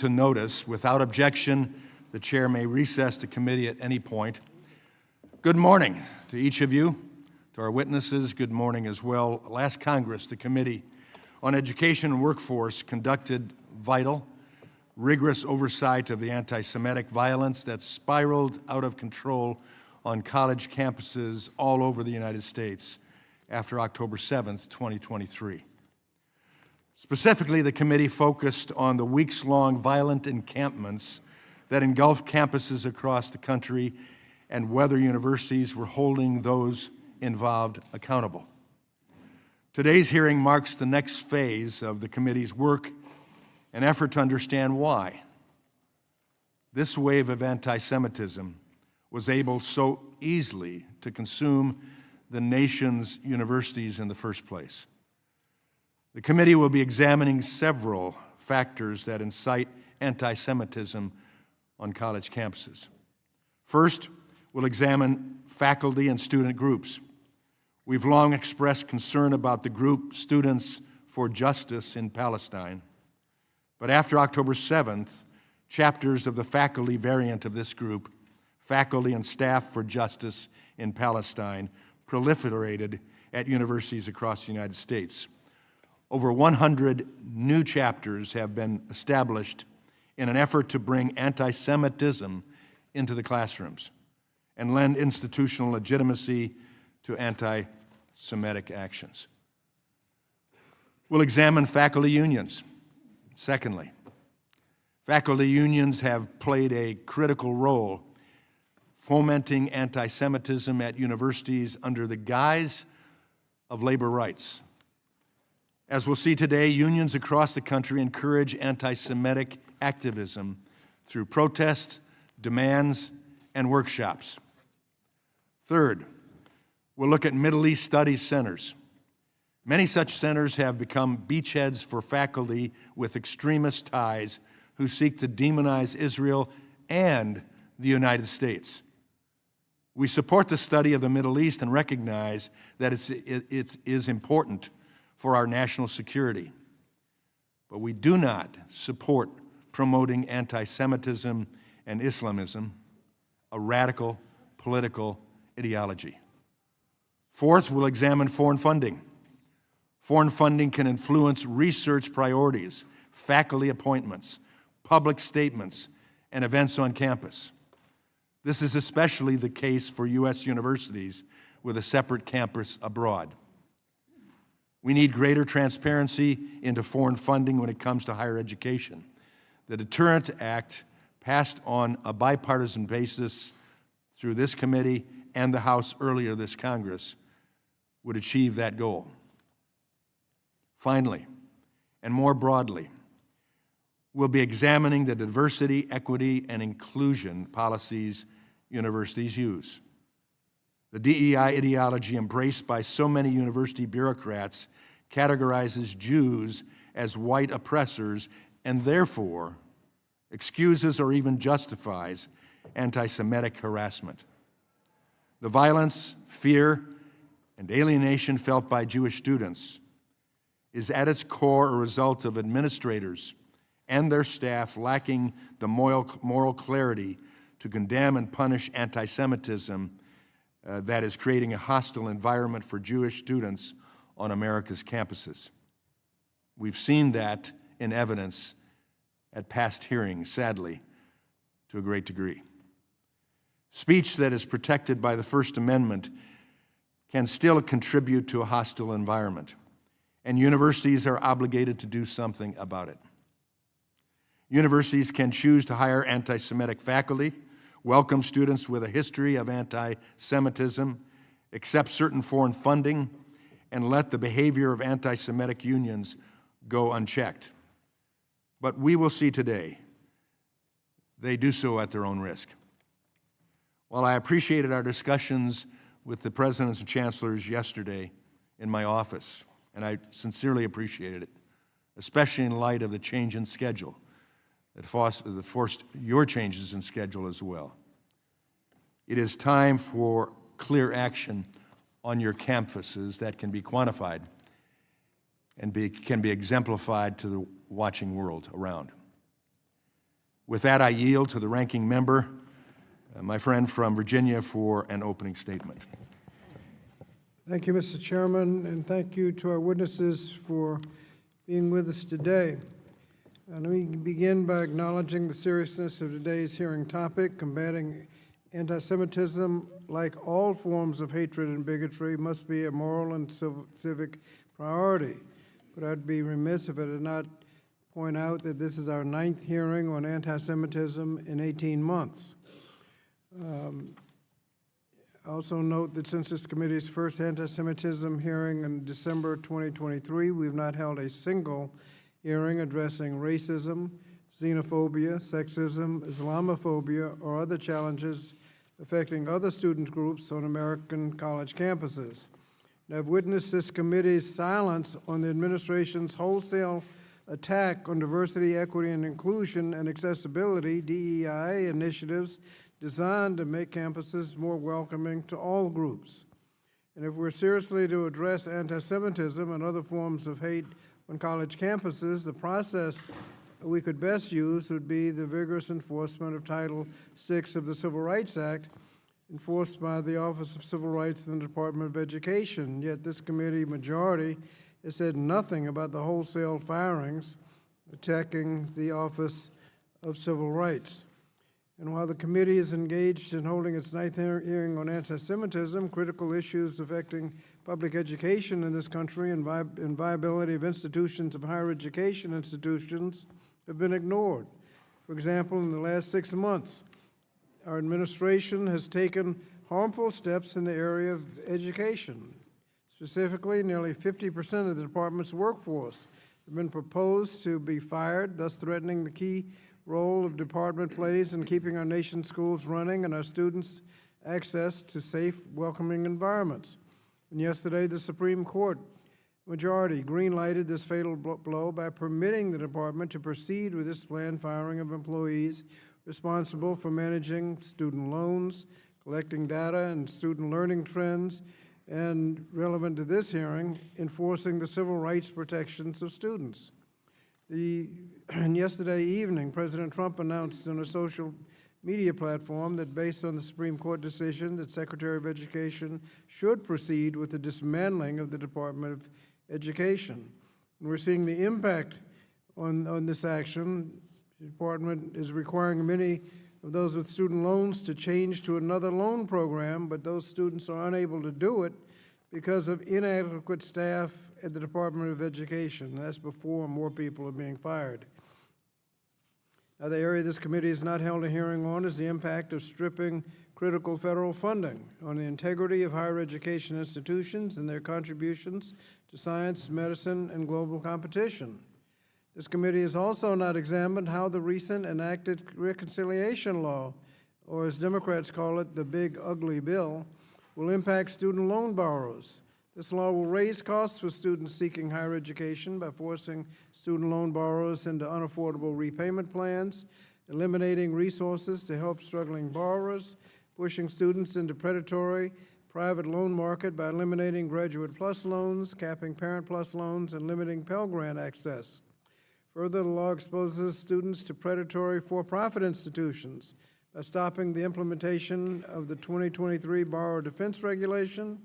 To notice, without objection, the chair may recess the committee at any point. Good morning to each of you. To our witnesses, good morning as well. Last Congress, the Committee on Education and Workforce conducted vital, rigorous oversight of the anti-Semitic violence that spiraled out of control on college campuses all over the United States after October 7th, 2023. Specifically, the committee focused on the weeks-long violent encampments that engulfed campuses across the country and whether universities were holding those involved accountable. Today's hearing marks the next phase of the committee's work, an effort to understand why this wave of anti-Semitism was able so easily to consume the nation's universities in the first place. The committee will be examining several factors that incite anti-Semitism on college campuses. First, we'll examine faculty and student groups. We've long expressed concern about the group Students for Justice in Palestine, but after October 7th, chapters of the faculty variant of this group, Faculty and Staff for Justice in Palestine, proliferated at universities across the United States. Over 100 new chapters have been established in an effort to bring anti-Semitism into the classrooms and lend institutional legitimacy to anti-Semitic actions. We'll examine faculty unions. Secondly, faculty unions have played a critical role fomenting anti-Semitism at universities under the guise of labor rights. As we'll see today, unions across the country encourage anti-Semitic activism through protests, demands, and workshops. Third, we'll look at Middle East Studies centers. Many such centers have become beachheads for faculty with extremist ties who seek to demonize Israel and the United States. We support the study of the Middle East and recognize that it is important for our national security. But we do not support promoting anti-Semitism and Islamism, a radical political ideology. Fourth, we'll examine foreign funding. Foreign funding can influence research priorities, faculty appointments, public statements, and events on campus. This is especially the case for U.S. universities with a separate campus abroad. We need greater transparency into foreign funding when it comes to higher education. The Deterrent Act, passed on a bipartisan basis through this committee and the House earlier this Congress, would achieve that goal. Finally, and more broadly, we'll be examining the diversity, equity, and inclusion policies universities use. The DEI ideology embraced by so many university bureaucrats categorizes Jews as white oppressors and therefore excuses or even justifies anti-Semitic harassment. The violence, fear, and alienation felt by Jewish students is at its core a result of administrators and their staff lacking the moral clarity to condemn and punish anti-Semitism that is creating a hostile environment for Jewish students on America's campuses. We've seen that in evidence at past hearings, sadly, to a great degree. Speech that is protected by the First Amendment can still contribute to a hostile environment, and universities are obligated to do something about it. Universities can choose to hire anti-Semitic faculty, welcome students with a history of anti-Semitism, accept certain foreign funding, and let the behavior of anti-Semitic unions go unchecked. But we will see today, they do so at their own risk. While I appreciated our discussions with the presidents and chancellors yesterday in my office, and I sincerely appreciated it, especially in light of the change in schedule that forced your changes in schedule as well. It is time for clear action on your campuses that can be quantified and can be exemplified to the watching world around. With that, I yield to the ranking member, my friend from Virginia, for an opening statement. Thank you, Mr. Chairman, and thank you to our witnesses for being with us today. Let me begin by acknowledging the seriousness of today's hearing topic. Combating anti-Semitism, like all forms of hatred and bigotry, must be a moral and civic priority. But I'd be remiss if I did not point out that this is our 9th hearing on anti-Semitism in 18 months. Also note that since this committee's first anti-Semitism hearing in December 2023, we have not held a single hearing addressing racism, xenophobia, sexism, Islamophobia, or other challenges affecting other student groups on American college campuses. And I've witnessed this committee's silence on the administration's wholesale attack on diversity, equity, and inclusion and accessibility, DEI initiatives designed to make campuses more welcoming to all groups. And if we're seriously to address anti-Semitism and other forms of hate on college campuses, the process we could best use would be the vigorous enforcement of Title VI of the Civil Rights Act, enforced by the Office of Civil Rights in the Department of Education. Yet this committee majority has said nothing about the wholesale firings attacking the Office of Civil Rights. And while the committee is engaged in holding its 9th hearing on anti-Semitism, critical issues affecting public education in this country and viability of institutions of higher education institutions have been ignored. For example, in the last 6 months, our administration has taken harmful steps in the area of education. Specifically, nearly 50% of the department's workforce have been proposed to be fired, thus threatening the key role of department plays in keeping our nation's schools running and our students access to safe, welcoming environments. And yesterday, the Supreme Court majority green-lighted this fatal blow by permitting the department to proceed with this planned firing of employees responsible for managing student loans, collecting data and student learning trends, and relevant to this hearing, enforcing the civil rights protections of students. And yesterday evening, President Trump announced on a social media platform that based on the Supreme Court decision that Secretary of Education should proceed with the dismantling of the Department of Education. And we're seeing the impact on this action. The department is requiring many of those with student loans to change to another loan program, but those students are unable to do it because of inadequate staff at the Department of Education. That's before more people are being fired. Now, the area this committee has not held a hearing on is the impact of stripping critical federal funding on the integrity of higher education institutions and their contributions to science, medicine, and global competition. This committee has also not examined how the recent enacted reconciliation law, or as Democrats call it, the big ugly bill, will impact student loan borrowers. This law will raise costs for students seeking higher education by forcing student loan borrowers into unaffordable repayment plans, eliminating resources to help struggling borrowers, pushing students into predatory private loan market by eliminating Graduate Plus loans, capping Parent Plus loans, and limiting Pell Grant access. Further, the law exposes students to predatory for-profit institutions by stopping the implementation of the 2023 Borrower Defense Regulation,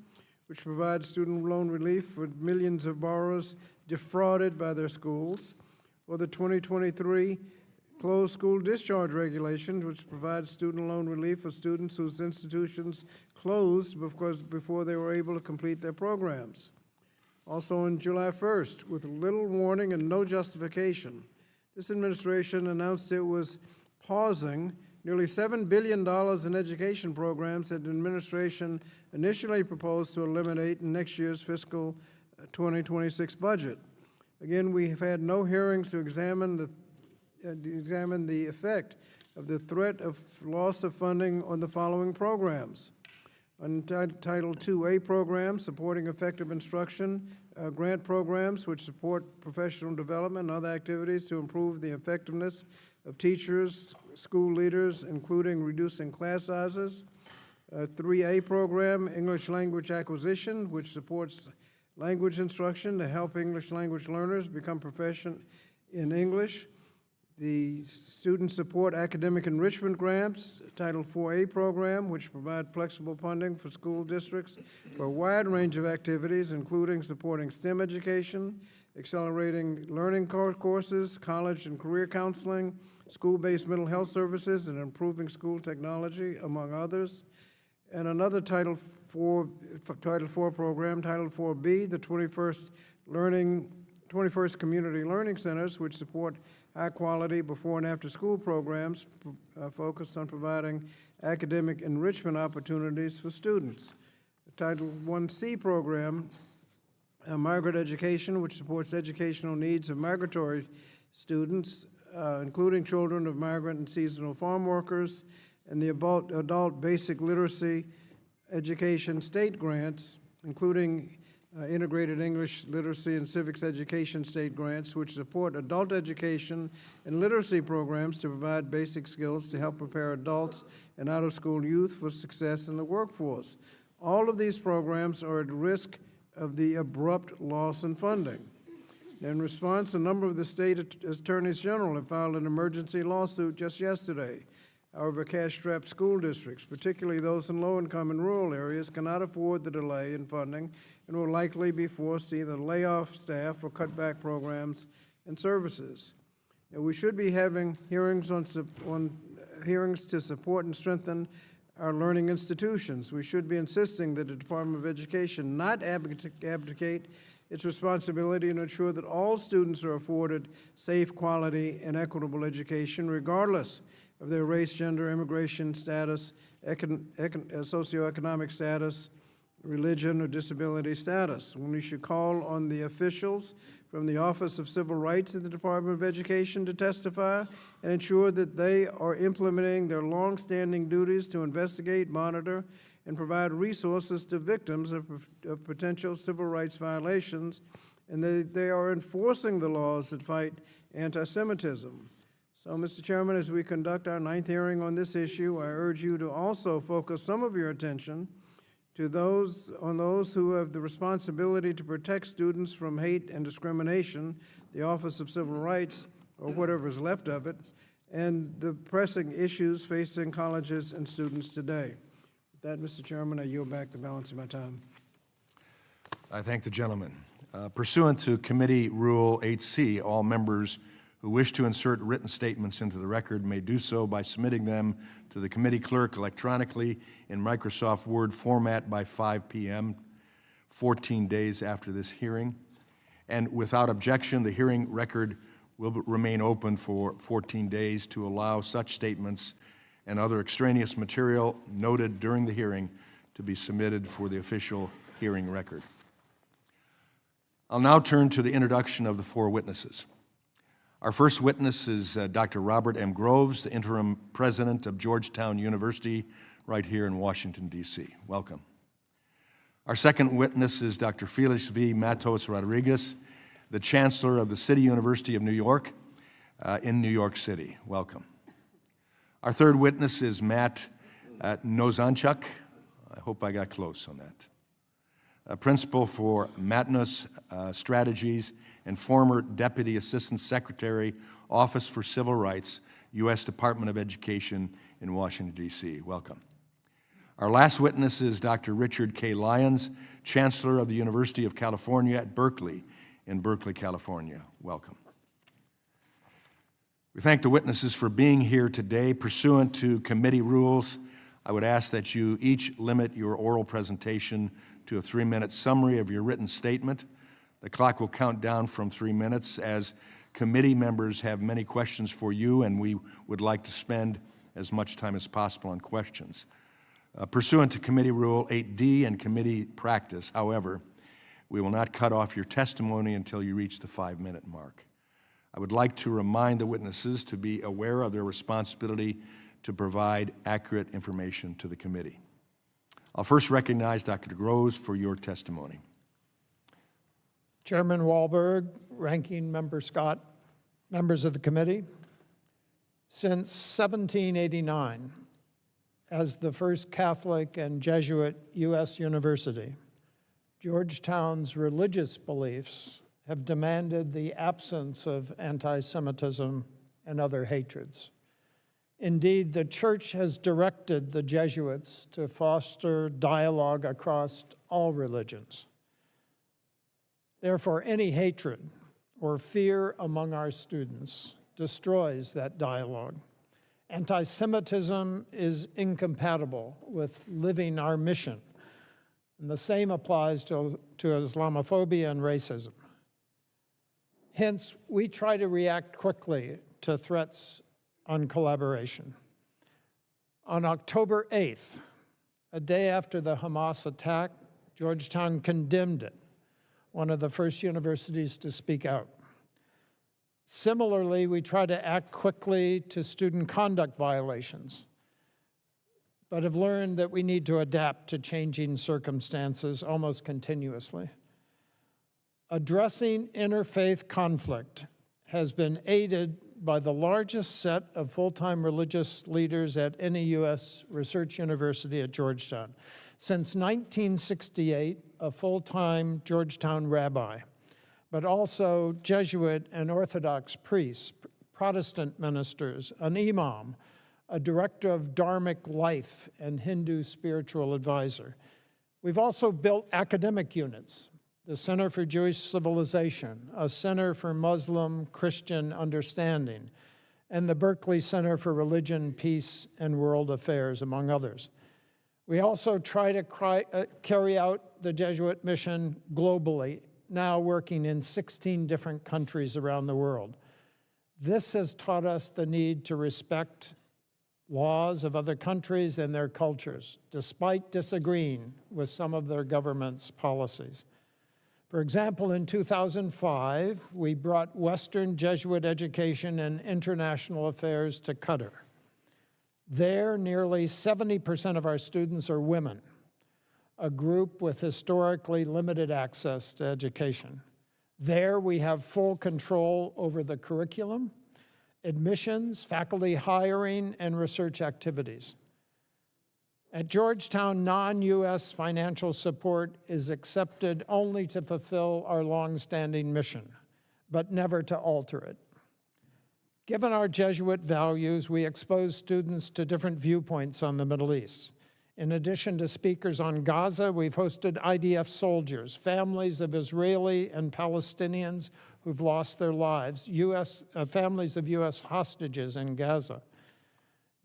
which provides student loan relief for millions of borrowers defrauded by their schools, or the 2023 Closed School Discharge Regulation, which provides student loan relief for students whose institutions closed before they were able to complete their programs. Also on July 1st, with little warning and no justification, this administration announced it was pausing nearly $7 billion in education programs that the administration initially proposed to eliminate in next year's fiscal 2026 budget. Again, we have had no hearings to examine the effect of the threat of loss of funding on the following programs. On Title IIA programs, supporting effective instruction, grant programs which support professional development and other activities to improve the effectiveness of teachers, school leaders, including reducing class sizes. 3A program, English language acquisition, which supports language instruction to help English language learners become proficient in English. the Student Support Academic Enrichment Grants, Title IV-A program, which provide flexible funding for school districts for a wide range of activities, including supporting STEM education, accelerating learning courses, college and career counseling, school-based mental health services, and improving school technology, among others. And another Title IV program, Title IV-B, the 21st Community Learning Centers, which support high-quality before and after-school programs focused on providing academic enrichment opportunities for students. The Title I-C program, Migrant Education, which supports educational needs of migratory students, including children of migrant and seasonal farm workers, and the Adult Basic Literacy Education State Grants, including Integrated English Literacy and Civics Education State Grants, which support adult education and literacy programs to provide basic skills to help prepare adults and out-of-school youth for success in the workforce. All of these programs are at risk of the abrupt loss in funding. In response, a number of the state attorneys general have filed an emergency lawsuit just yesterday. However, cash-strapped school districts, particularly those in low-income and rural areas, cannot afford the delay in funding and will likely be forced to either lay off staff or cut back programs and services. Now, we should be having hearings hearings to support and strengthen our learning institutions. We should be insisting that the Department of Education not abdicate its responsibility to ensure that all students are afforded safe, quality, and equitable education, regardless of their race, gender, immigration status, socioeconomic status, religion, or disability status. When we should call on the officials from the Office of Civil Rights at the Department of Education to testify and ensure that they are implementing their longstanding duties to investigate, monitor, and provide resources to victims of potential civil rights violations, and they are enforcing the laws that fight anti-Semitism. So, Mr. Chairman, as we conduct our 9th hearing on this issue, I urge you to also focus some of your attention to those who have the responsibility to protect students from hate and discrimination, the Office of Civil Rights, or whatever is left of it, and the pressing issues facing colleges and students today. With that, Mr. Chairman, I yield back the balance of my time. I thank the gentleman. Pursuant to Committee Rule 8C, all members who wish to insert written statements into the record may do so by submitting them to the committee clerk electronically in Microsoft Word format by 5 p.m., 14 days after this hearing. And without objection, the hearing record will remain open for 14 days to allow such statements and other extraneous material noted during the hearing to be submitted for the official hearing record. I'll now turn to the introduction of the 4 witnesses. Our first witness is Dr. Robert M. Groves, the interim president of Georgetown University, right here in Washington, D.C. Welcome. Our second witness is Dr. Felix V. Matos Rodriguez, the chancellor of the City University of New York in New York City. Welcome. Our third witness is Matt Nozanchuk. I hope I got close on that. A principal for Matnos Strategies and former Deputy Assistant Secretary, Office for Civil Rights, U.S. Department of Education in Washington, D.C. Welcome. Our last witness is Dr. Richard K. Lyons, Chancellor of the University of California at Berkeley in Berkeley, California. Welcome. We thank the witnesses for being here today. Pursuant to committee rules, I would ask that you each limit your oral presentation to a 3-minute summary of your written statement. The clock will count down from 3 minutes as committee members have many questions for you, and we would like to spend as much time as possible on questions. Pursuant to Committee Rule 8D and committee practice, however, we will not cut off your testimony until you reach the 5-minute mark. I would like to remind the witnesses to be aware of their responsibility to provide accurate information to the committee. I'll first recognize Dr. Groves for your testimony. Chairman Wahlberg, Ranking Member Scott, members of the committee, since 1789, as the first Catholic and Jesuit U.S. university, Georgetown's religious beliefs have demanded the absence of anti-Semitism and other hatreds. Indeed, the Church has directed the Jesuits to foster dialogue across all religions. Therefore, any hatred or fear among our students destroys that dialogue. Anti-Semitism is incompatible with living our mission, and the same applies to Islamophobia and racism. Hence, we try to react quickly to threats on collaboration. On October 8th, a day after the Hamas attack, Georgetown condemned it, one of the first universities to speak out. Similarly, we try to act quickly to student conduct violations, but have learned that we need to adapt to changing circumstances almost continuously. Addressing interfaith conflict has been aided by the largest set of full-time religious leaders at any U.S. research university at Georgetown. Since 1968, a full-time Georgetown rabbi, but also Jesuit and Orthodox priests, Protestant ministers, an imam, a director of Dharmic life, and Hindu spiritual advisor. We've also built academic units, the Center for Jewish Civilization, a Center for Muslim Christian Understanding, and the Berkeley Center for Religion, Peace, and World Affairs, among others. We also try to carry out the Jesuit mission globally, now working in 16 different countries around the world. This has taught us the need to respect laws of other countries and their cultures, despite disagreeing with some of their government's policies. For example, in 2005, we brought Western Jesuit education and international affairs to Qatar. There, nearly 70% of our students are women, a group with historically limited access to education. There, we have full control over the curriculum, admissions, faculty hiring, and research activities. At Georgetown, non-U.S. financial support is accepted only to fulfill our long-standing mission, but never to alter it. Given our Jesuit values, we expose students to different viewpoints on the Middle East. In addition to speakers on Gaza, we've hosted IDF soldiers, families of Israeli and Palestinians who've lost their lives, families of U.S. hostages in Gaza.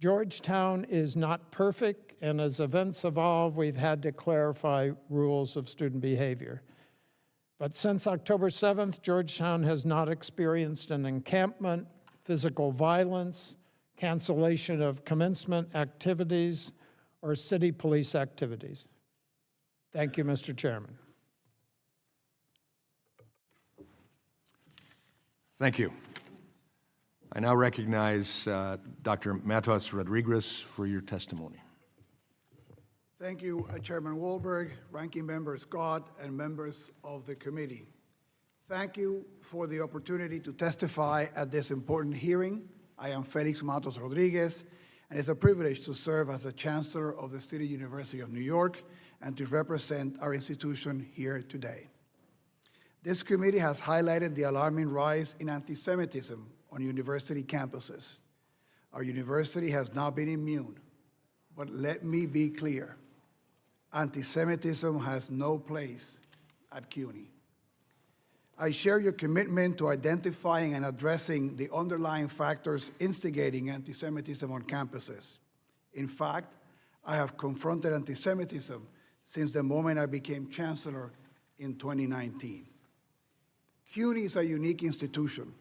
Georgetown is not perfect, and as events evolve, we've had to clarify rules of student behavior. But since October 7th, Georgetown has not experienced an encampment, physical violence, cancellation of commencement activities, or city police activities. Thank you, Mr. Chairman. Thank you. I now recognize Dr. Matos Rodriguez for your testimony. Thank you, Chairman Wahlberg, Ranking Member Scott, and members of the committee. Thank you for the opportunity to testify at this important hearing. I am Felix Matos Rodriguez, and it's a privilege to serve as a Chancellor of the City University of New York and to represent our institution here today. This committee has highlighted the alarming rise in anti-Semitism on university campuses. Our university has not been immune, but let me be clear. Anti-Semitism has no place at CUNY. I share your commitment to identifying and addressing the underlying factors instigating anti-Semitism on campuses. In fact, I have confronted anti-Semitism since the moment I became Chancellor in 2019. CUNY is a unique institution.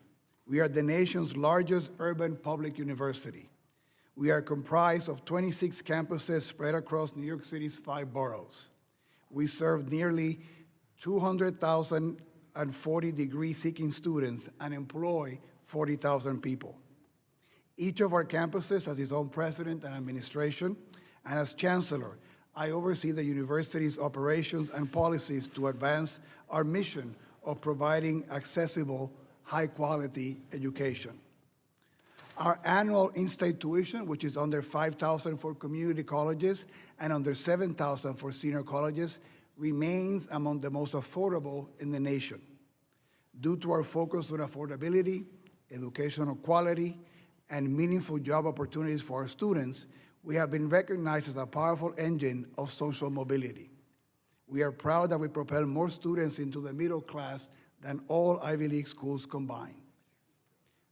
We are the nation's largest urban public university. We are comprised of 26 campuses spread across New York City's 5 boroughs. We serve nearly 200,040 degree-seeking students and employ 40,000 people. Each of our campuses has its own president and administration, and as Chancellor, I oversee the university's operations and policies to advance our mission of providing accessible, high-quality education. Our annual in-state tuition, which is under $5,000 for community colleges and under $7,000 for senior colleges, remains among the most affordable in the nation. Due to our focus on affordability, educational quality, and meaningful job opportunities for our students, we have been recognized as a powerful engine of social mobility. We are proud that we propel more students into the middle class than all Ivy League schools combined.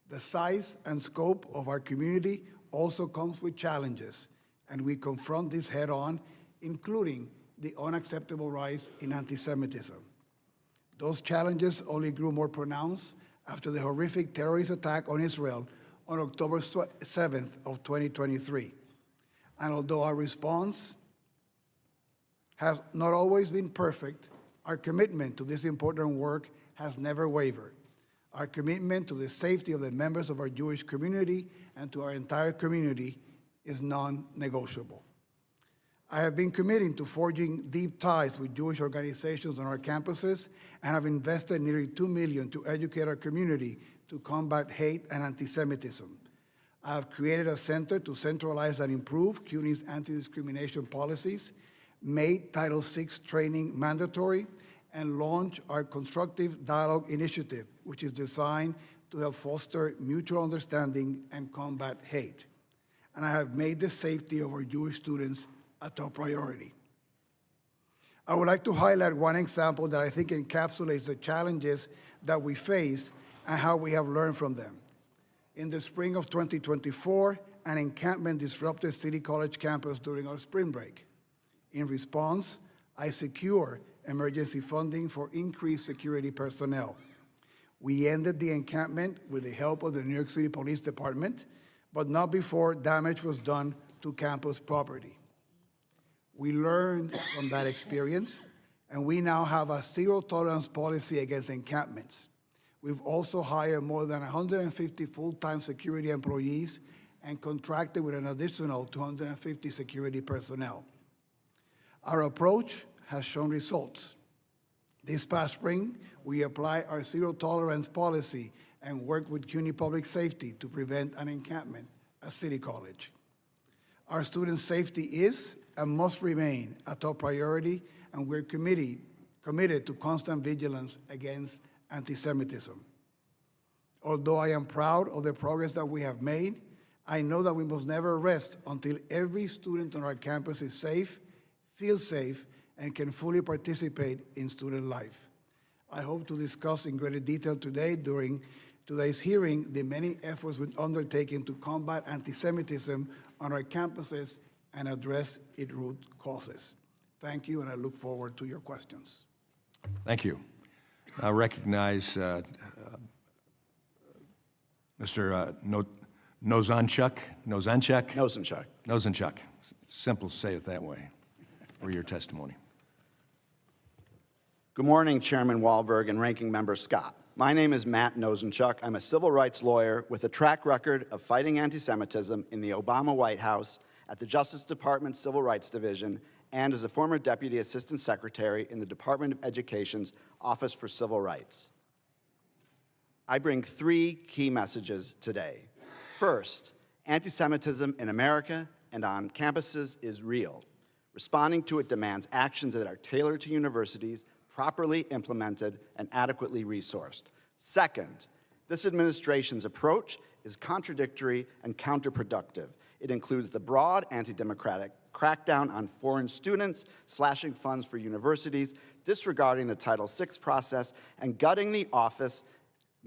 The size and scope of our community also comes with challenges, and we confront this head-on, including the unacceptable rise in anti-Semitism. Those challenges only grew more pronounced after the horrific terrorist attack on Israel on October 7th of 2023. And although our response has not always been perfect, our commitment to this important work has never wavered. Our commitment to the safety of the members of our Jewish community and to our entire community is non-negotiable. I have been committing to forging deep ties with Jewish organizations on our campuses and have invested nearly $2 million to educate our community to combat hate and anti-Semitism. I have created a center to centralize and improve CUNY's anti-discrimination policies, made Title VI training mandatory, and launched our Constructive Dialogue Initiative, which is designed to help foster mutual understanding and combat hate. And I have made the safety of our Jewish students a top priority. I would like to highlight one example that I think encapsulates the challenges that we face and how we have learned from them. In the spring of 2024, an encampment disrupted City College campus during our spring break. In response, I secured emergency funding for increased security personnel. We ended the encampment with the help of the New York City Police Department, but not before damage was done to campus property. We learned from that experience, and we now have a zero-tolerance policy against encampments. We've also hired more than 150 full-time security employees and contracted with an additional 250 security personnel. Our approach has shown results. This past spring, we applied our zero-tolerance policy and worked with CUNY Public Safety to prevent an encampment at City College. Our student safety is and must remain a top priority, and we're committed to constant vigilance against anti-Semitism. Although I am proud of the progress that we have made, I know that we must never rest until every student on our campus is safe, feels safe, and can fully participate in student life. I hope to discuss in greater detail today during today's hearing the many efforts we've undertaken to combat anti-Semitism on our campuses and address its root causes. Thank you, and I look forward to your questions. Thank you. I recognize Mr. Nozanchuk. Simple to say it that way for your testimony. Good morning, Chairman Wahlberg and Ranking Member Scott. My name is Matt Nozanchuk. I'm a civil rights lawyer with a track record of fighting anti-Semitism in the Obama White House, at the Justice Department Civil Rights Division, and as a former Deputy Assistant Secretary in the Department of Education's Office for Civil Rights. I bring three key messages today. First, anti-Semitism in America and on campuses is real. Responding to it demands actions that are tailored to universities, properly implemented, and adequately resourced. Second, this administration's approach is contradictory and counterproductive. It includes the broad anti-democratic crackdown on foreign students, slashing funds for universities, disregarding the Title VI process, and gutting the office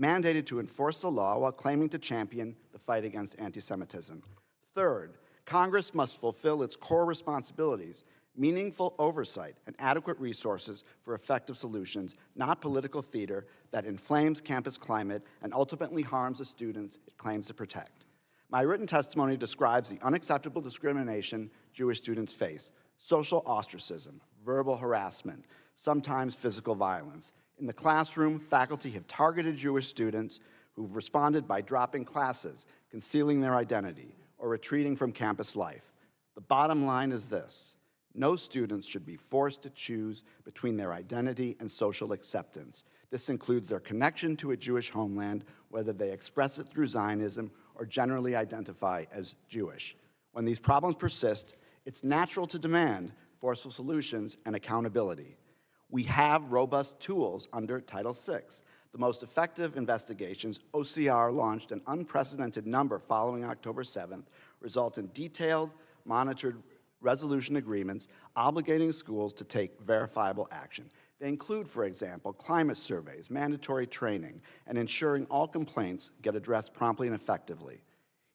mandated to enforce the law while claiming to champion the fight against anti-Semitism. Third, Congress must fulfill its core responsibilities, meaningful oversight and adequate resources for effective solutions, not political theater that inflames campus climate and ultimately harms the students it claims to protect. My written testimony describes the unacceptable discrimination Jewish students face: social ostracism, verbal harassment, sometimes physical violence. In the classroom, faculty have targeted Jewish students who've responded by dropping classes, concealing their identity, or retreating from campus life. The bottom line is this: no students should be forced to choose between their identity and social acceptance. This includes their connection to a Jewish homeland, whether they express it through Zionism or generally identify as Jewish. When these problems persist, it's natural to demand forceful solutions and accountability. We have robust tools under Title VI, The most effective investigations, OCR launched an unprecedented number following October 7th, result in detailed, monitored resolution agreements obligating schools to take verifiable action. They include, for example, climate surveys, mandatory training, and ensuring all complaints get addressed promptly and effectively.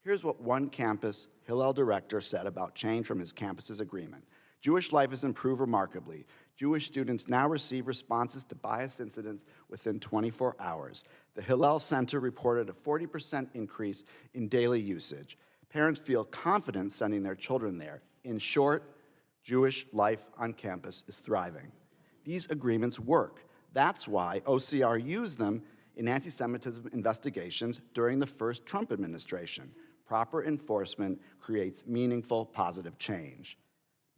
Here's what one campus Hillel director said about change from his campus's agreement. Jewish life has improved remarkably. Jewish students now receive responses to bias incidents within 24 hours. The Hillel Center reported a 40% increase in daily usage. Parents feel confident sending their children there. In short, Jewish life on campus is thriving. These agreements work. That's why OCR used them in anti-Semitism investigations during the first Trump administration. Proper enforcement creates meaningful, positive change.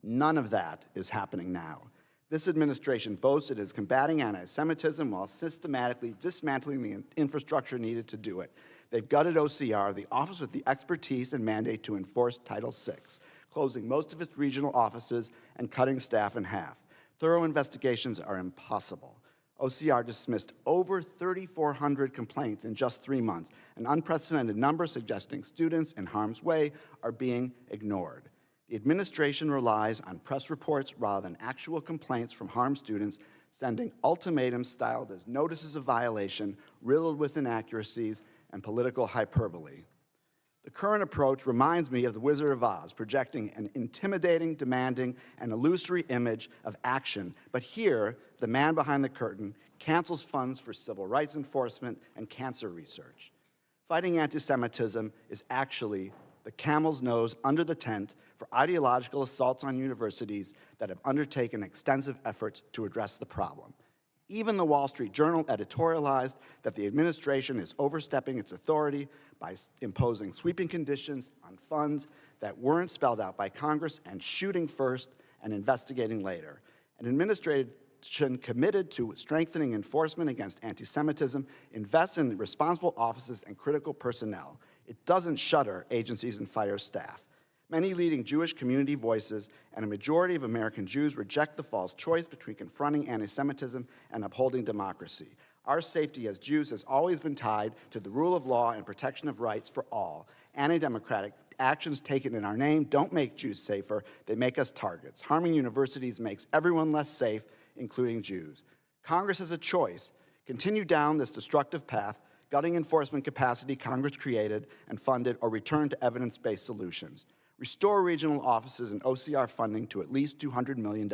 None of that is happening now. This administration boasts it is combating anti-Semitism while systematically dismantling the infrastructure needed to do it. They've gutted OCR, the office with the expertise and mandate to enforce Title VI, closing most of its regional offices and cutting staff in half. Thorough investigations are impossible. OCR dismissed over 3,400 complaints in just 3 months, an unprecedented number suggesting students in harm's way are being ignored. The administration relies on press reports rather than actual complaints from harmed students, sending ultimatums styled as notices of violation, riddled with inaccuracies and political hyperbole. The current approach reminds me of the Wizard of Oz, projecting an intimidating, demanding, and illusory image of action. But here, the man behind the curtain cancels funds for civil rights enforcement and cancer research. Fighting anti-Semitism is actually the camel's nose under the tent for ideological assaults on universities that have undertaken extensive efforts to address the problem. Even the Wall Street Journal editorialized that the administration is overstepping its authority by imposing sweeping conditions on funds that weren't spelled out by Congress and shooting first and investigating later. An administration committed to strengthening enforcement against anti-Semitism invests in responsible offices and critical personnel. It doesn't shutter agencies and fire staff. Many leading Jewish community voices and a majority of American Jews reject the false choice between confronting anti-Semitism and upholding democracy. Our safety as Jews has always been tied to the rule of law and protection of rights for all. Anti-democratic actions taken in our name don't make Jews safer, they make us targets. Harming universities makes everyone less safe, including Jews. Congress has a choice: continue down this destructive path, gutting enforcement capacity Congress created and funded, or return to evidence-based solutions. Restore regional offices and OCR funding to at least $200 million.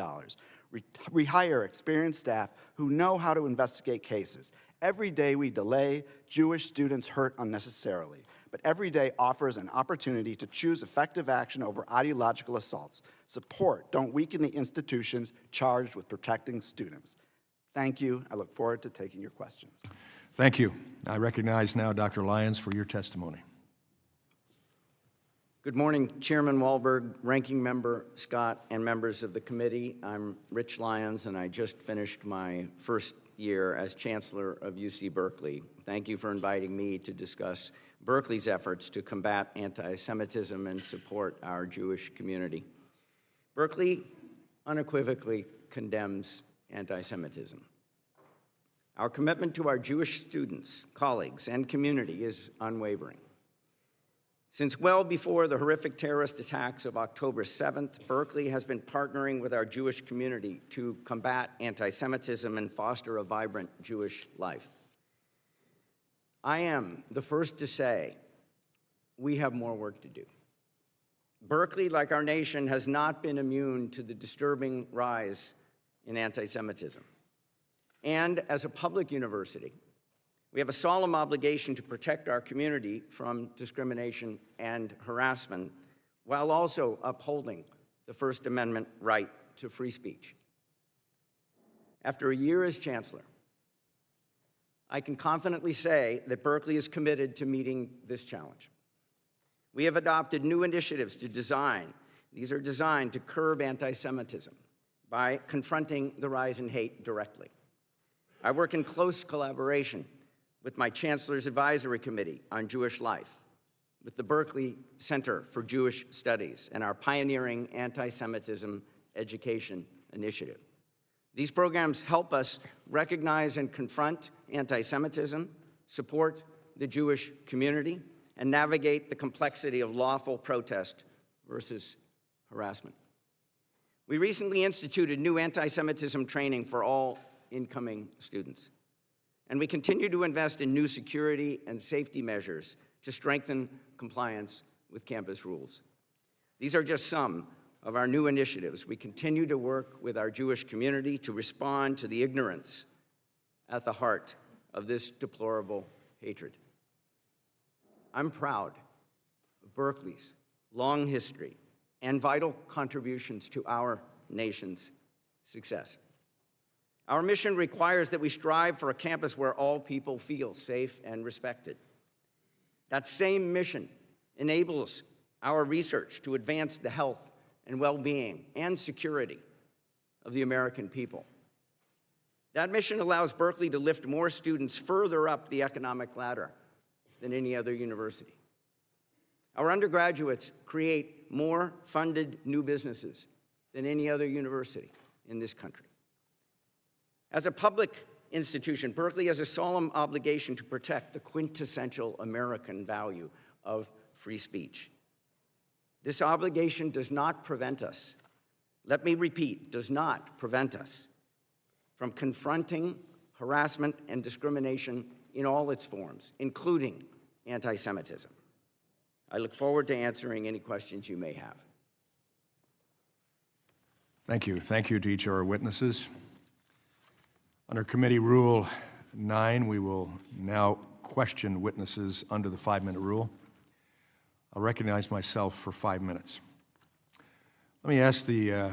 Rehire experienced staff who know how to investigate cases. Every day we delay, Jewish students hurt unnecessarily. But every day offers an opportunity to choose effective action over ideological assaults. Support, don't weaken the institutions charged with protecting students. Thank you. I look forward to taking your questions. Thank you. I recognize now Dr. Lyons for your testimony. Good morning, Chairman Wahlberg, Ranking Member Scott, and members of the committee. I'm Rich Lyons, and I just finished my first year as Chancellor of UC Berkeley. Thank you for inviting me to discuss Berkeley's efforts to combat anti-Semitism and support our Jewish community. Berkeley unequivocally condemns anti-Semitism. Our commitment to our Jewish students, colleagues, and community is unwavering. Since well before the horrific terrorist attacks of October 7th, Berkeley has been partnering with our Jewish community to combat anti-Semitism and foster a vibrant Jewish life. I am the first to say we have more work to do. Berkeley, like our nation, has not been immune to the disturbing rise in anti-Semitism. And as a public university, we have a solemn obligation to protect our community from discrimination and harassment while also upholding the First Amendment right to free speech. After a year as Chancellor, I can confidently say that Berkeley is committed to meeting this challenge. We have adopted new initiatives to these are designed to curb anti-Semitism by confronting the rise in hate directly. I work in close collaboration with my Chancellor's Advisory Committee on Jewish Life, with the Berkeley Center for Jewish Studies, and our pioneering anti-Semitism education initiative. These programs help us recognize and confront anti-Semitism, support the Jewish community, and navigate the complexity of lawful protest versus harassment. We recently instituted new anti-Semitism training for all incoming students. And we continue to invest in new security and safety measures to strengthen compliance with campus rules. These are just some of our new initiatives. We continue to work with our Jewish community to respond to the ignorance at the heart of this deplorable hatred. I'm proud of Berkeley's long history and vital contributions to our nation's success. Our mission requires that we strive for a campus where all people feel safe and respected. That same mission enables our research to advance the health and well-being and security of the American people. That mission allows Berkeley to lift more students further up the economic ladder than any other university. Our undergraduates create more funded new businesses than any other university in this country. As a public institution, Berkeley has a solemn obligation to protect the quintessential American value of free speech. This obligation does not prevent us, let me repeat, does not prevent us from confronting harassment and discrimination in all its forms, including anti-Semitism. I look forward to answering any questions you may have. Thank you. Thank you to each of our witnesses. Under Committee Rule 9, we will now question witnesses under the 5-minute rule. I'll recognize myself for 5 minutes. Let me ask the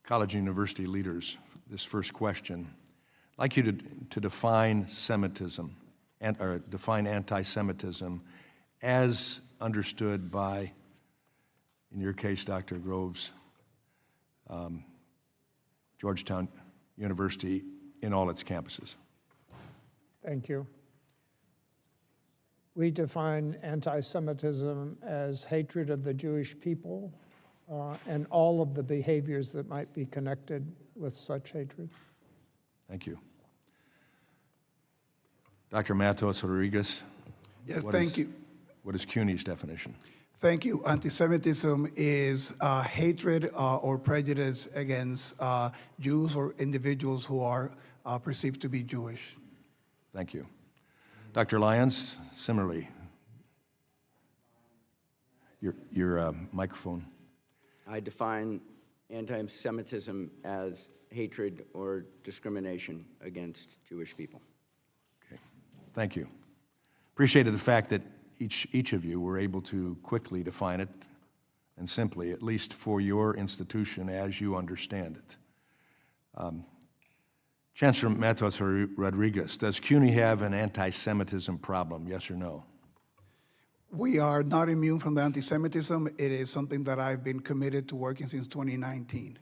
college and university leaders this first question. I'd like you to define Semitism, or define anti-Semitism as understood by, in your case, Dr. Groves, Georgetown University in all its campuses. Thank you. We define anti-Semitism as hatred of the Jewish people and all of the behaviors that might be connected with such hatred. Thank you. Dr. Matos Rodriguez. Yes, thank you. What is CUNY's definition? Thank you. Antisemitism is hatred or prejudice against Jews or individuals who are perceived to be Jewish. Thank you. Dr. Lyons, similarly. Your microphone. I define anti-Semitism as hatred or discrimination against Jewish people. Okay. Thank you. Appreciated the fact that each of you were able to quickly define it and simply, at least for your institution as you understand it. Chancellor Matos Rodriguez, does CUNY have an anti-Semitism problem, yes or no? We are not immune from the anti-Semitism. It is something that I've been committed to working since 2019.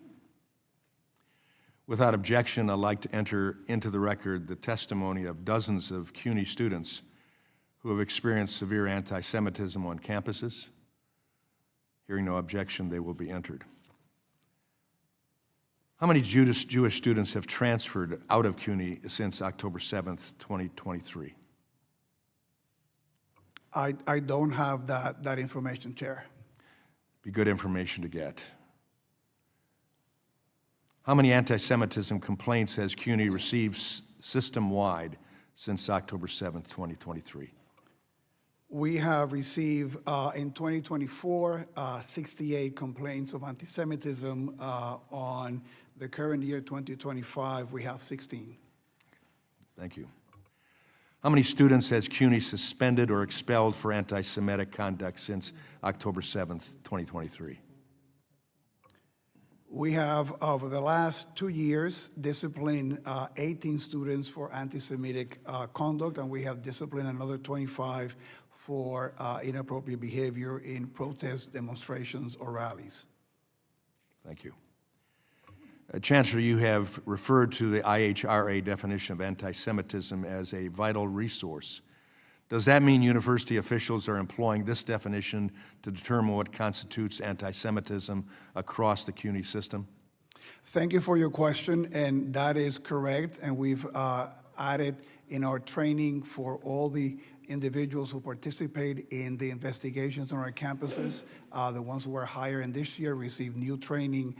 Without objection, I'd like to enter into the record the testimony of dozens of CUNY students who have experienced severe anti-Semitism on campuses. Hearing no objection, they will be entered. How many Jewish students have transferred out of CUNY since October 7th, 2023? I don't have that information, Chair. Be good information to get. How many anti-Semitism complaints has CUNY received system-wide since October 7th, 2023? We have received in 2024 68 complaints of anti-Semitism. On the current year, 2025, we have 16. Thank you. How many students has CUNY suspended or expelled for anti-Semitic conduct since October 7th, 2023? We have, over the last 2 years, disciplined 18 students for anti-Semitic conduct, and we have disciplined another 25 for inappropriate behavior in protests, demonstrations, or rallies. Thank you. Chancellor, you have referred to the IHRA definition of anti-Semitism as a vital resource. Does that mean university officials are employing this definition to determine what constitutes anti-Semitism across the CUNY system? Thank you for your question, and that is correct. And we've added in our training for all the individuals who participate in the investigations on our campuses, the ones who are hired this year receive new training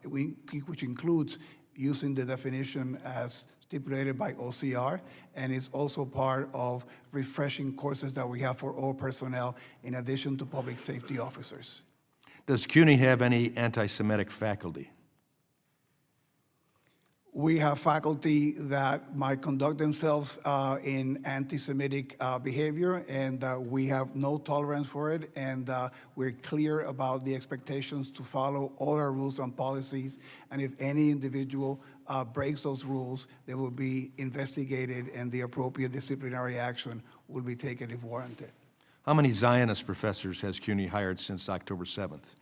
which includes using the definition as stipulated by OCR, and is also part of refreshing courses that we have for all personnel in addition to public safety officers. Does CUNY have any anti-Semitic faculty? We have faculty that might conduct themselves in anti-Semitic behavior, and we have no tolerance for it, and we're clear about the expectations to follow all our rules and policies, and if any individual breaks those rules, they will be investigated and the appropriate disciplinary action will be taken if warranted. How many Zionist professors has CUNY hired since October 7th?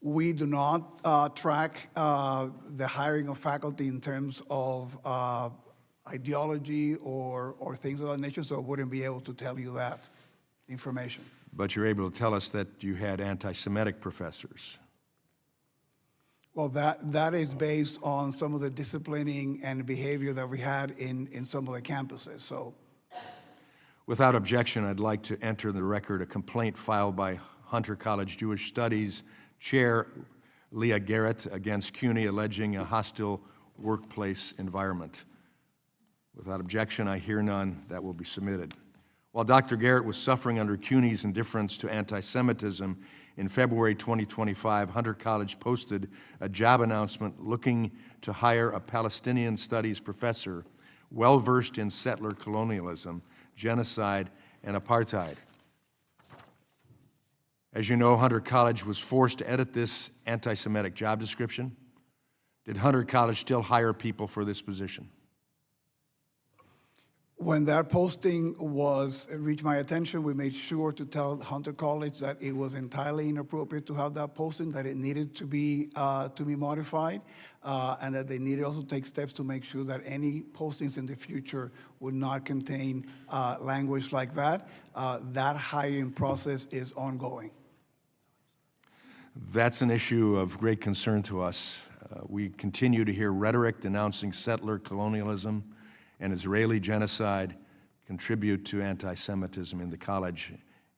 We do not track the hiring of faculty in terms of ideology or things of that nature, so I wouldn't be able to tell you that information. But you're able to tell us that you had anti-Semitic professors. Well, that is based on some of the disciplining and behavior that we had in some of the campuses. So, Without objection, I'd like to enter in the record a complaint filed by Hunter College Jewish Studies Chair Leah Garrett against CUNY alleging a hostile workplace environment. Without objection, I hear none. That will be submitted. While Dr. Garrett was suffering under CUNY's indifference to anti-Semitism, in February 2025, Hunter College posted a job announcement looking to hire a Palestinian studies professor well-versed in settler colonialism, genocide, and apartheid. As you know, Hunter College was forced to edit this anti-Semitic job description. Did Hunter College still hire people for this position? when that posting reached my attention, we made sure to tell Hunter College that it was entirely inappropriate to have that posting, that it needed to be modified, and that they needed also to take steps to make sure that any postings in the future would not contain language like that. That hiring process is ongoing. That's an issue of great concern to us. We continue to hear rhetoric denouncing settler colonialism and Israeli genocide contribute to anti-Semitism in the college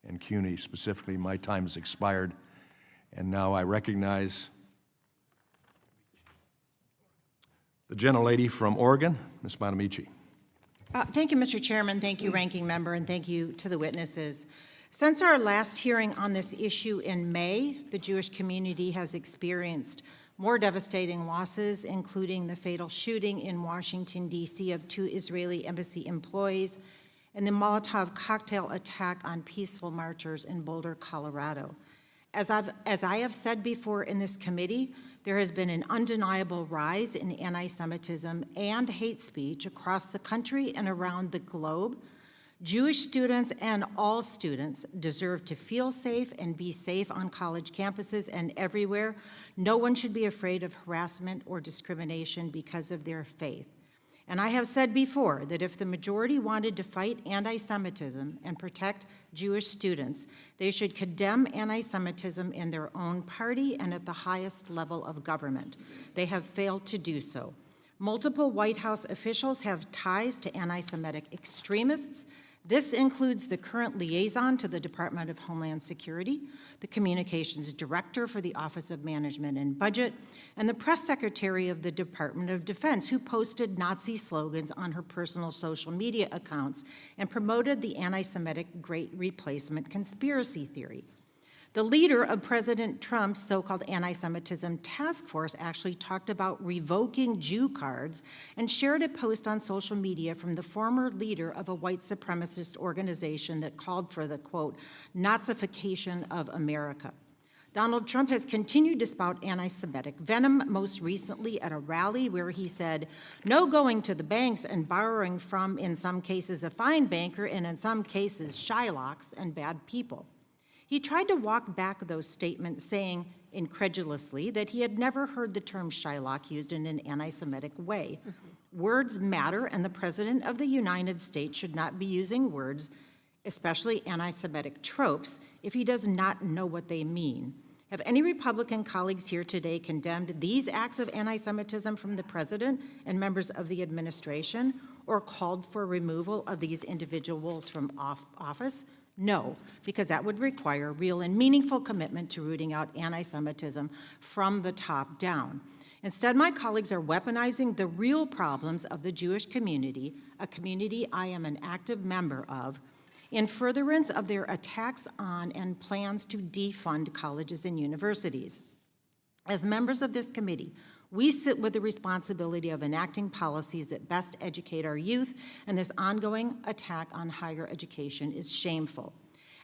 and CUNY. Specifically, my time has expired, and now I recognize the gentlelady from Oregon, Ms. Bonamici. Thank you, Mr. Chairman. Thank you, Ranking Member, and thank you to the witnesses. Since our last hearing on this issue in May, the Jewish community has experienced more devastating losses, including the fatal shooting in Washington, D.C. of 2 Israeli embassy employees and the Molotov cocktail attack on peaceful marchers in Boulder, Colorado. As I have said before in this committee, there has been an undeniable rise in anti-Semitism and hate speech across the country and around the globe. Jewish students and all students deserve to feel safe and be safe on college campuses and everywhere. No one should be afraid of harassment or discrimination because of their faith. And I have said before that if the majority wanted to fight anti-Semitism and protect Jewish students, they should condemn anti-Semitism in their own party and at the highest level of government. They have failed to do so. Multiple White House officials have ties to anti-Semitic extremists. This includes the current liaison to the Department of Homeland Security, the communications director for the Office of Management and Budget, and the press secretary of the Department of Defense, who posted Nazi slogans on her personal social media accounts and promoted the anti-Semitic Great Replacement conspiracy theory. The leader of President Trump's so-called anti-Semitism task force actually talked about revoking Jew cards and shared a post on social media from the former leader of a white supremacist organization that called for the, quote, Nazification of America. Donald Trump has continued to spout anti-Semitic venom, most recently at a rally where he said, no going to the banks and borrowing from, in some cases, a fine banker and in some cases, Shylocks and bad people. He tried to walk back those statements, saying incredulously that he had never heard the term Shylock used in an anti-Semitic way. Words matter, and the President of the United States should not be using words, especially anti-Semitic tropes, if he does not know what they mean. Have any Republican colleagues here today condemned these acts of anti-Semitism from the president and members of the administration, or called for removal of these individuals from office? No, because that would require real and meaningful commitment to rooting out anti-Semitism from the top down. Instead, my colleagues are weaponizing the real problems of the Jewish community, a community I am an active member of, in furtherance of their attacks on and plans to defund colleges and universities. As members of this committee, we sit with the responsibility of enacting policies that best educate our youth, and this ongoing attack on higher education is shameful.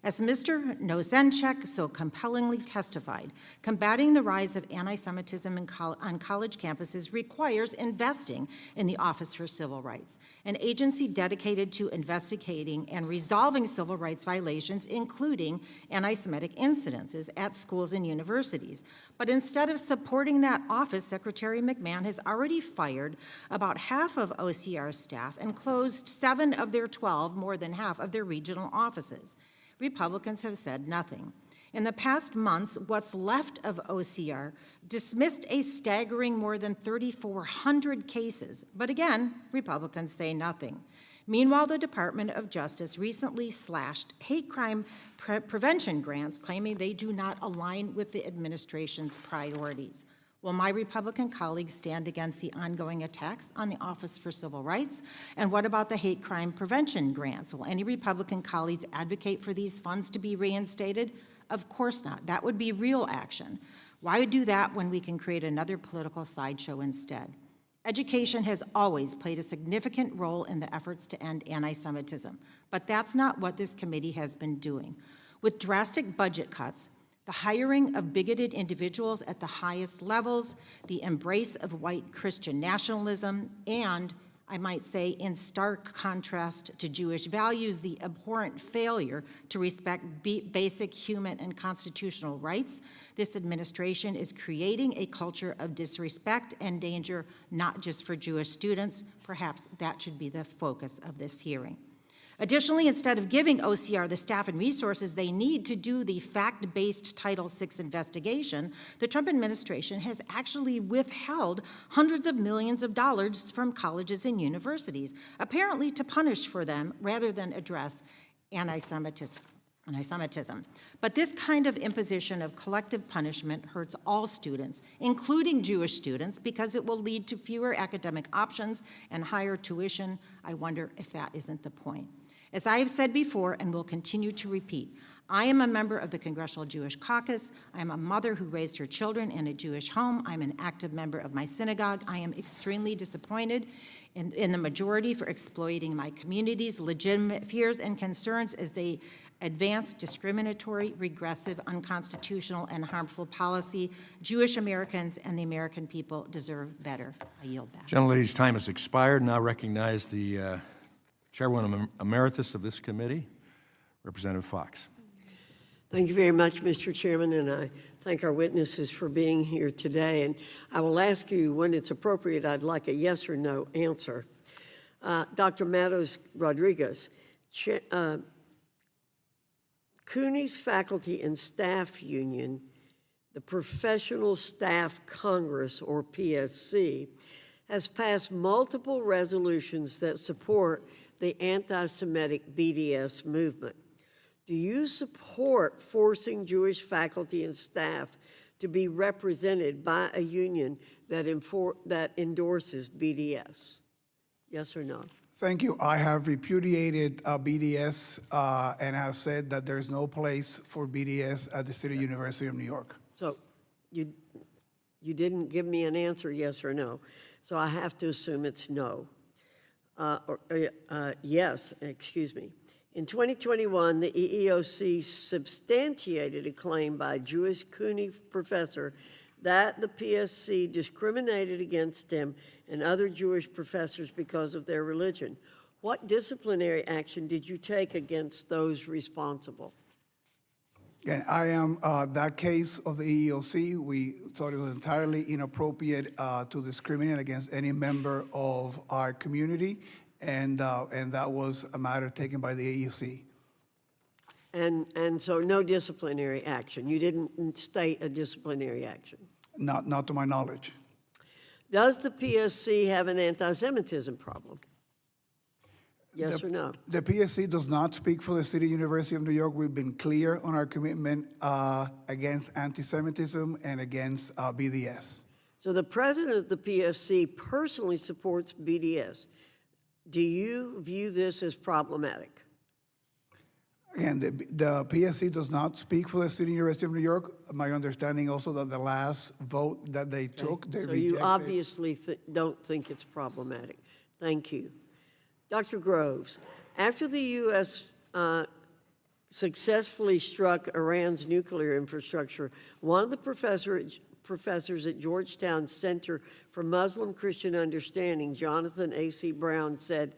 As Mr. Nozenchuk so compellingly testified, combating the rise of anti-Semitism on college campuses requires investing in the Office for Civil Rights, an agency dedicated to investigating and resolving civil rights violations, including anti-Semitic incidences at schools and universities. But instead of supporting that office, Secretary McMahon has already fired about half of OCR's staff and closed 7 of their 12, more than half of their regional offices. Republicans have said nothing. In the past months, what's left of OCR dismissed a staggering more than 3,400 cases, but again, Republicans say nothing. Meanwhile, the Department of Justice recently slashed hate crime prevention grants, claiming they do not align with the administration's priorities. Will my Republican colleagues stand against the ongoing attacks on the Office for Civil Rights? And what about the hate crime prevention grants? Will any Republican colleagues advocate for these funds to be reinstated? Of course not. That would be real action. Why do that when we can create another political sideshow instead? Education has always played a significant role in the efforts to end anti-Semitism, but that's not what this committee has been doing. With drastic budget cuts, the hiring of bigoted individuals at the highest levels, the embrace of white Christian nationalism, and, I might say, in stark contrast to Jewish values, the abhorrent failure to respect basic human and constitutional rights, this administration is creating a culture of disrespect and danger, not just for Jewish students. Perhaps that should be the focus of this hearing. Additionally, instead of giving OCR the staff and resources they need to do the fact-based Title VI investigation, the Trump administration has actually withheld hundreds of millions of dollars from colleges and universities, apparently to punish for them rather than address anti-Semitism. But this kind of imposition of collective punishment hurts all students, including Jewish students, because it will lead to fewer academic options and higher tuition. I wonder if that isn't the point. As I have said before and will continue to repeat, I am a member of the Congressional Jewish Caucus. I am a mother who raised her children in a Jewish home. I'm an active member of my synagogue. I am extremely disappointed in the majority for exploiting my community's legitimate fears and concerns as they advance discriminatory, regressive, unconstitutional, and harmful policy. Jewish Americans and the American people deserve better. I yield back. Gentlelady's time has expired. Now recognize the Chairwoman Emeritus of this committee, Representative Fox. Thank you very much, Mr. Chairman, and I thank our witnesses for being here today. And I will ask you, when it's appropriate, I'd like a yes or no answer. Dr. Matos Rodriguez, CUNY's Faculty and Staff Union, the Professional Staff Congress, or PSC, has passed multiple resolutions that support the anti-Semitic BDS movement. Do you support forcing Jewish faculty and staff to be represented by a union that endorses BDS? Yes or no? Thank you. I have repudiated BDS and have said that there's no place for BDS at the City University of New York. So you didn't give me an answer, yes or no. So I have to assume it's no. Yes, excuse me. In 2021, the EEOC substantiated a claim by a Jewish CUNY professor that the PSC discriminated against him and other Jewish professors because of their religion. What disciplinary action did you take against those responsible? And I am, that case of the EEOC, we thought it was entirely inappropriate to discriminate against any member of our community, and that was a matter taken by the EEOC. And so no disciplinary action. You didn't state a disciplinary action. Not to my knowledge. Does the PSC have an anti-Semitism problem? Yes or no? The PSC does not speak for the City University of New York. We've been clear on our commitment against anti-Semitism and against BDS. So the president of the PSC personally supports BDS. Do you view this as problematic? Again, the PSC does not speak for the City University of New York. My understanding also that the last vote that they took, they So you rejected. obviously don't think it's problematic. Thank you. Dr. Groves, after the U.S. Successfully struck Iran's nuclear infrastructure, one of the professors at Georgetown Center for Muslim-Christian Understanding, Jonathan A.C. Brown, said,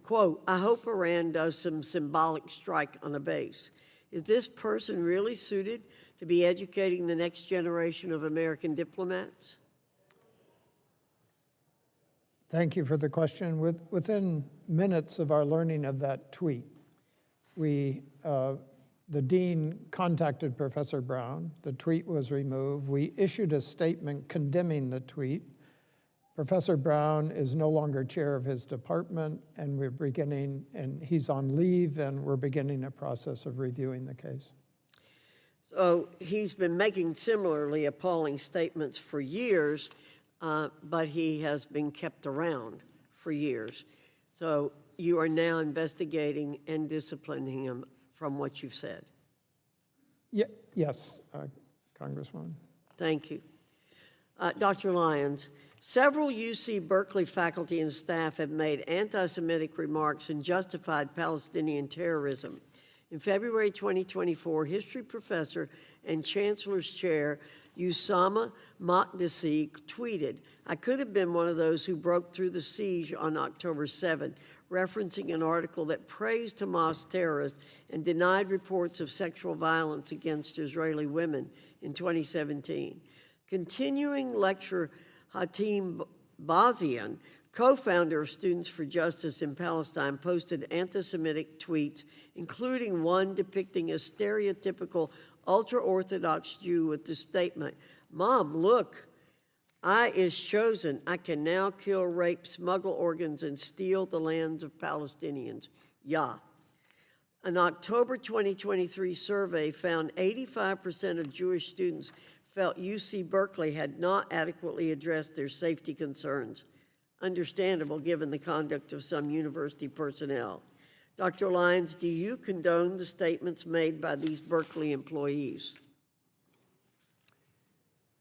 quote, "I hope Iran does some symbolic strike on a base." Is this person really suited to be educating the next generation of American diplomats? Thank you for the question. Within minutes of our learning of that tweet, the dean contacted Professor Brown. The tweet was removed. We issued a statement condemning the tweet. Professor Brown is no longer chair of his department, and he's on leave, and we're beginning a process of reviewing the case. So he's been making similarly appalling statements for years, but he has been kept around for years. So you are now investigating and disciplining him from what you've said. Yes, Congresswoman. Thank you. Dr. Lyons, several UC Berkeley faculty and staff have made anti-Semitic remarks and justified Palestinian terrorism. In February 2024, history professor and chancellor's chair Usama Makdisi tweeted, "I could have been one of those who broke through the siege on October 7, referencing an article that praised Hamas terrorists and denied reports of sexual violence against Israeli women in 2017. Continuing lecturer Hatim Bazian, co-founder of Students for Justice in Palestine, posted anti-Semitic tweets, including one depicting a stereotypical ultra-Orthodox Jew with the statement, "Mom, look, I is chosen. I can now kill, rape, smuggle organs, and steal the lands of Palestinians. Yah." An October 2023 survey found 85% of Jewish students felt UC Berkeley had not adequately addressed their safety concerns. Understandable given the conduct of some university personnel. Dr. Lyons, do you condone the statements made by these Berkeley employees?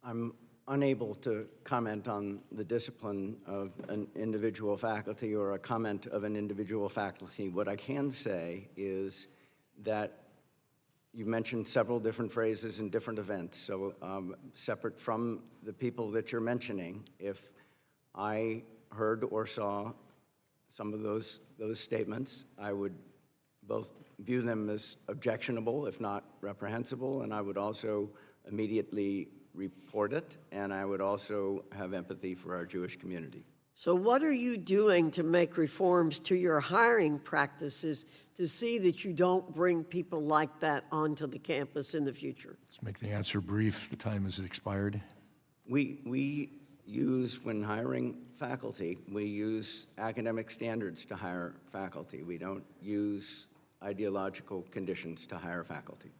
I'm unable to comment on the discipline of an individual faculty or a comment of an individual faculty. What I can say is that you mentioned several different phrases in different events. So separate from the people that you're mentioning, if I heard or saw some of those statements, I would both view them as objectionable, if not reprehensible, and I would also immediately report it, and I would also have empathy for our Jewish community. So what are you doing to make reforms to your hiring practices to see that you don't bring people like that onto the campus in the future? Let's make the answer brief. The time has expired. We use, when hiring faculty, we use academic standards to hire faculty. We don't use ideological conditions to hire faculty.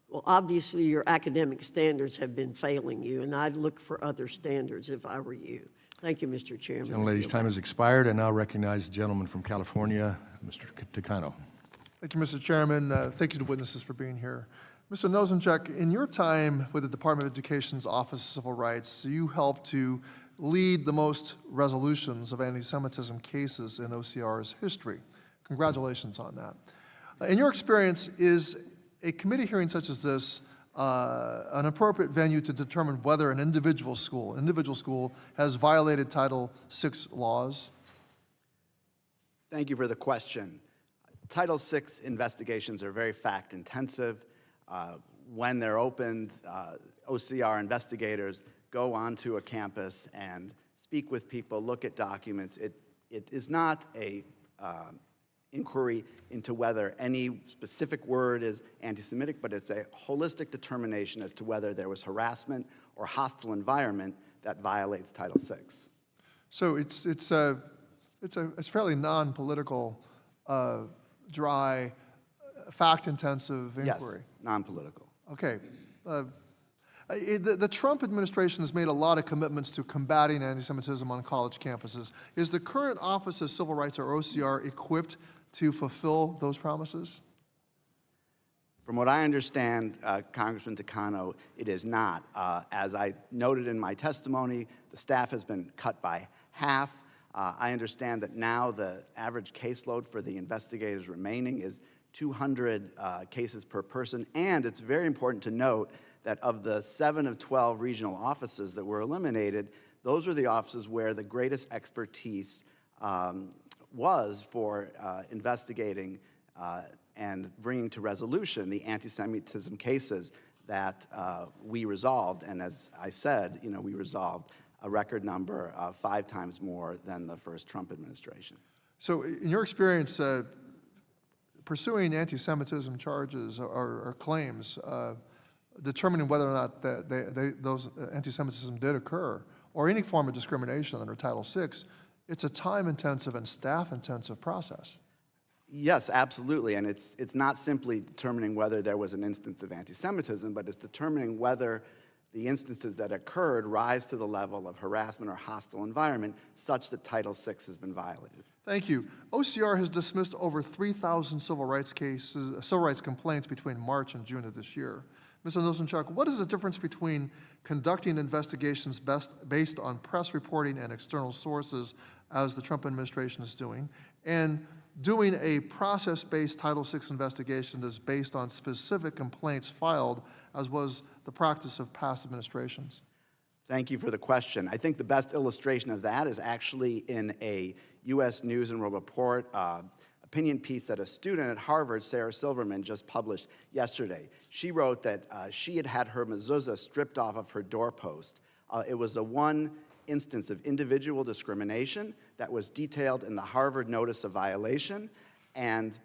Well, obviously, your academic standards have been failing you, and I'd look for other standards if I were you. Thank you, Mr. Chairman. Gentlelady's time has expired. I now recognize the gentleman from California, Mr. Takano. Thank you, Mr. Chairman. Thank you to witnesses for being here. Mr. Nosenchuk, in your time with the Department of Education's Office of Civil Rights, you helped to lead the most resolutions of anti-Semitism cases in OCR's history. Congratulations on that. In your experience, is a committee hearing such as this an appropriate venue to determine whether an individual school has violated Title VI laws? Thank you for the question. Title VI investigations are very fact-intensive. When they're opened, OCR investigators go onto a campus and speak with people, look at documents. It is not a inquiry into whether any specific word is anti-Semitic, but it's a holistic determination as to whether there was harassment or hostile environment that violates Title VI. So it's fairly non-political, dry, fact-intensive inquiry. Yes, non-political. Okay. The Trump administration has made a lot of commitments to combating anti-Semitism on college campuses. Is the current Office of Civil Rights, or OCR, equipped to fulfill those promises? From what I understand, Congressman Takano, it is not. As I noted in my testimony, the staff has been cut by half. I understand that now the average caseload for the investigators remaining is 200 cases per person, and it's very important to note that of the 7 of 12 regional offices that were eliminated, those were the offices where the greatest expertise was for investigating and bringing to resolution the anti-Semitism cases that we resolved. And as I said, we resolved a record number of 5 times more than the first Trump administration. So in your experience, pursuing anti-Semitism charges or claims, determining whether or not those anti-Semitism did occur, or any form of discrimination under Title VI, it's a time-intensive and staff-intensive process. Yes, absolutely, and it's not simply determining whether there was an instance of anti-Semitism, but it's determining whether the instances that occurred rise to the level of harassment or hostile environment such that Title VI has been violated. Thank you. OCR has dismissed over 3,000 civil rights complaints between March and June of this year. Mr. Nosenchuk, what is the difference between conducting investigations based on press reporting and external sources, as the Trump administration is doing, and doing a process-based Title VI investigation that is based on specific complaints filed, as was the practice of past administrations? Thank you for the question. I think the best illustration of that is actually in a U.S. News and World Report opinion piece that a student at Harvard, Sarah Silverman, just published yesterday. She wrote that she had had her mezuzah stripped off of her doorpost. It was one instance of individual discrimination that was detailed in the Harvard Notice of Violation, and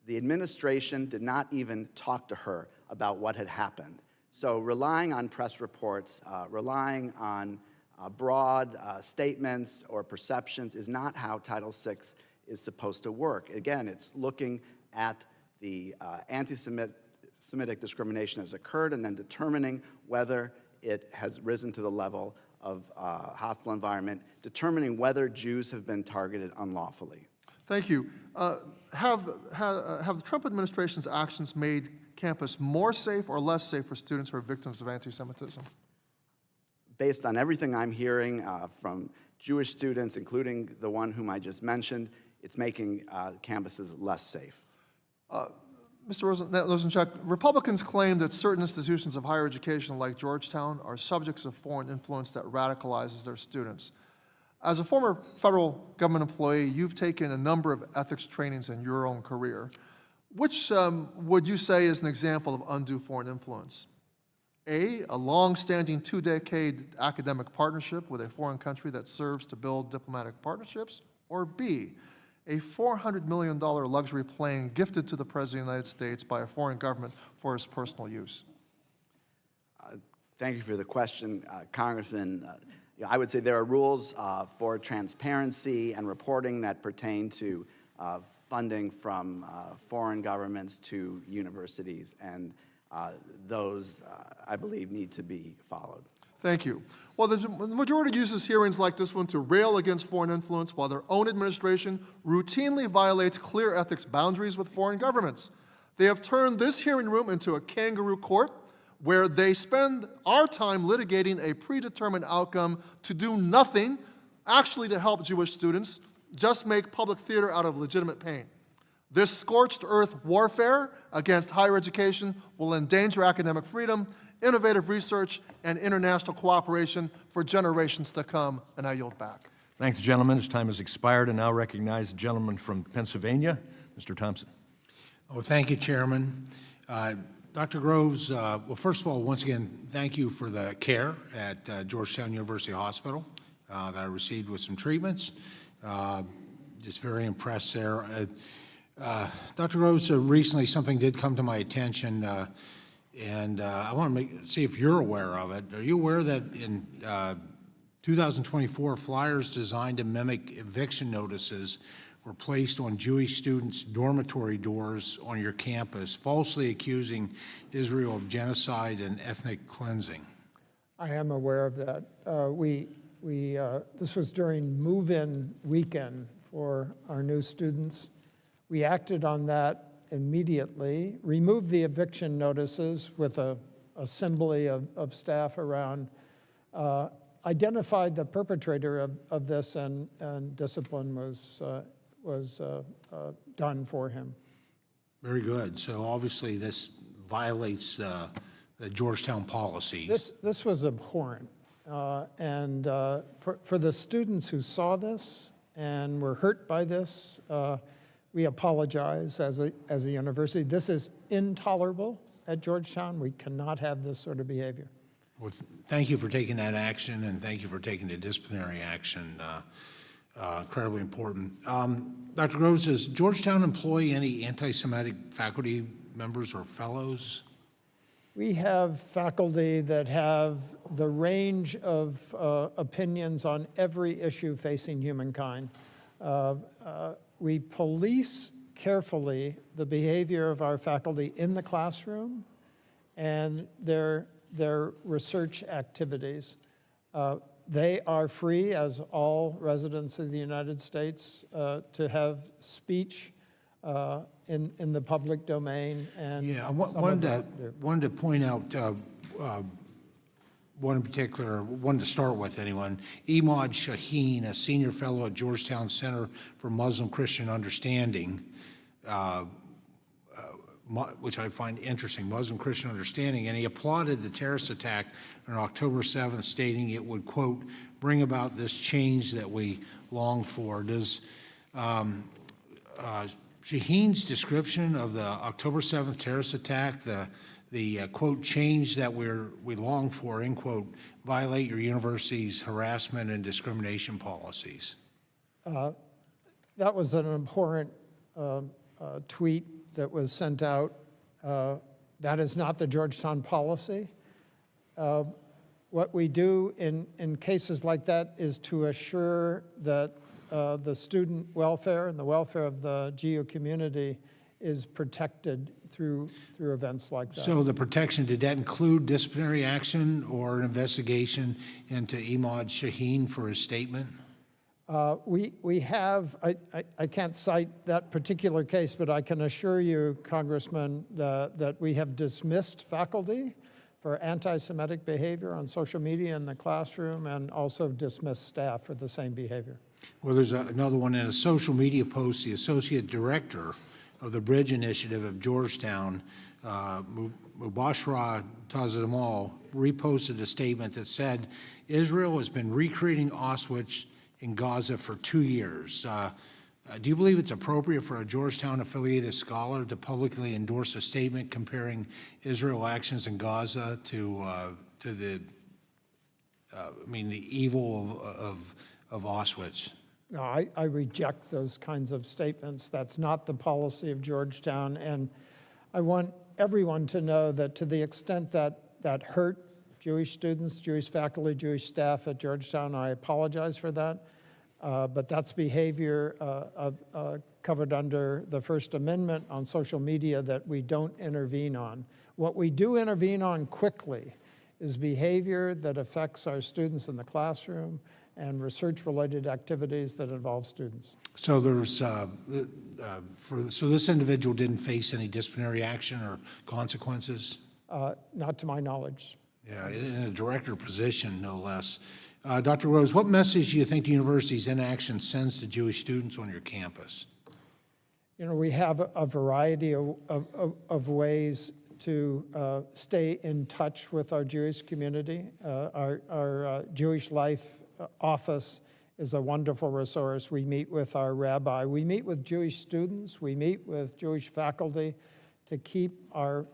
the administration did not even talk to her about what had happened. So relying on press reports, relying on broad statements or perceptions is not how Title VI is supposed to work. Again, it's looking at the anti-Semitic discrimination has occurred and then determining whether it has risen to the level of hostile environment, determining whether Jews have been targeted unlawfully. Thank you. Have the Trump administration's actions made campus more safe or less safe for students who are victims of anti-Semitism? Based on everything I'm hearing from Jewish students, including the one whom I just mentioned, it's making campuses less safe. Mr. Rosenchuk, Republicans claim that certain institutions of higher education like Georgetown are subjects of foreign influence that radicalizes their students. As a former federal government employee, you've taken a number of ethics trainings in your own career. Which would you say is an example of undue foreign influence? A long-standing 2-decade academic partnership with a foreign country that serves to build diplomatic partnerships? Or B, a $400 million luxury plane gifted to the President of the United States by a foreign government for his personal use? Thank you for the question, Congressman. I would say there are rules for transparency and reporting that pertain to funding from foreign governments to universities, and those, I believe, need to be followed. Thank you. Well, the majority uses hearings like this one to rail against foreign influence while their own administration routinely violates clear ethics boundaries with foreign governments. They have turned this hearing room into a kangaroo court where they spend our time litigating a predetermined outcome to do nothing, actually to help Jewish students, just make public theater out of legitimate pain. This scorched earth warfare against higher education will endanger academic freedom, innovative research, and international cooperation for generations to come, and I yield back. Thank the gentleman. His time has expired, and now recognize the gentleman from Pennsylvania, Mr. Thompson. Oh, thank you, Chairman. Dr. Groves, well, first of all, once again, thank you for the care at Georgetown University Hospital that I received with some treatments. Just very impressed there. Dr. Rose, recently something did come to my attention, and I want to see if you're aware of it. Are you aware that in 2024, flyers designed to mimic eviction notices were placed on Jewish students' dormitory doors on your campus, falsely accusing Israel of genocide and ethnic cleansing? I am aware of that. This was during move-in weekend for our new students. We acted on that immediately, removed the eviction notices with a assembly of staff around, identified the perpetrator of this, and discipline was done for him. Very good. So obviously this violates the Georgetown policies. This was abhorrent. And for the students who saw this and were hurt by this, we apologize as a university. This is intolerable at Georgetown. We cannot have this sort of behavior. Well, thank you for taking that action, and thank you for taking the disciplinary action. Incredibly important. Dr. Groves, does Georgetown employ any anti-Semitic faculty members or fellows? We have faculty that have the range of opinions on every issue facing humankind. We police carefully the behavior of our faculty in the classroom and their research activities. They are free, as all residents of the United States, to have speech in the public domain. And yeah, I wanted to point out one in particular, one to start with anyone. Imad Shaheen, a senior fellow at Georgetown Center for Muslim-Christian Understanding, which I find interesting, Muslim-Christian Understanding, and he applauded the terrorist attack on October 7th, stating it would, quote, bring about this change that we long for. Does Shaheen's description of the October 7th terrorist attack, the quote, change that we long for, end quote, violate your university's harassment and discrimination policies? That was an abhorrent tweet that was sent out. That is not the Georgetown policy. What we do in cases like that is to assure that the student welfare and the welfare of the GU community is protected through events like that. So the protection, did that include disciplinary action or an investigation into Imad Shaheen for his statement? We have, I can't cite that particular case, but I can assure you, Congressman, that we have dismissed faculty for anti-Semitic behavior on social media in the classroom, and also dismissed staff for the same behavior. Well, there's another one in a social media post. The associate director of the Bridge Initiative of Georgetown, Mubashra Tazamal, reposted a statement that said, Israel has been recreating Auschwitz in Gaza for 2 years. Do you believe it's appropriate for a Georgetown-affiliated scholar to publicly endorse a statement comparing Israel actions in Gaza to the evil of Auschwitz? No, I reject those kinds of statements. That's not the policy of Georgetown, and I want everyone to know that to the extent that hurt Jewish students, Jewish faculty, Jewish staff at Georgetown, I apologize for that. But that's behavior covered under the First Amendment on social media that we don't intervene on. What we do intervene on quickly is behavior that affects our students in the classroom and research-related activities that involve students. So there's, so this individual didn't face any disciplinary action or consequences? Not to my knowledge. Yeah, in a director position, no less. Dr. Rose, what message do you think the university's inaction sends to Jewish students on your campus? You know, we have a variety of ways to stay in touch with our Jewish community. Our Jewish Life office is a wonderful resource. We meet with our rabbi. We meet with Jewish students. We meet with Jewish faculty to keep a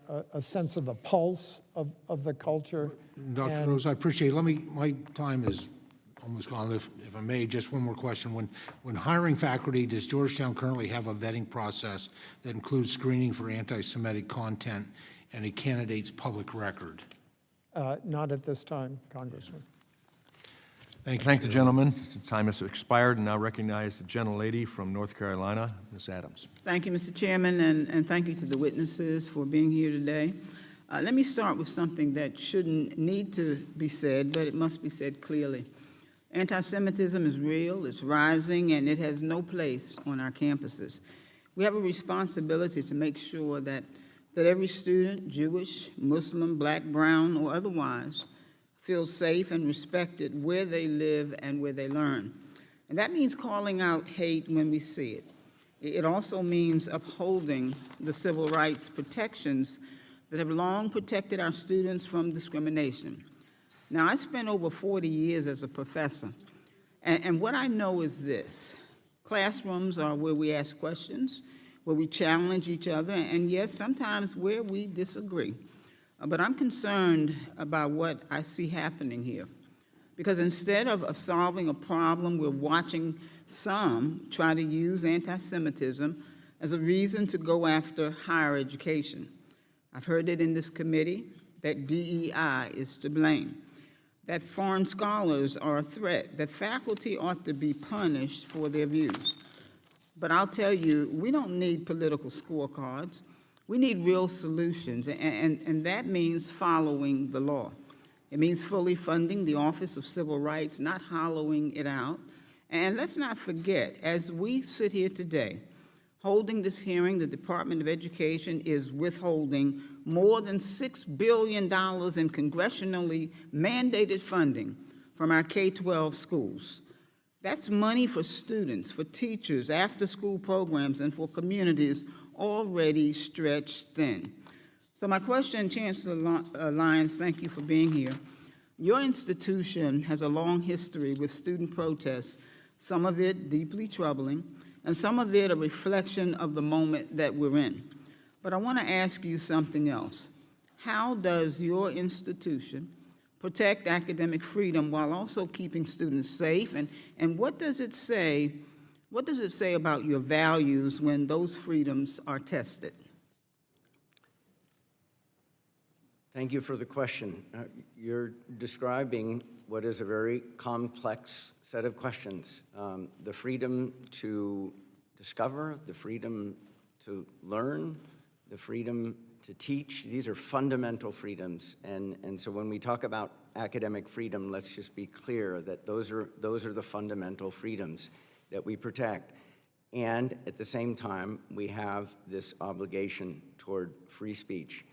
sense of the pulse of the culture. Dr. Rose, I appreciate it. My time is almost gone. If I may, just one more question. When hiring faculty, does Georgetown currently have a vetting process that includes screening for anti-Semitic content and a candidate's public record? Not at this time, Congressman. Thank you. Thank the gentleman. Time has expired, and now recognize the gentlelady from North Carolina, Ms. Adams. Thank you, Mr. Chairman, and thank you to the witnesses for being here today. Let me start with something that shouldn't need to be said, but it must be said clearly. Anti-Semitism is real, it's rising, and it has no place on our campuses. We have a responsibility to make sure that every student, Jewish, Muslim, Black, brown, or otherwise, feels safe and respected where they live and where they learn. And that means calling out hate when we see it. It also means upholding the civil rights protections that have long protected our students from discrimination. Now, I spent over 40 years as a professor, and what I know is this. Classrooms are where we ask questions, where we challenge each other, and yes, sometimes where we disagree. But I'm concerned about what I see happening here, because instead of solving a problem, we're watching some try to use anti-Semitism as a reason to go after higher education. I've heard it in this committee that DEI is to blame, that foreign scholars are a threat, that faculty ought to be punished for their views. But I'll tell you, we don't need political scorecards. We need real solutions, and that means following the law. It means fully funding the Office of Civil Rights, not hollowing it out. And let's not forget, as we sit here today, holding this hearing, the Department of Education is withholding more than $6 billion in congressionally mandated funding from our K-12 schools. That's money for students, for teachers, after-school programs, and for communities already stretched thin. So my question, Chancellor Lyons, thank you for being here. Your institution has a long history with student protests, some of it deeply troubling, and some of it a reflection of the moment that we're in. But I want to ask you something else. How does your institution protect academic freedom while also keeping students safe? And what does it say about your values when those freedoms are tested? Thank you for the question. You're describing what is a very complex set of questions. The freedom to discover, the freedom to learn, the freedom to teach, these are fundamental freedoms. And so when we talk about academic freedom, let's just be clear that those are the fundamental freedoms that we protect. And at the same time, we have this obligation toward free speech.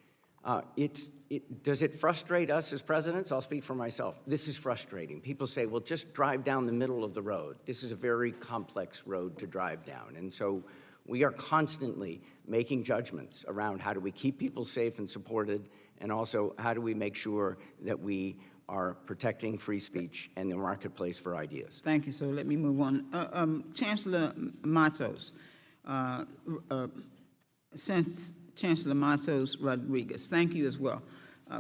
Does it frustrate us as presidents? I'll speak for myself. This is frustrating. People say, well, just drive down the middle of the road. This is a very complex road to drive down. And so we are constantly making judgments around how do we keep people safe and supported, and also how do we make sure that we are protecting free speech and the marketplace for ideas. Thank you, sir. Let me move on. Chancellor Matos, Chancellor Matos Rodriguez, thank you as well.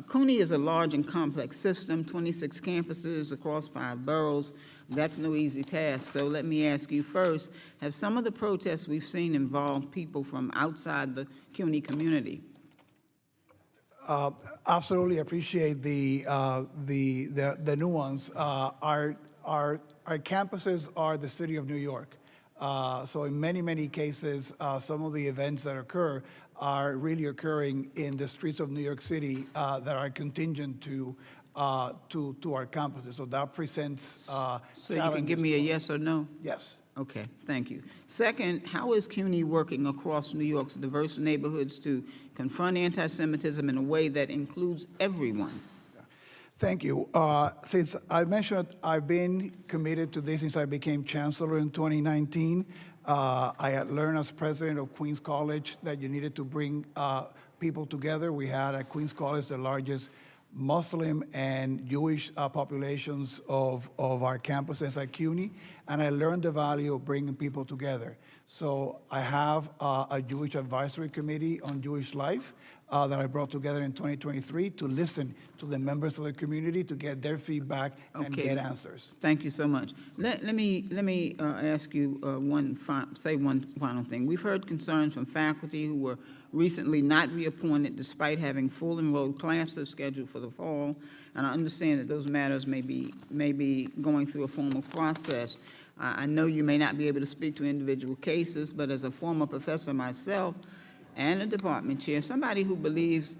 CUNY is a large and complex system, 26 campuses across 5 boroughs. That's no easy task. So let me ask you first, have some of the protests we've seen involved people from outside the CUNY community? Absolutely appreciate the nuance. Our campuses are the city of New York. So in many cases, some of the events that occur are really occurring in the streets of New York City that are contingent to our campuses. So that presents So you can give me a yes or no? Yes. Okay, thank you. Second, how is CUNY working across New York's diverse neighborhoods to confront anti-Semitism in a way that includes everyone? Thank you. Since I mentioned I've been committed to this since I became chancellor in 2019. I had learned as president of Queens College that you needed to bring people together. We had at Queens College the largest Muslim and Jewish populations of our campuses at CUNY, and I learned the value of bringing people together. So I have a Jewish advisory committee on Jewish life. that I brought together in 2023 to listen to the members of the community, to get their feedback and Okay. get answers. Thank you so much. Let me ask you one final thing. We've heard concerns from faculty who were recently not reappointed despite having full enrolled classes scheduled for the fall, and I understand that those matters may be going through a formal process. I know you may not be able to speak to individual cases, but as a former professor myself and a department chair, somebody who believes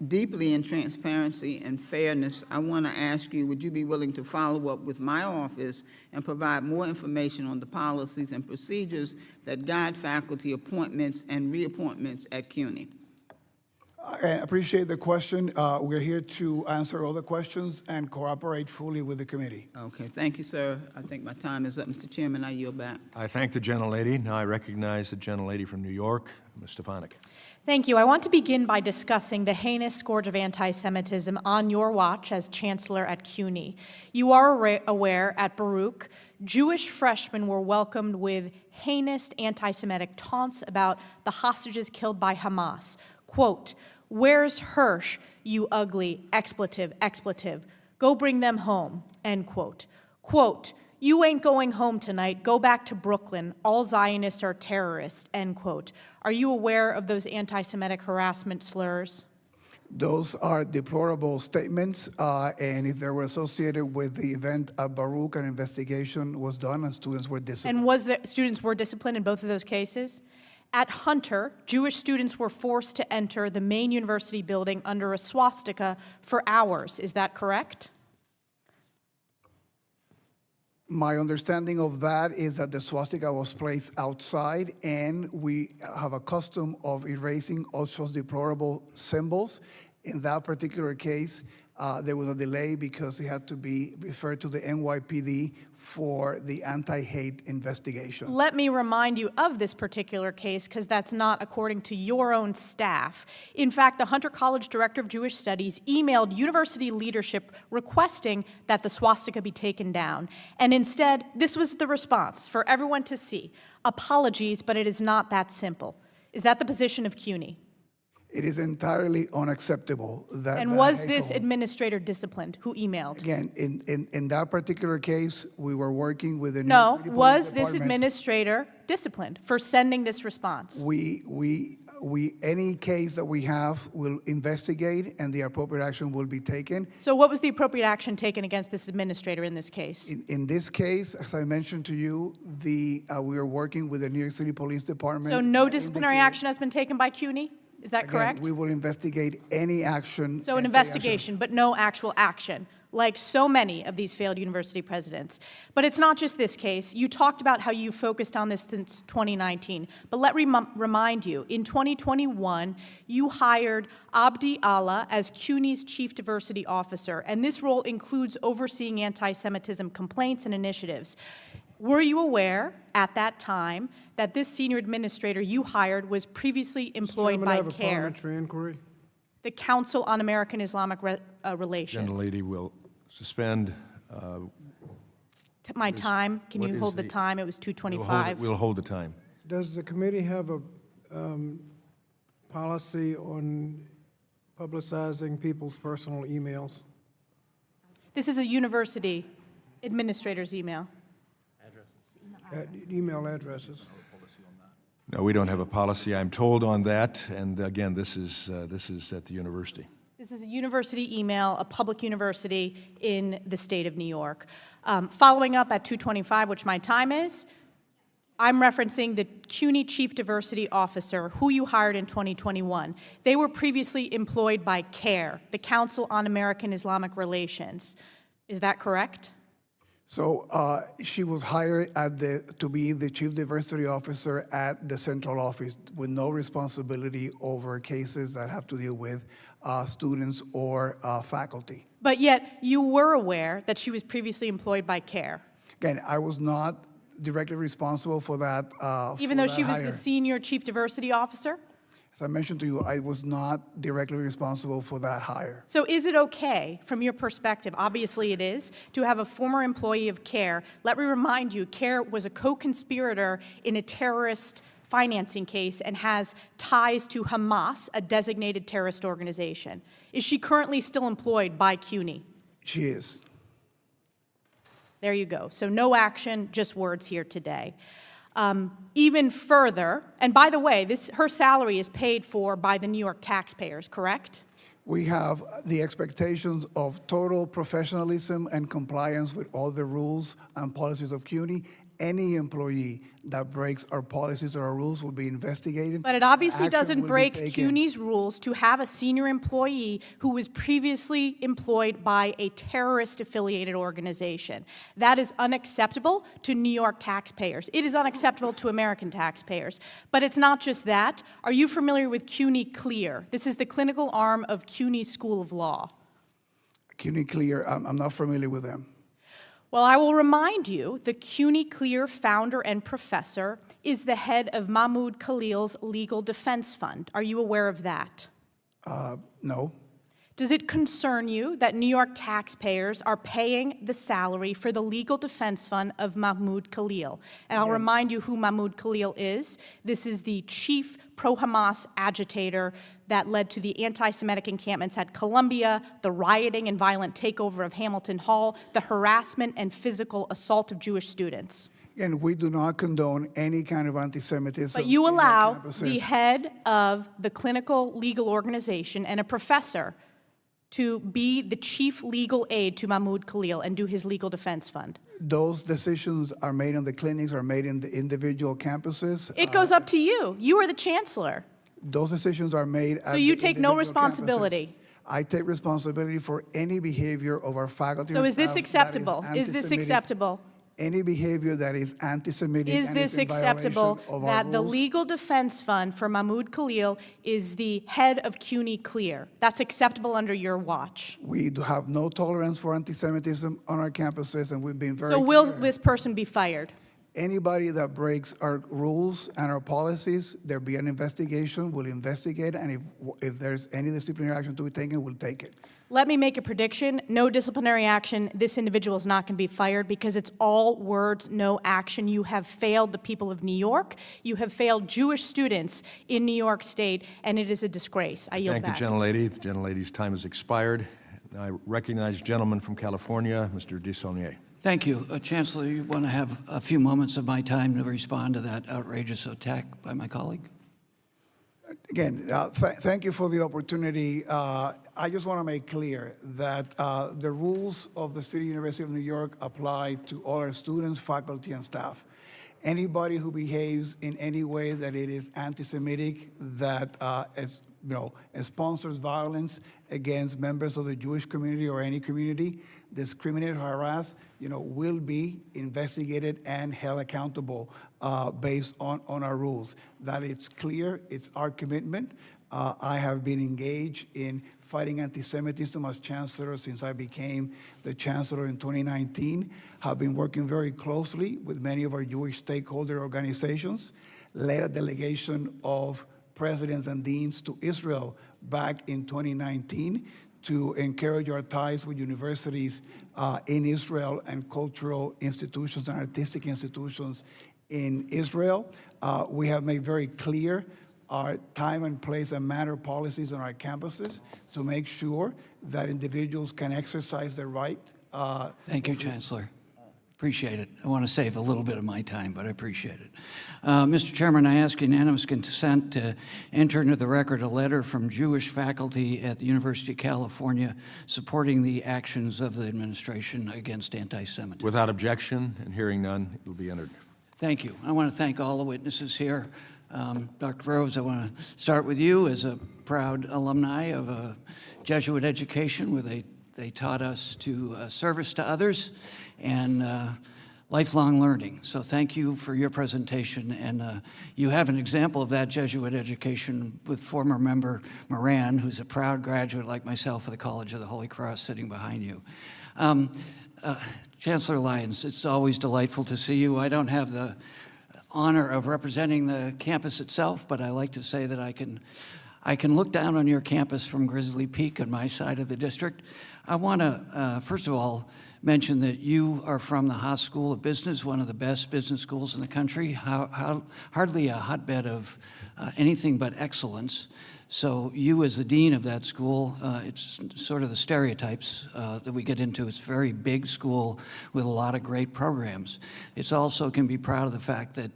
deeply in transparency and fairness, I want to ask you, would you be willing to follow up with my office and provide more information on the policies and procedures that guide faculty appointments and reappointments at CUNY? I appreciate the question. We're here to answer all the questions and cooperate fully with the committee. Okay, thank you, sir. I think my time is up. Mr. Chairman, I yield back. I thank the gentlelady. Now I recognize the gentlelady from New York, Ms. Stefanik. Thank you. I want to begin by discussing the heinous scourge of anti-Semitism on your watch as chancellor at CUNY. You are aware at Baruch, Jewish freshmen were welcomed with heinous anti-Semitic taunts about the hostages killed by Hamas. Quote, "Where's Hirsch, you ugly expletive, expletive? Go bring them home," end quote. Quote, "You ain't going home tonight. Go back to Brooklyn. All Zionists are terrorists," end quote. Are you aware of those anti-Semitic harassment slurs? Those are deplorable statements, and if they were associated with the event at Baruch, an investigation was done and students were disciplined. And was there, students were disciplined in both of those cases? At Hunter, Jewish students were forced to enter the main university building under a swastika for hours. Is that correct? My understanding of that is that the swastika was placed outside, and we have a custom of erasing all such deplorable symbols. In that particular case, there was a delay because it had to be referred to the NYPD for the anti-hate investigation. Let me remind you of this particular case because that's not according to your own staff. In fact, the Hunter College Director of Jewish Studies emailed university leadership requesting that the swastika be taken down. And instead, this was the response for everyone to see. Apologies, but it is not that simple. Is that the position of CUNY? It is entirely unacceptable that. And that was this hateful- administrator disciplined who emailed? Again, in that particular case, we were working with the New No, York City Police was this Department. administrator disciplined for sending this response? Any case that we have will investigate, and the appropriate action will be taken. So what was the appropriate action taken against this administrator in this case? In this case, as I mentioned to you, we are working with the New York City Police Department. So no that disciplinary indicated- action has been taken by CUNY? Is that Again, correct? we will investigate any action. So an and take action. investigation, but no actual action, like so many of these failed university presidents. But it's not just this case. You talked about how you focused on this since 2019. But let me remind you, in 2021, you hired Abdi Allah as CUNY's Chief Diversity Officer, and this role includes overseeing anti-Semitism complaints and initiatives. Were you aware at that time that this senior administrator you hired was previously employed Chairman, I by have a CARE, parliamentary inquiry. the Council on American Islamic Relations? Gentlelady will suspend. My time, can what you is hold the the- time? It was We'll hold it- 2:25. We'll hold the time. Does the committee have a policy on publicizing people's personal emails? This is a university administrator's email. Email addresses? No, we don't have a policy, I'm told, on that, and again, this is at the university. This is a university email, a public university in the state of New York. Following up at 2:25, which my time is, I'm referencing the CUNY Chief Diversity Officer, who you hired in 2021. They were previously employed by CARE, the Council on American Islamic Relations. Is that correct? So she was hired to be the Chief Diversity Officer at the central office with no responsibility over cases that have to deal with students or faculty. But yet, you were aware that she was previously employed by CARE, Again, I was not directly responsible for that. even though she was the Senior Chief Diversity Officer? As I mentioned to you, I was not directly responsible for that hire. So is it okay, from your perspective, obviously it is, to have a former employee of CARE? Let me remind you, CARE was a co-conspirator in a terrorist financing case and has ties to Hamas, a designated terrorist organization. Is she currently still employed by CUNY? She is. There you go. So no action, just words here today. Even further, and by the way, her salary is paid for by the New York taxpayers, correct? We have the expectations of total professionalism and compliance with all the rules and policies of CUNY. Any employee that breaks our policies or our rules will be investigated. But it obviously Action doesn't will be break taken. CUNY's rules to have a senior employee who was previously employed by a terrorist-affiliated organization. That is unacceptable to New York taxpayers. It is unacceptable to American taxpayers. But it's not just that. Are you familiar with CUNY Clear? This is the clinical arm of CUNY School of Law. CUNY Clear, I'm not familiar with them. Well, I will remind you, the CUNY Clear founder and professor is the head of Mahmoud Khalil's Legal Defense Fund. Are you aware of that? No. Does it concern you that New York taxpayers are paying the salary for the legal defense fund of Mahmoud Khalil? And I'll remind you who Mahmoud Khalil is. This is the chief pro-Hamas agitator that led to the anti-Semitic encampments at Columbia, the rioting and violent takeover of Hamilton Hall, the harassment and physical assault of Jewish students. And we do not condone any kind of anti-Semitism. But you in our allow campuses. the head of the clinical legal organization and a professor to be the chief legal aide to Mahmoud Khalil and do his legal defense fund. Those decisions are made in the clinics, are made in the individual campuses. It goes up to you. You are the chancellor. Those decisions are made at So you the take no individual responsibility. campuses. I take responsibility for any behavior of our faculty. So and is this staff that acceptable? Is this anti-Semitic. acceptable? Any behavior that is anti-Semitic Is and this is in violation acceptable of our that the rules. legal defense fund for Mahmoud Khalil is the head of CUNY Clear? That's acceptable under your watch. We do have no tolerance for anti-Semitism on our campuses, and we've been very So will clear. this person be fired? Anybody that breaks our rules and our policies, there'll be an investigation, we'll investigate, and if there's any disciplinary action to be taken, we'll take it. Let me make a prediction. No disciplinary action. This individual is not going to be fired because it's all words, no action. You have failed the people of New York. You have failed Jewish students in New York State, and it is a disgrace. I yield Thank back. the gentlelady. The gentlelady's time has expired. I recognize gentleman from California, Mr. Desaulniers. Thank you. Chancellor, you want to have a few moments of my time to respond to that outrageous attack by my colleague? Again, thank you for the opportunity. I just want to make clear that the rules of the City University of New York apply to all our students, faculty, and staff. Anybody who behaves in any way that it is anti-Semitic, that sponsors violence against members of the Jewish community or any community, discriminate or harass, will be investigated and held accountable based on our rules. That it's clear, it's our commitment. I have been engaged in fighting anti-Semitism as chancellor since I became the chancellor in 2019. Have been working very closely with many of our Jewish stakeholder organizations, led a delegation of presidents and deans to Israel back in 2019 to encourage our ties with universities in Israel and cultural institutions and artistic institutions in Israel. We have made very clear our time and place and manner policies on our campuses to make sure that individuals can exercise their right. Thank you, Chancellor. Appreciate it. I want to save a little bit of my time, but I appreciate it. Mr. Chairman, I ask unanimous consent to enter into the record a letter from Jewish faculty at the University of California supporting the actions of the administration against anti-Semitism. Without objection and hearing none, it will be entered. Thank you. I want to thank all the witnesses here. Dr. Rose, I want to start with you as a proud alumni of a Jesuit education where they taught us to service to others and lifelong learning. So thank you for your presentation. And you have an example of that Jesuit education with former member Moran, who's a proud graduate like myself of the College of the Holy Cross sitting behind you. Chancellor Lyons, it's always delightful to see you. I don't have the honor of representing the campus itself, but I like to say that I can I can look down on your campus from Grizzly Peak on my side of the district. I want to, first of all, mention that you are from the Haas School of Business, one of the best business schools in the country, hardly a hotbed of anything but excellence. So you as the dean of that school, it's sort of the stereotypes that we get into. It's a very big school with a lot of great programs. It's also can be proud of the fact that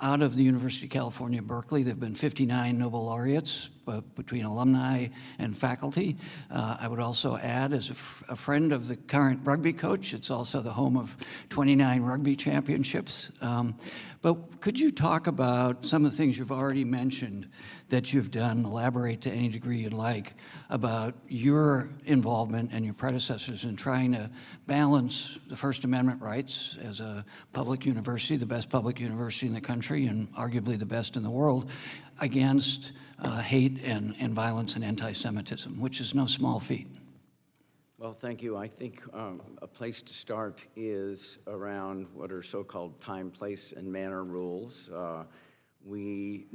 out of the University of California, Berkeley, there have been 59 Nobel laureates between alumni and faculty. I would also add, as a friend of the current rugby coach, it's also the home of 29 rugby championships. But could you talk about some of the things you've already mentioned that you've done, elaborate to any degree you'd like, about your involvement and your predecessors in trying to balance the First Amendment rights as a public university, the best public university in the country and arguably the best in the world, against hate and violence and anti-Semitism, which is no small feat? Well, thank you. I think a place to start is around what are so-called time, place, and manner rules. We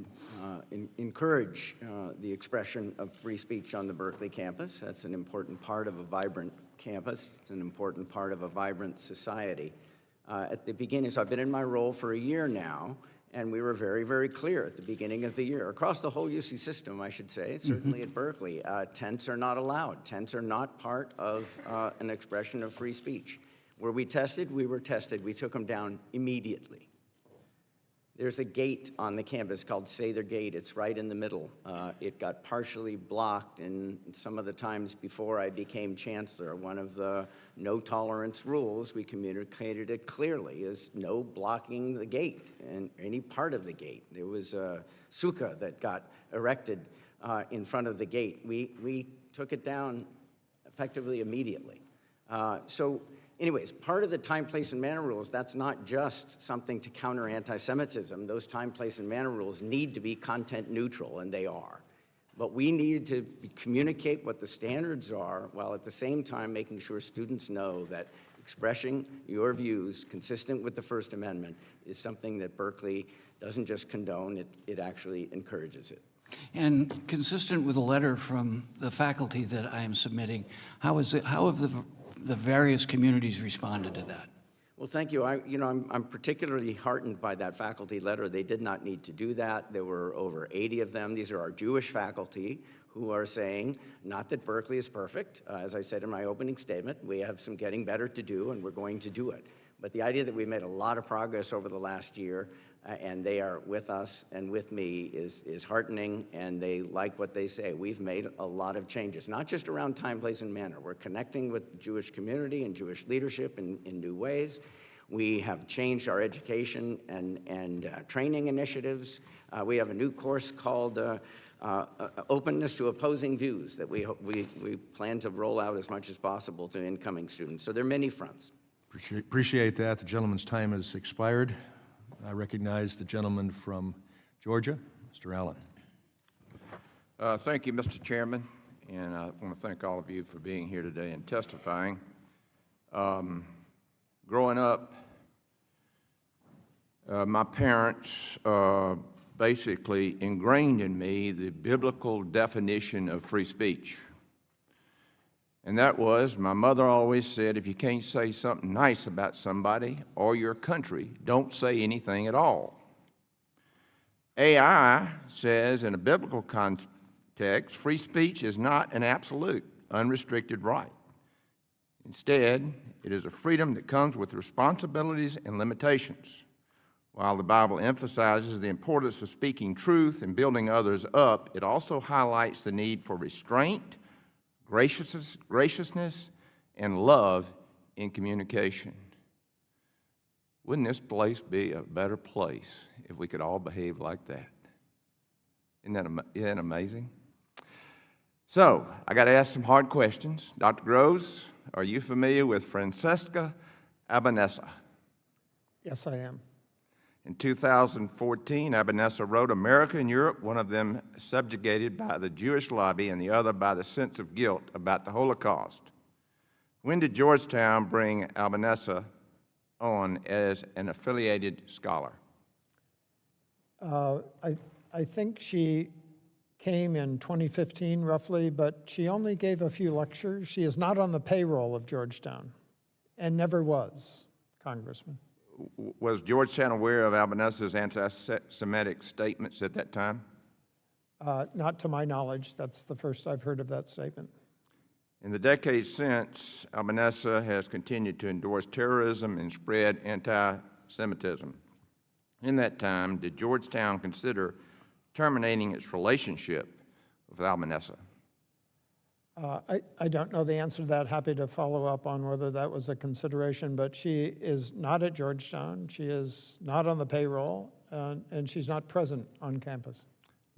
encourage the expression of free speech on the Berkeley campus. That's an important part of a vibrant campus. It's an important part of a vibrant society. At the beginning, so I've been in my role for a year now, and we were very, very clear at the beginning of the year, across the whole UC system, I should say, certainly at Berkeley, tents are not allowed. Tents are not part of an expression of free speech. Were we tested? We were tested. We took them down immediately. There's a gate on the campus called Sather Gate. It's right in the middle. It got partially blocked, and some of the times before I became chancellor, one of the no tolerance rules, we communicated it clearly, is no blocking the gate and any part of the gate. There was a sukkah that got erected in front of the gate. We took it down effectively immediately. Anyways, part of the time, place, and manner rules, that's not just something to counter anti-Semitism. Those time, place, and manner rules need to be content neutral, and they are. But we needed to communicate what the standards are, while at the same time making sure students know that expressing your views consistent with the First Amendment is something that Berkeley doesn't just condone, it actually encourages it. And consistent with a letter from the faculty that I am submitting, how have the various communities responded to that? Well, thank you. I'm particularly heartened by that faculty letter. They did not need to do that. There were over 80 of them. These are our Jewish faculty who are saying, not that Berkeley is perfect. As I said in my opening statement, we have some getting better to do, and we're going to do it. But the idea that we made a lot of progress over the last year, and they are with us and with me, is heartening, and they like what they say. We've made a lot of changes, not just around time, place, and manner. We're connecting with the Jewish community and Jewish leadership in new ways. We have changed our education and training initiatives. We have a new course called Openness to Opposing Views that we plan to roll out as much as possible to incoming students. So there are many fronts. Appreciate that. The gentleman's time has expired. I recognize the gentleman from Georgia, Mr. Allen. Thank you, Mr. Chairman, and I want to thank all of you for being here today and testifying. Growing up, my parents basically ingrained in me the biblical definition of free speech. And that was, my mother always said, if you can't say something nice about somebody or your country, don't say anything at all. AI says, in a biblical context, free speech is not an absolute, unrestricted right. Instead, it is a freedom that comes with responsibilities and limitations. While the Bible emphasizes the importance of speaking truth and building others up, it also highlights the need for restraint, graciousness, and love in communication. Wouldn't this place be a better place if we could all behave like that? Isn't that amazing? So, I got to ask some hard questions. Dr. Groves, are you familiar with Francesca Albanese? Yes, I am. In 2014, Albanese wrote, "America and Europe, one of them subjugated by the Jewish lobby and the other by the sense of guilt about the Holocaust." When did Georgetown bring Albanese on as an affiliated scholar? I think she came in 2015 roughly, but she only gave a few lectures. She is not on the payroll of Georgetown and never was, Congressman. Was Georgetown aware of Albanese's anti-Semitic statements at that time? Not to my knowledge. That's the first I've heard of that statement. In the decades since, Albanese has continued to endorse terrorism and spread anti-Semitism. In that time, did Georgetown consider terminating its relationship with Albanese? I don't know the answer to that. Happy to follow up on whether that was a consideration, but she is not at Georgetown. She is not on the payroll, and she's not present on campus.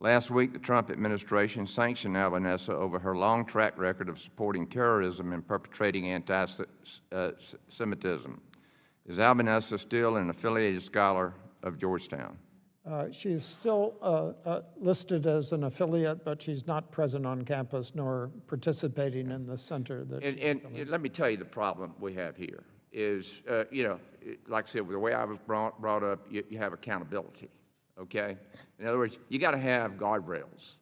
Last week, the Trump administration sanctioned Albanese over her long track record of supporting terrorism and perpetrating anti-Semitism. Is Albanese still an affiliated scholar of Georgetown? She is still listed as an affiliate, but she's not present on campus nor participating in the center. That And let me tell you the problem we have here is, like I said, the way I was brought up, you have accountability, okay? In other words, you got to have guardrails.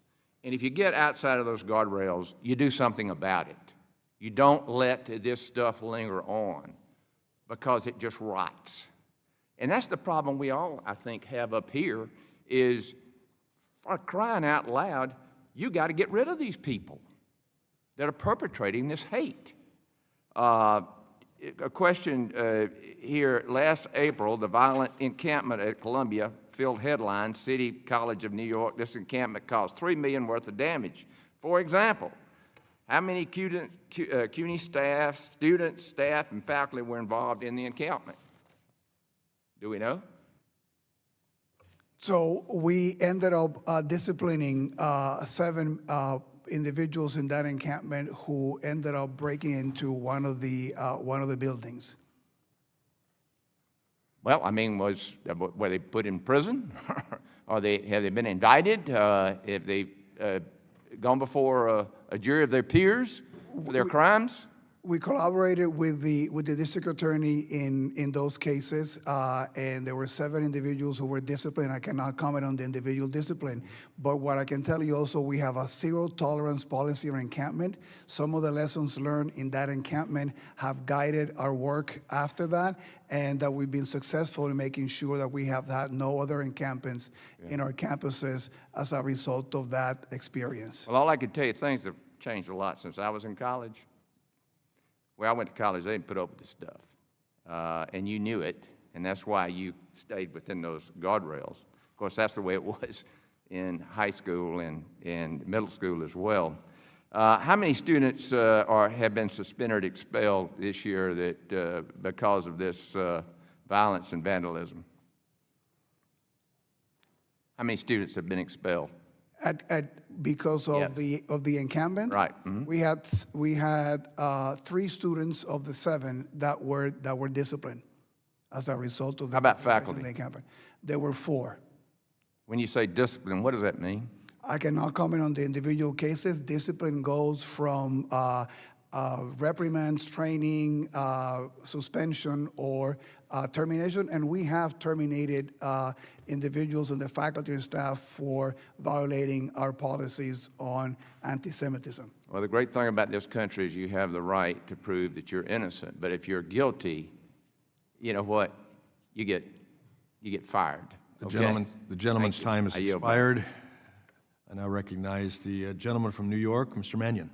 And if you get outside of those guardrails, you do something about it. You don't let this stuff linger on because it just rots. And that's the problem we all, I think, have up here is, for crying out loud, you got to get rid of these people that are perpetrating this hate. A question here, last April, the violent encampment at Columbia filled headlines, City College of New York, this encampment caused $3 million worth of damage. For example, how many CUNY staff, students, staff, and faculty were involved in the encampment? Do we know? So we ended up disciplining 7 individuals in that encampment who ended up breaking into one of the buildings. Well, I mean, were they put in prison? Have they been indicted? Have they gone before a jury of their peers for their crimes? We collaborated with the district attorney in those cases, and there were 7 individuals who were disciplined. I cannot comment on the individual discipline, but what I can tell you also, we have a zero tolerance policy on encampment. Some of the lessons learned in that encampment have guided our work after that, and that we've been successful in making sure that we have had no other encampments in our campuses as a result of that experience. Well, all I can tell you, things have changed a lot since I was in college. Where I went to college, they didn't put up with this stuff, and you knew it, and that's why you stayed within those guardrails. Of course, that's the way it was in high school and middle school as well. How many students have been suspended or expelled this year that because of this violence and vandalism? How many students have been expelled? Because of the encampment, Right. We had 3 students of the 7 that were disciplined as a result of the. How about faculty? The encampment. There were 4. When you say discipline, what does that mean? I cannot comment on the individual cases. Discipline goes from reprimands, training, suspension, or termination, and we have terminated individuals in the faculty and staff for violating our policies on anti-Semitism. Well, the great thing about this country is you have the right to prove that you're innocent, but if you're guilty, you know what? You get fired. The okay? gentleman's Thank you. time has I yield back. expired. I now recognize the gentleman from New York, Mr. Mannion.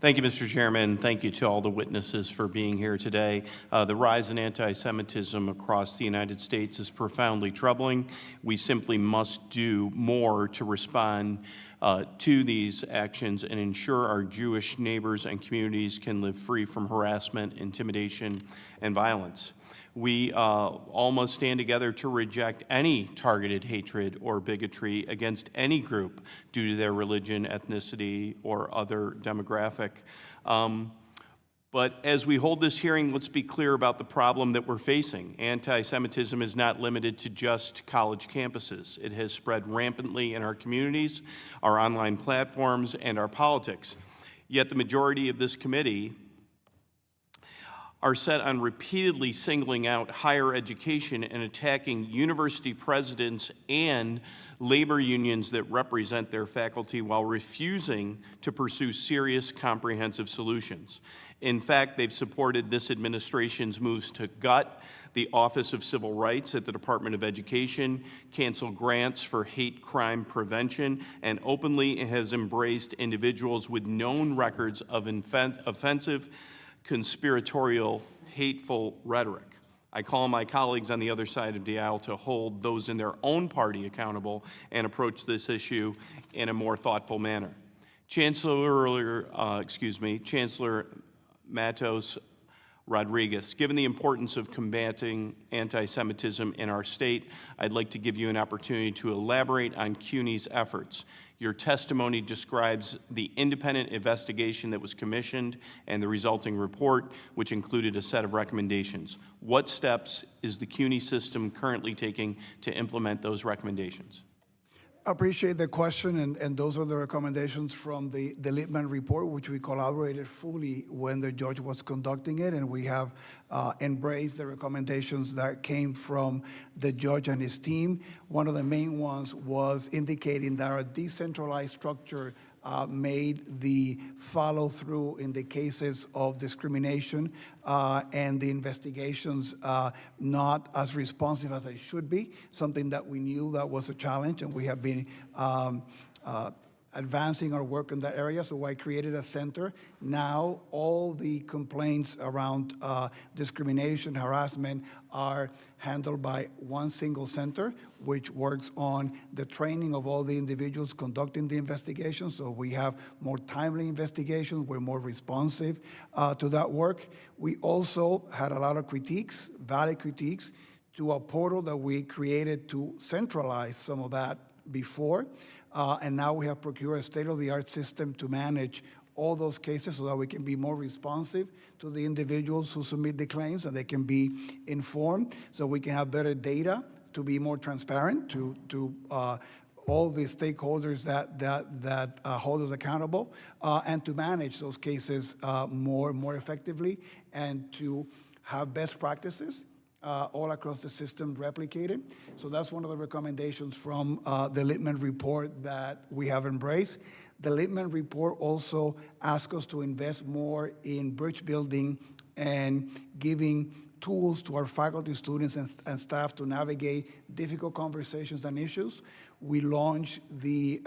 Thank you, Mr. Chairman. Thank you to all the witnesses for being here today. The rise in anti-Semitism across the United States is profoundly troubling. We simply must do more to respond to these actions and ensure our Jewish neighbors and communities can live free from harassment, intimidation, and violence. We all must stand together to reject any targeted hatred or bigotry against any group due to their religion, ethnicity, or other demographic. But as we hold this hearing, let's be clear about the problem that we're facing. Anti-Semitism is not limited to just college campuses. It has spread rampantly in our communities, our online platforms, and our politics. Yet the majority of this committee are set on repeatedly singling out higher education and attacking university presidents and labor unions that represent their faculty while refusing to pursue serious, comprehensive solutions. In fact, they've supported this administration's moves to gut the Office of Civil Rights at the Department of Education, cancel grants for hate crime prevention, and openly has embraced individuals with known records of offensive, conspiratorial, hateful rhetoric. I call on my colleagues on the other side of the aisle to hold those in their own party accountable and approach this issue in a more thoughtful manner. Chancellor Matos Rodriguez, given the importance of combating anti-Semitism in our state, I'd like to give you an opportunity to elaborate on CUNY's efforts. Your testimony describes the independent investigation that was commissioned and the resulting report, which included a set of recommendations. What steps is the CUNY system currently taking to implement those recommendations? I appreciate the question, and those are the recommendations from the Lippman report, which we collaborated fully when the judge was conducting it, and we have embraced the recommendations that came from the judge and his team. One of the main ones was indicating that our decentralized structure made the follow-through in the cases of discrimination and the investigations not as responsive as they should be, something that we knew that was a challenge, and we have been advancing our work in that area, so I created a center. Now, all the complaints around discrimination, harassment are handled by one single center, which works on the training of all the individuals conducting the investigation, so we have more timely investigations, we're more responsive to that work. We also had a lot of critiques, valid critiques, to a portal that we created to centralize some of that before. And now we have procured a state-of-the-art system to manage all those cases so that we can be more responsive to the individuals who submit the claims and they can be informed, so we can have better data to be more transparent to all the stakeholders that hold us accountable, and to manage those cases more effectively, and to have best practices all across the system replicated. So that's one of the recommendations from the Lippman report that we have embraced. The Lippman report also asks us to invest more in bridge building and giving tools to our faculty, students, and staff to navigate difficult conversations and issues. We launched the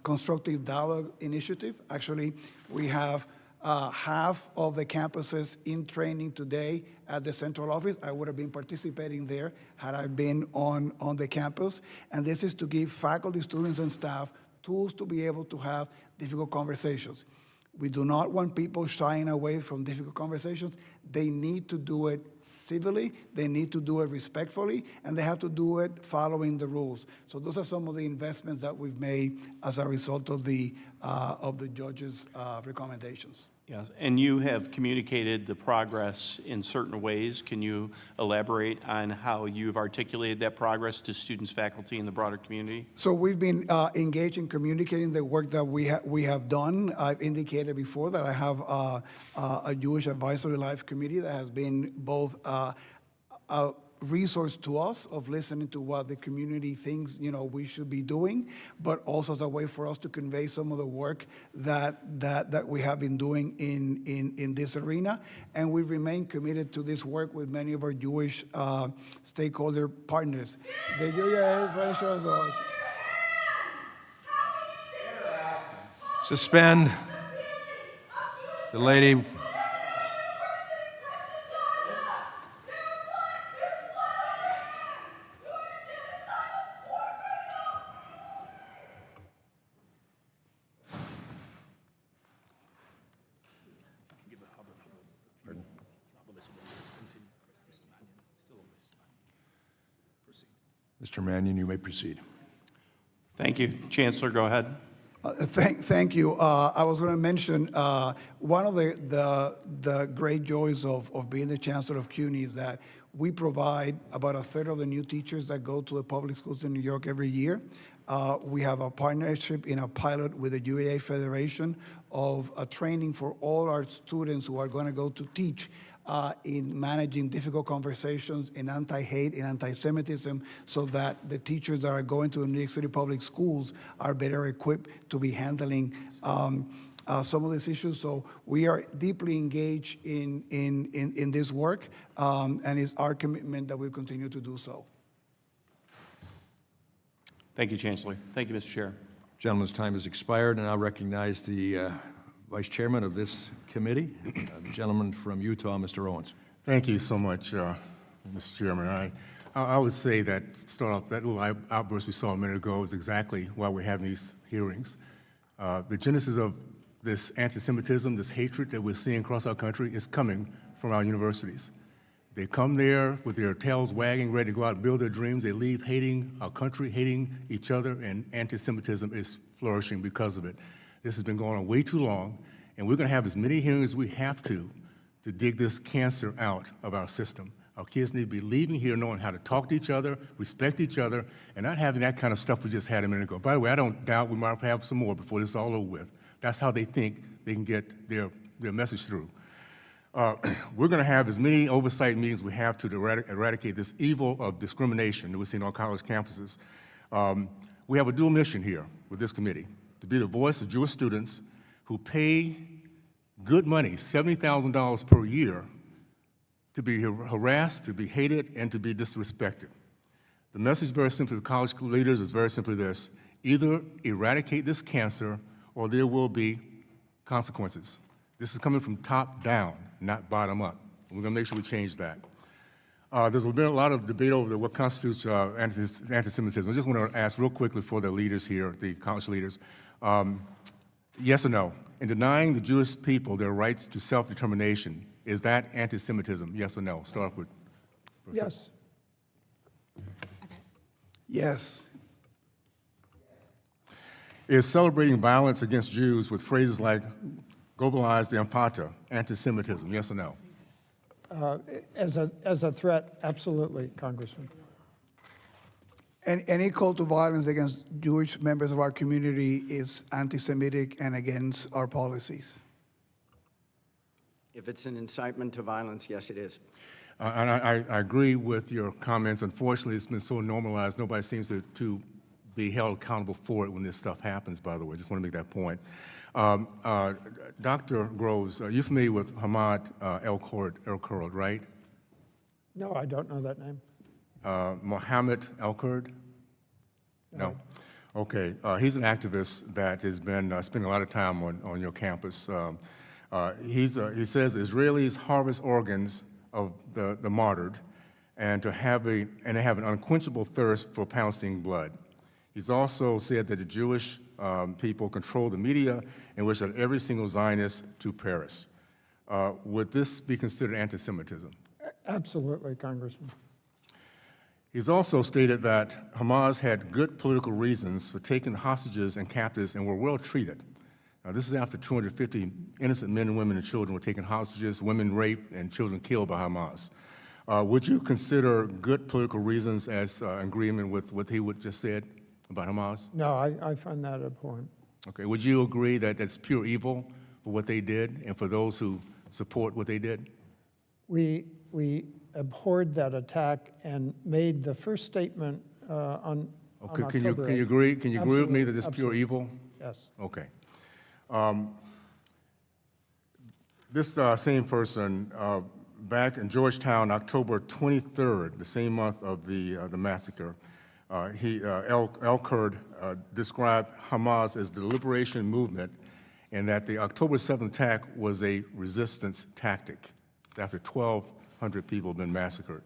Constructive Dialogue Initiative. Actually, we have half of the campuses in training today at the central office. I would have been participating there had I been on the campus. And this is to give faculty, students, and staff tools to be able to have difficult conversations. We do not want people shying away from difficult conversations. They need to do it civilly, they need to do it respectfully, and they have to do it following the rules. So those are some of the investments that we've made as a result of the judge's recommendations. Yes, and you have communicated the progress in certain ways. Can you elaborate on how you've articulated that progress to students, faculty, and the broader community? So we've been engaged in communicating the work that we have done. I've indicated before that I have a Jewish Advisory Life Committee that has been both a resource to us of listening to what the community thinks we should be doing, but also as a way for us to convey some of the work that we have been doing in this arena. And we remain committed to this work with many of our Jewish stakeholder partners. Suspend. The lady. Mr. Mannion, you may proceed. Thank you. Chancellor, go ahead. Thank you. I was going to mention one of the great joys of being the chancellor of CUNY is that we provide about a third of the new teachers that go to the public schools in New York every year. We have a partnership in a pilot with the UAA Federation of a training for all our students who are going to go to teach in managing difficult conversations in anti-hate, in anti-Semitism, so that the teachers that are going to the New York City public schools are better equipped to be handling some of these issues. So we are deeply engaged in this work, and it's our commitment that we continue to do so. Thank you, Chancellor. Thank you, Mr. Chair. Gentleman's time has expired, and I recognize the Vice Chairman of this committee, the gentleman from Utah, Mr. Owens. Thank you so much, Mr. Chairman. I would say that, start off, that little outburst we saw a minute ago is exactly why we're having these hearings. The genesis of this anti-Semitism, this hatred that we're seeing across our country is coming from our universities. They come there with their tails wagging, ready to go out and build their dreams. They leave hating our country, hating each other, and anti-Semitism is flourishing because of it. This has been going on way too long, and we're going to have as many hearings as we have to dig this cancer out of our system. Our kids need to be leaving here knowing how to talk to each other, respect each other, and not having that kind of stuff we just had a minute ago. By the way, I don't doubt we might have some more before this is all over with. That's how they think they can get their message through. We're going to have as many oversight meetings we have to eradicate this evil of discrimination that we're seeing on college campuses. We have a dual mission here with this committee, to be the voice of Jewish students who pay good money, $70,000 per year, to be harassed, to be hated, and to be disrespected. The message very simply to college leaders is very simply this: either eradicate this cancer or there will be consequences. This is coming from top down, not bottom up. We're going to make sure we change that. There's been a lot of debate over what constitutes anti-Semitism. I just want to ask real quickly for the leaders here, the college leaders, yes or no? In denying the Jewish people their rights to self-determination, is that anti-Semitism? Yes or no? Start off with. Yes. Yes. Is celebrating violence against Jews with phrases like globalized empata anti-Semitism? Yes or no? As a threat, absolutely, Congressman. And any call to violence against Jewish members of our community is anti-Semitic and against our policies. If it's an incitement to violence, yes, it is. And I agree with your comments. Unfortunately, it's been so normalized, nobody seems to be held accountable for it when this stuff happens, by the way. Just want to make that point. Dr. Groves, are you familiar with Hamad El-Kurd, right? No, I don't know that name. Mohammed El-Kurd? No. Okay. He's an activist that has been spending a lot of time on your campus. He says Israelis harvest organs of the martyred and they have an unquenchable thirst for Palestinian blood. He's also said that the Jewish people control the media and wish that every single Zionist to perish. Would this be considered anti-Semitism? Absolutely, Congressman. He's also stated that Hamas had good political reasons for taking hostages and captives and were well treated. Now, this is after 250 innocent men and women and children were taken hostages, women raped, and children killed by Hamas. Would you consider good political reasons as agreement with what he just said about Hamas? No, I find that abhorrent. Okay. Would you agree that that's pure evil for what they did and for those who support what they did? We abhorred that attack and made the first statement on Okay. on Can you October 8th. agree? Can you agree with me that it's Absolutely. pure evil? Yes. Okay. This same person, back in Georgetown, October 23rd, the same month of the massacre, El-Kurd described Hamas as the liberation movement and that the October 7th attack was a resistance tactic after 1,200 people have been massacred.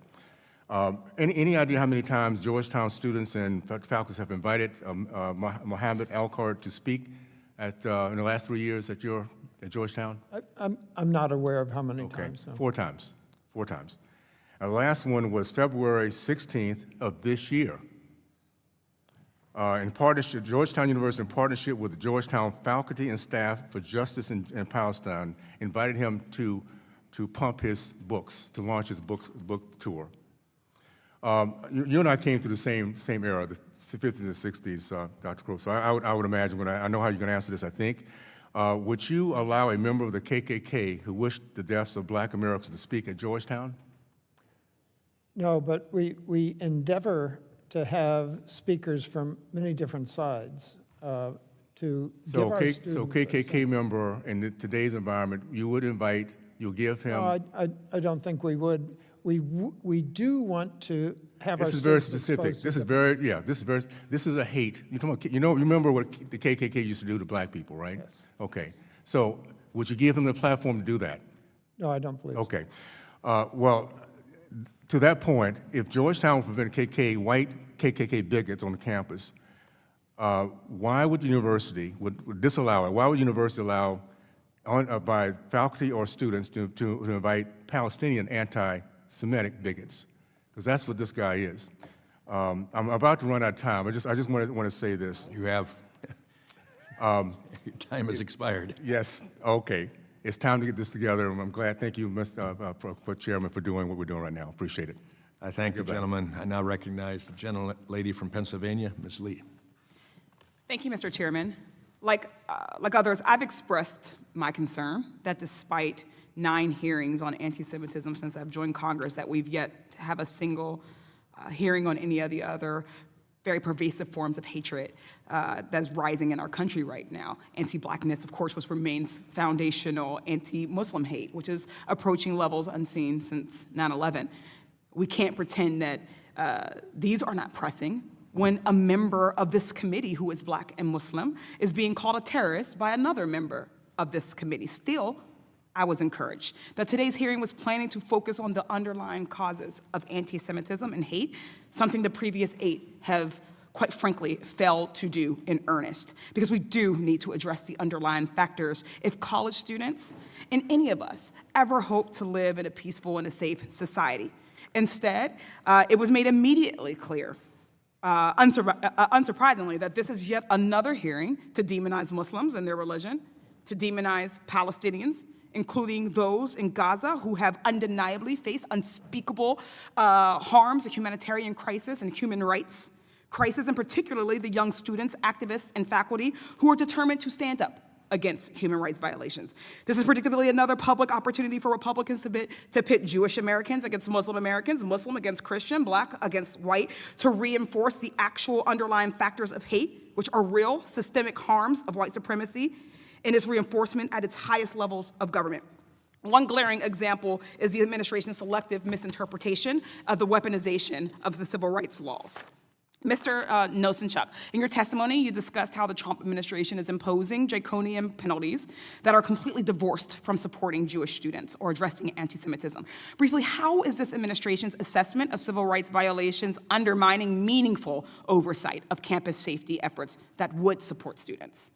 Any idea how many times Georgetown students and faculty have invited Mohammed El-Kurd to speak in the last 3 years at Georgetown? I'm not aware of how many Okay, times. No. 4 times. 4 times. The last one was February 16th of this year. In partnership, Georgetown University, in partnership with the Georgetown faculty and staff for justice in Palestine, invited him to pump his books, to launch his book tour. You and I came through the same era, the 50s and 60s, Dr. Crow. So I would imagine, I know how you're going to answer this, I think. Would you allow a member of the KKK who wished the deaths of Black Americans to speak at Georgetown? No, but we endeavor to have speakers from many different sides to give our students. So KKK member in today's environment, you would invite, you'll give him. No, I don't think we would. We do want to have our This is very students specific. exposed to This is different- very, yeah, this is a hate. You know, remember what the KKK used to do to Black people, right? Yes. Okay. So would you give him the platform to do that? No, I don't believe so. Okay. Well, to that point, if Georgetown would prevent white KKK bigots on the campus, why would the university, would disallow it? Why would the university allow, by faculty or students, to invite Palestinian anti-Semitic bigots? Because that's what this guy is. I'm about to run out of time. I just want to say this. You have. Your time has expired. Yes, okay. It's time to get this together, and I'm glad. Thank you, Mr. Chairman, for doing what we're doing right now. Appreciate it. I thank the gentleman. I now recognize the gentlelady from Pennsylvania, Ms. Lee. Thank you, Mr. Chairman. Like others, I've expressed my concern that despite 9 hearings on anti-Semitism since I've joined Congress, that we've yet to have a single hearing on any of the other very pervasive forms of hatred that's rising in our country right now. Anti-Blackness, of course, which remains foundational, anti-Muslim hate, which is approaching levels unseen since 9/11. We can't pretend that these are not pressing when a member of this committee who is Black and Muslim is being called a terrorist by another member of this committee. Still, I was encouraged that today's hearing was planning to focus on the underlying causes of anti-Semitism and hate, something the previous 8 have, quite frankly, failed to do in earnest, because we do need to address the underlying factors if college students and any of us ever hope to live in a peaceful and a safe society. Instead, it was made immediately clear, unsurprisingly, that this is yet another hearing to demonize Muslims and their religion, to demonize Palestinians, including those in Gaza who have undeniably faced unspeakable harms, a humanitarian crisis, and human rights crisis, and particularly the young students, activists, and faculty who are determined to stand up against human rights violations. This is predictably another public opportunity for Republicans to pit Jewish Americans against Muslim Americans, Muslim against Christian, Black against white, to reinforce the actual underlying factors of hate, which are real systemic harms of white supremacy, and its reinforcement at its highest levels of government. One glaring example is the administration's selective misinterpretation of the weaponization of the civil rights laws. Mr. Nosenchuk, in your testimony, you discussed how the Trump administration is imposing draconian penalties that are completely divorced from supporting Jewish students or addressing anti-Semitism. Briefly, how is this administration's assessment of civil rights violations undermining meaningful oversight of campus safety efforts that would support students?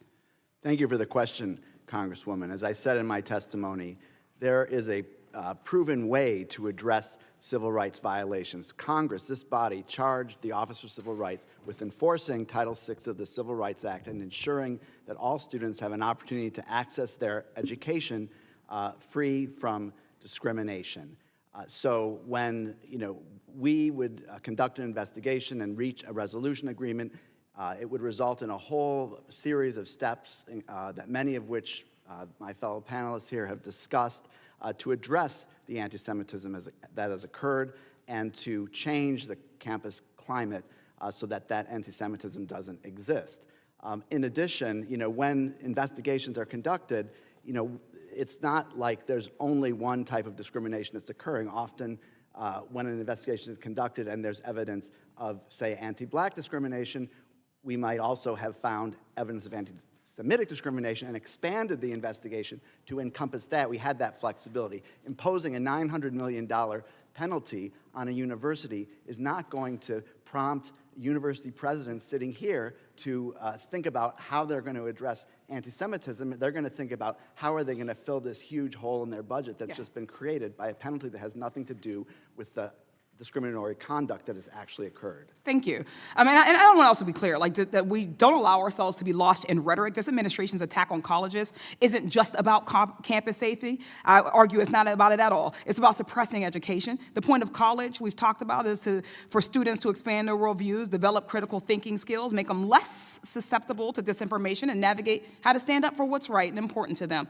Thank you for the question, Congresswoman. As I said in my testimony, there is a proven way to address civil rights violations. Congress, this body, charged the Office of Civil Rights with enforcing Title VI of the Civil Rights Act and ensuring that all students have an opportunity to access their education free from discrimination. So when we would conduct an investigation and reach a resolution agreement, it would result in a whole series of steps, that many of which my fellow panelists here have discussed, to address the anti-Semitism that has occurred and to change the campus climate so that anti-Semitism doesn't exist. In addition, when investigations are conducted, it's not like there's only one type of discrimination that's occurring. Often, when an investigation is conducted and there's evidence of, say, anti-Black discrimination, we might also have found evidence of anti-Semitic discrimination and expanded the investigation to encompass that. We had that flexibility. Imposing a $900 million penalty on a university is not going to prompt university presidents sitting here to think about how they're going to address anti-Semitism. They're going to think about how are they going to fill this huge hole in their budget that's just been created by a penalty that has nothing to do with the discriminatory conduct that has actually occurred. Thank you. And I want to also be clear, like that we don't allow ourselves to be lost in rhetoric. This administration's attack on colleges isn't just about campus safety. I argue it's not about it at all. It's about suppressing education. The point of college, we've talked about, is for students to expand their worldviews, develop critical thinking skills, make them less susceptible to disinformation, and navigate how to stand up for what's right and important to them.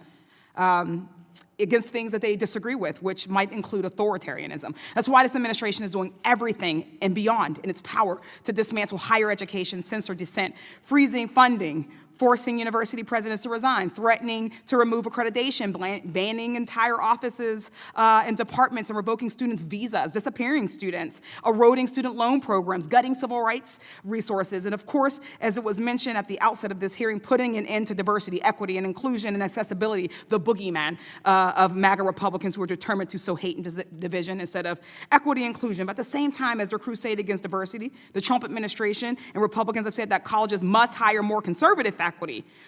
Against things that they disagree with, which might include authoritarianism. That's why this administration is doing everything and beyond in its power to dismantle higher education, censor dissent, freezing funding, forcing university presidents to resign, threatening to remove accreditation, banning entire offices and departments, and revoking students' visas, disappearing students, eroding student loan programs, gutting civil rights resources, and of course, as it was mentioned at the outset of this hearing, putting an end to diversity, equity, and inclusion and accessibility, the boogeyman of MAGA Republicans who are determined to sow hate and division instead of equity and inclusion. But at the same time as their crusade against diversity, the Trump administration and Republicans have said that colleges must hire more conservative faculty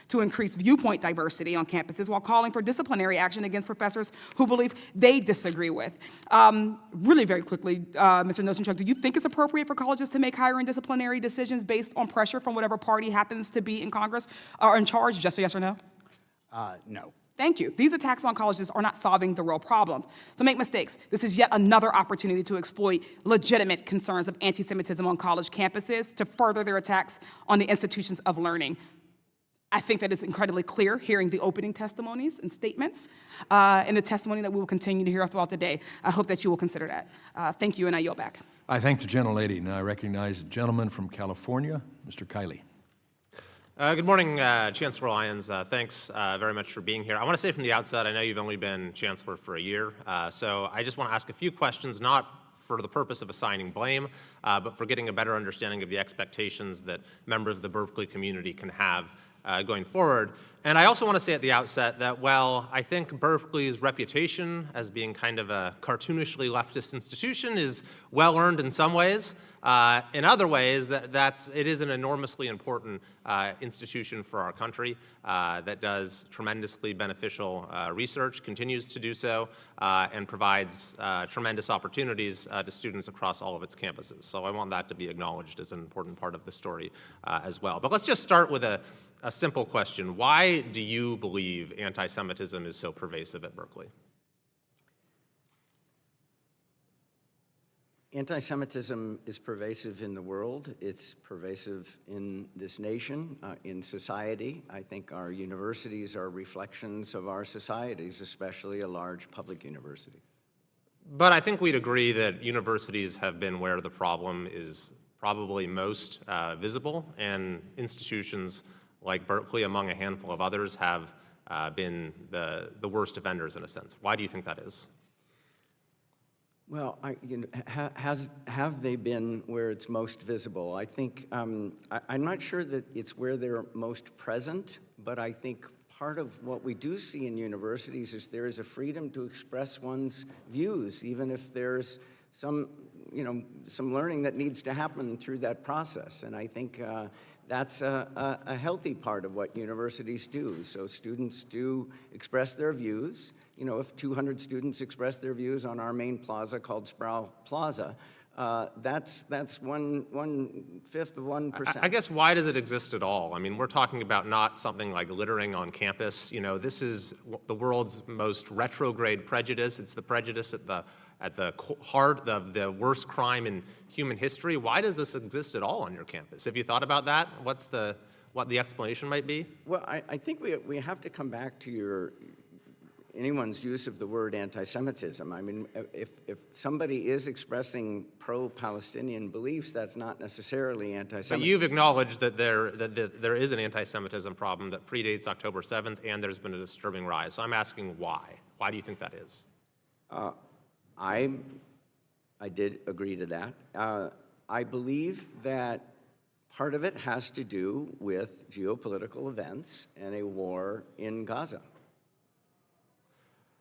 to increase viewpoint diversity on campuses while calling for disciplinary action against professors who believe they disagree with. Really very quickly, Mr. Nosenchuk, do you think it's appropriate for colleges to make hiring disciplinary decisions based on pressure from whatever party happens to be in Congress or in charge? Just a yes or no? No. Thank you. These attacks on colleges are not solving the real problem. So make mistakes. This is yet another opportunity to exploit legitimate concerns of anti-Semitism on college campuses to further their attacks on the institutions of learning. I think that it's incredibly clear hearing the opening testimonies and statements and the testimony that we will continue to hear throughout the day. I hope that you will consider that. Thank you, and I yield back. I thank the gentlelady. Now I recognize the gentleman from California, Mr. Kiley. Good morning, Chancellor Lyons. Thanks very much for being here. I want to say from the outset, I know you've only been Chancellor for a year, so I just want to ask a few questions, not for the purpose of assigning blame, but for getting a better understanding of the expectations that members of the Berkeley community can have going forward. And I also want to say at the outset that while I think Berkeley's reputation as being kind of a cartoonishly leftist institution is well-earned in some ways, in other ways it is an enormously important institution for our country that does tremendously beneficial research, continues to do so, and provides tremendous opportunities to students across all of its campuses. So I want that to be acknowledged as an important part of the story as well. But let's just start with a simple question. Why do you believe anti-Semitism is so pervasive at Berkeley? Anti-Semitism is pervasive in the world. It's pervasive in this nation, in society. I think our universities are reflections of our societies, especially a large public university. But I think we'd agree that universities have been where the problem is probably most visible, and institutions like Berkeley, among a handful of others, have been the worst offenders in a sense. Why do you think that is? Well, have they been where it's most visible? I think, I'm not sure that it's where they're most present, but I think part of what we do see in universities is there is a freedom to express one's views, even if there's some learning that needs to happen through that process. And I think that's a healthy part of what universities do. So students do express their views. You know, if 200 students express their views on our main plaza called Sproul Plaza, that's 1/5 of 1%. I guess why does it exist at all? I mean, we're talking about not something like littering on campus. You know, this is the world's most retrograde prejudice. It's the prejudice at the heart of the worst crime in human history. Why does this exist at all on your campus? Have you thought about that? What the explanation might be? Well, I think we have to come back to anyone's use of the word anti-Semitism. I mean, if somebody is expressing pro-Palestinian beliefs, that's not necessarily anti-Semitism. But you've acknowledged that there is an anti-Semitism problem that predates October 7th, and there's been a disturbing rise. So I'm asking why. Why do you think that is? I did agree to that. I believe that part of it has to do with geopolitical events and a war in Gaza.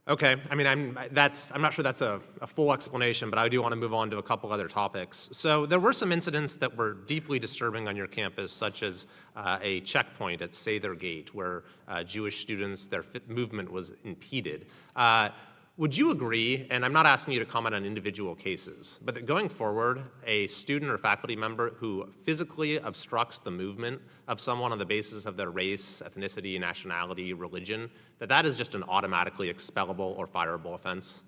Okay, I mean, I'm not sure that's a full explanation, but I do want to move on to a couple other topics. So there were some incidents that were deeply disturbing on your campus, such as a checkpoint at Sather Gate, where Jewish students, their movement was impeded. Would you agree, and I'm not asking you to comment on individual cases, but that going forward, a student or faculty member who physically obstructs the movement of someone on the basis of their race, ethnicity, nationality, religion, that is just an automatically expellable or fireable offense?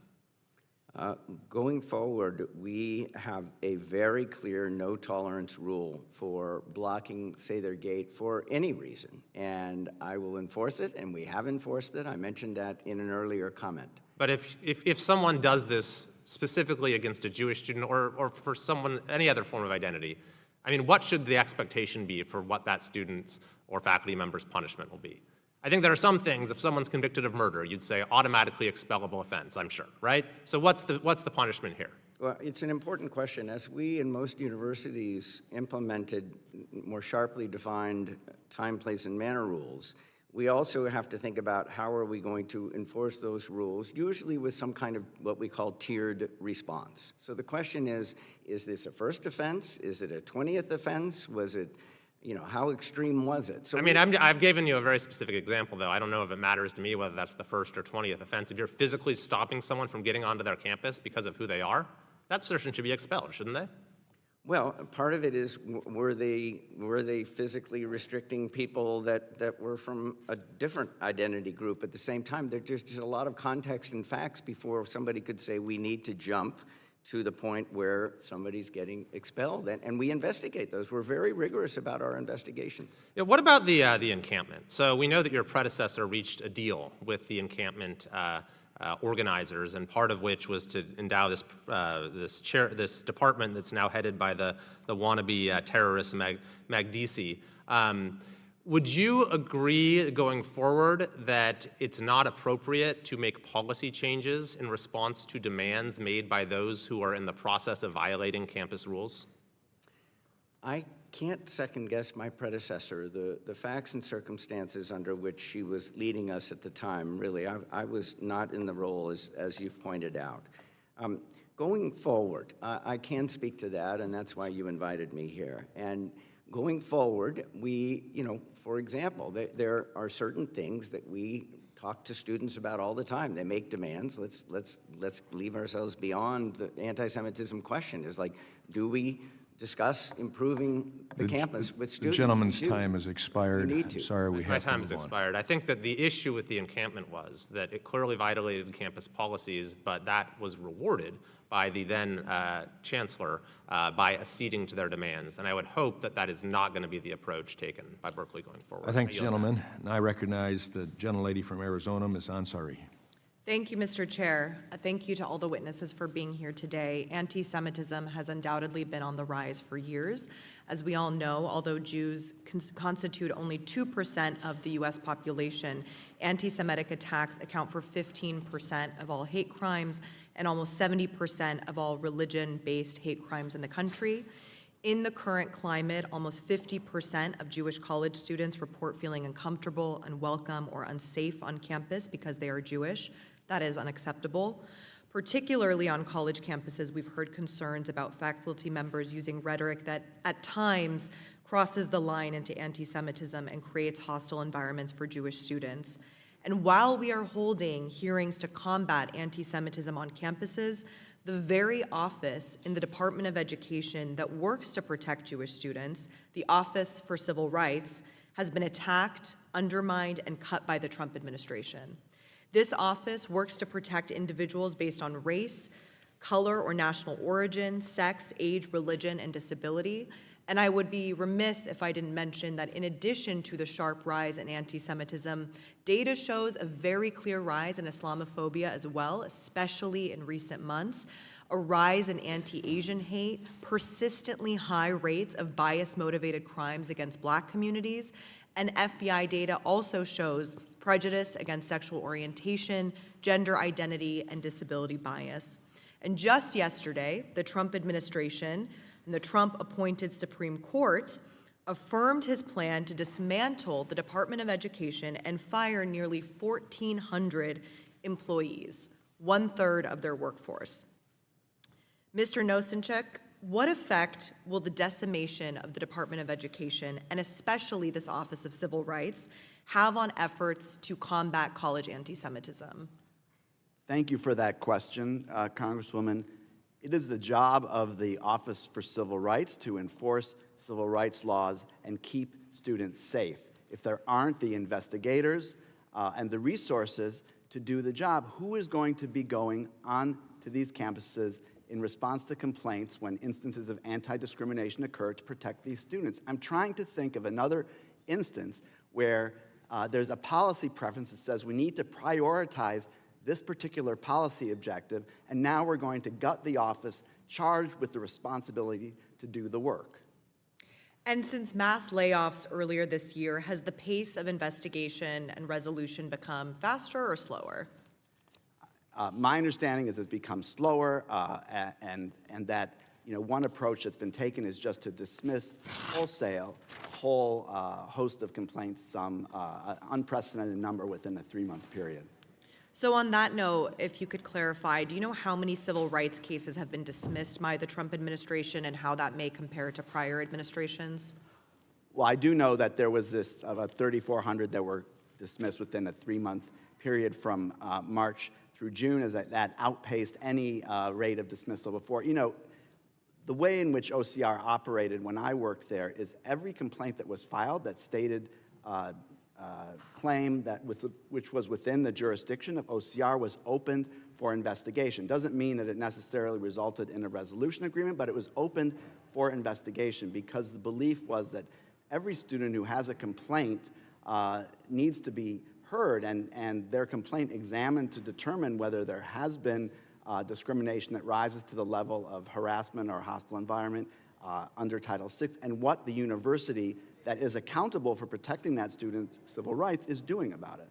Going forward, we have a very clear no tolerance rule for blocking, say, their gate for any reason. And I will enforce it, and we have enforced it. I mentioned that in an earlier comment. But if someone does this specifically against a Jewish student or for someone, any other form of identity, I mean, what should the expectation be for what that student's or faculty member's punishment will be? I think there are some things, if someone's convicted of murder, you'd say automatically expellable offense, I'm sure, right? So what's the punishment here? Well, it's an important question. As we in most universities implemented more sharply defined time, place, and manner rules, we also have to think about how are we going to enforce those rules, usually with some kind of what we call tiered response. So the question is this a first offense? Is it a 20th offense? Was it, how extreme was it? So I mean, I've given you a very specific example, though. I don't know if it matters to me whether that's the first or 20th offense. If you're physically stopping someone from getting onto their campus because of who they are, that person should be expelled, shouldn't they? Well, part of it is, were they physically restricting people that were from a different identity group at the same time? There's just a lot of context and facts before somebody could say we need to jump to the point where somebody's getting expelled, and we investigate those. We're very rigorous about our investigations. Yeah, what about the encampment? So we know that your predecessor reached a deal with the encampment organizers, and part of which was to endow this department that's now headed by the wannabe terrorist Magdisi. Would you agree going forward that it's not appropriate to make policy changes in response to demands made by those who are in the process of violating campus rules? I can't second guess my predecessor. The facts and circumstances under which she was leading us at the time, really, I was not in the role as you've pointed out. Going forward, I can speak to that, and that's why you invited me here. And going forward, we, for example, there are certain things that we talk to students about all the time. They make demands. Let's leave ourselves beyond the anti-Semitism question. Is like, do we discuss improving the campus with students? The gentleman's time has expired. need to. I'm sorry, we have to My time move has on. expired. I think that the issue with the encampment was that it clearly violated campus policies, but that was rewarded by the then chancellor by acceding to their demands. And I would hope that that is not going to be the approach taken by Berkeley going forward. I thank the gentleman, and I recognize the gentlelady from Arizona, Ms. Ansari. Thank you, Mr. Chair. Thank you to all the witnesses for being here today. Anti-Semitism has undoubtedly been on the rise for years. As we all know, although Jews constitute only 2% of the U.S. population, anti-Semitic attacks account for 15% of all hate crimes and almost 70% of all religion-based hate crimes in the country. In the current climate, almost 50% of Jewish college students report feeling uncomfortable, unwelcome, or unsafe on campus because they are Jewish. That is unacceptable. Particularly on college campuses, we've heard concerns about faculty members using rhetoric that at times crosses the line into anti-Semitism and creates hostile environments for Jewish students. And while we are holding hearings to combat anti-Semitism on campuses, the very office in the Department of Education that works to protect Jewish students, the Office for Civil Rights, has been attacked, undermined, and cut by the Trump administration. This office works to protect individuals based on race, color or national origin, sex, age, religion, and disability. And I would be remiss if I didn't mention that in addition to the sharp rise in anti-Semitism, data shows a very clear rise in Islamophobia as well, especially in recent months, a rise in anti-Asian hate, persistently high rates of bias-motivated crimes against Black communities, and FBI data also shows prejudice against sexual orientation, gender identity, and disability bias. And just yesterday, the Trump administration and the Trump-appointed Supreme Court affirmed his plan to dismantle the Department of Education and fire nearly 1,400 employees, 1/3 of their workforce. Mr. Nosenchuk, what effect will the decimation of the Department of Education, and especially this Office of Civil Rights, have on efforts to combat college anti-Semitism? Thank you for that question, Congresswoman. It is the job of the Office for Civil Rights to enforce civil rights laws and keep students safe. If there aren't the investigators and the resources to do the job, who is going to be going on to these campuses in response to complaints when instances of anti-discrimination occur to protect these students? I'm trying to think of another instance where there's a policy preference that says we need to prioritize this particular policy objective, and now we're going to gut the office charged with the responsibility to do the work. And since mass layoffs earlier this year, has the pace of investigation and resolution become faster or slower? My understanding is it's become slower, and that one approach that's been taken is just to dismiss wholesale a whole host of complaints, some unprecedented number within a 3-month period. So on that note, if you could clarify, do you know how many civil rights cases have been dismissed by the Trump administration and how that may compare to prior administrations? Well, I do know that there was about 3,400 that were dismissed within a 3-month period from March through June, as that outpaced any rate of dismissal before. The way in which OCR operated when I worked there is every complaint that was filed that stated claim which was within the jurisdiction of OCR was opened for investigation. Doesn't mean that it necessarily resulted in a resolution agreement, but it was opened for investigation because the belief was that every student who has a complaint needs to be heard and their complaint examined to determine whether there has been discrimination that rises to the level of harassment or hostile environment under Title VI, and what the university that is accountable for protecting that student's civil rights is doing about it.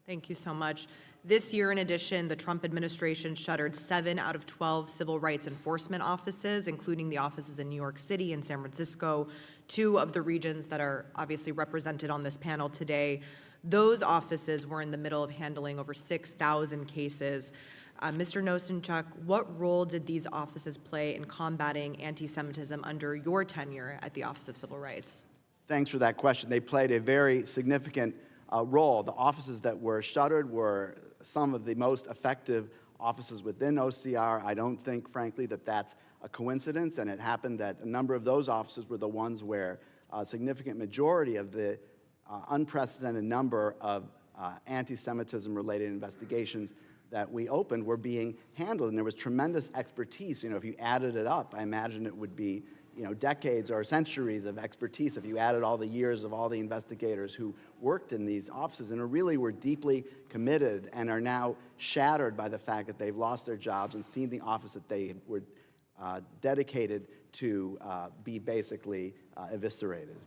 Thank you so much. This year, in addition, the Trump administration shuttered 7 out of 12 civil rights enforcement offices, including the offices in New York City and San Francisco, 2 of the regions that are obviously represented on this panel today. Those offices were in the middle of handling over 6,000 cases. Mr. Nosenchuk, what role did these offices play in combating anti-Semitism under your tenure at the Office of Civil Rights? Thanks for that question. They played a very significant role. The offices that were shuttered were some of the most effective offices within OCR. I don't think, frankly, that that's a coincidence, and it happened that a number of those offices were the ones where a significant majority of the unprecedented number of anti-Semitism-related investigations that we opened were being handled, and there was tremendous expertise. If you added it up, I imagine it would be decades or centuries of expertise if you added all the years of all the investigators who worked in these offices and really were deeply committed and are now shattered by the fact that they've lost their jobs and seen the office that they were dedicated to be basically eviscerated.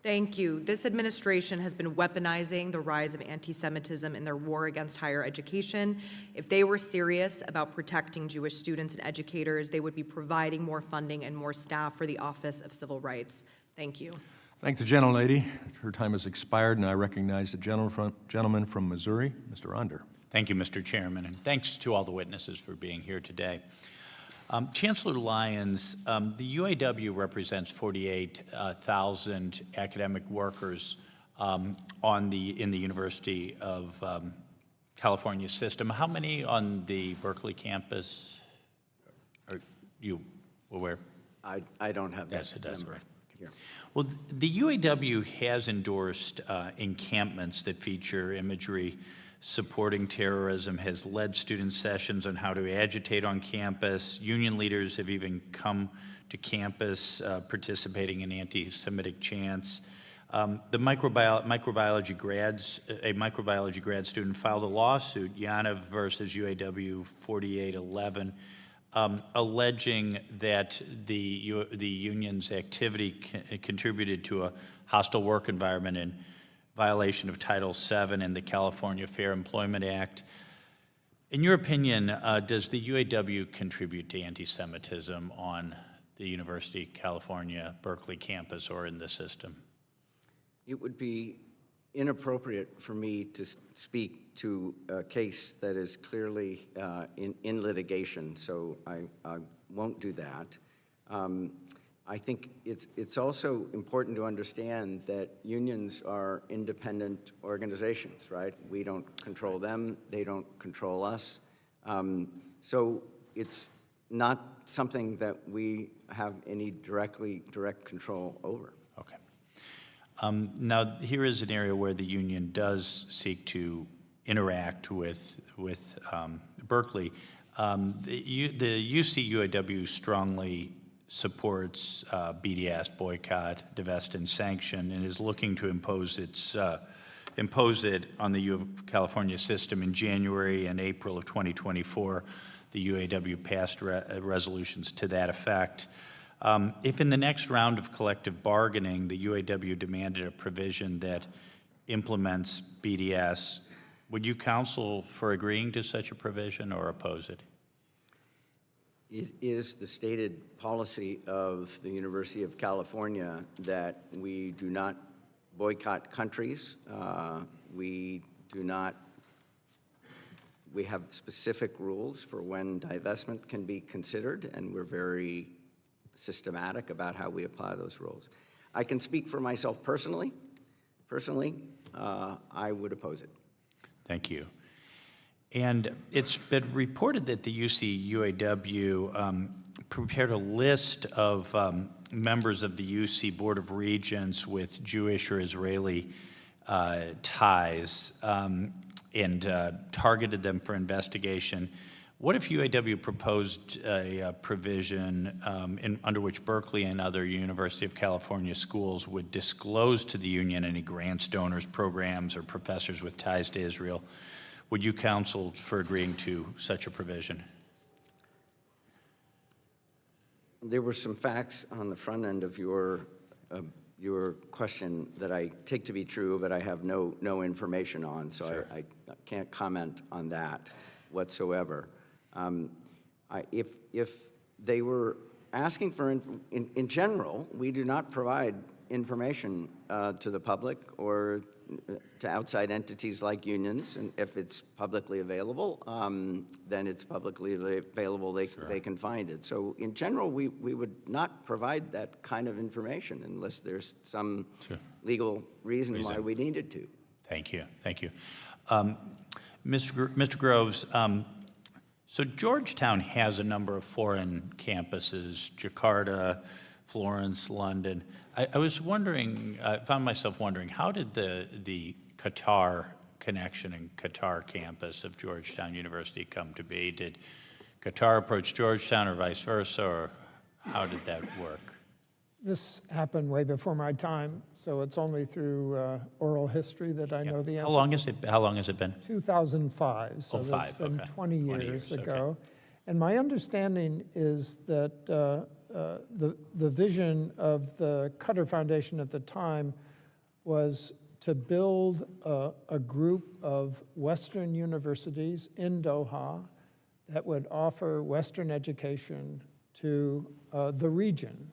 Thank you. This administration has been weaponizing the rise of anti-Semitism in their war against higher education. If they were serious about protecting Jewish students and educators, they would be providing more funding and more staff for the Office of Civil Rights. Thank you. Thank the gentlelady. Her time has expired, and I recognize the gentleman from Missouri, Mr. Onder. Thank you, Mr. Chairman, and thanks to all the witnesses for being here today. Chancellor Lyons, the UAW represents 48,000 academic workers in the University of California system. How many on the Berkeley campus are you aware? I don't have that number. Right. Here. Well, the UAW has endorsed encampments that feature imagery supporting terrorism, has led student sessions on how to agitate on campus. Union leaders have even come to campus participating in anti-Semitic chants. A microbiology grad student filed a lawsuit, Yaniv versus UAW 4811, alleging that the union's activity contributed to a hostile work environment in violation of Title VII and the California Fair Employment Act. In your opinion, does the UAW contribute to anti-Semitism on the University of California, Berkeley campus, or in the system? It would be inappropriate for me to speak to a case that is clearly in litigation, so I won't do that. I think it's also important to understand that unions are independent organizations, right? We don't control them, they don't control us. So it's not something that we have any direct control over. Okay. Now, here is an area where the union does seek to interact with Berkeley. The UC UAW strongly supports BDS, boycott, divest, and sanction, and is looking to impose it on the U of California system. In January and April of 2024, the UAW passed resolutions to that effect. If in the next round of collective bargaining, the UAW demanded a provision that implements BDS, would you counsel for agreeing to such a provision or oppose it? It is the stated policy of the University of California that we do not boycott countries. We have specific rules for when divestment can be considered, and we're very systematic about how we apply those rules. I can speak for myself personally. I would oppose it. Thank you. And it's been reported that the UC UAW prepared a list of members of the UC Board of Regents with Jewish or Israeli ties and targeted them for investigation. What if UAW proposed a provision under which Berkeley and other University of California schools would disclose to the union any grants, donors, programs, or professors with ties to Israel? Would you counsel for agreeing to such a provision? There were some facts on the front end of your question that I take to be true, but I have no information on, so sure. I can't comment on that whatsoever. If they were asking for, in general, we do not provide information to the public or to outside entities like unions, and if it's publicly available, then it's publicly available, they can find it. So in general, we would not provide that kind of information unless there's some legal reason why we needed to. Thank you, thank you. Mr. Groves, so Georgetown has a number of foreign campuses, Jakarta, Florence, London. I was wondering, I found myself wondering, how did the Qatar connection and Qatar campus of Georgetown University come to be? Did Qatar approach Georgetown or vice versa, or how did that work? This happened way before my time, so it's only through oral history that I know the answer. How long has it been? 2005, so that's been 20 years ago. And my understanding is that the vision of the Qatar Foundation at the time was to build a group of Western universities in Doha that would offer Western education to the region,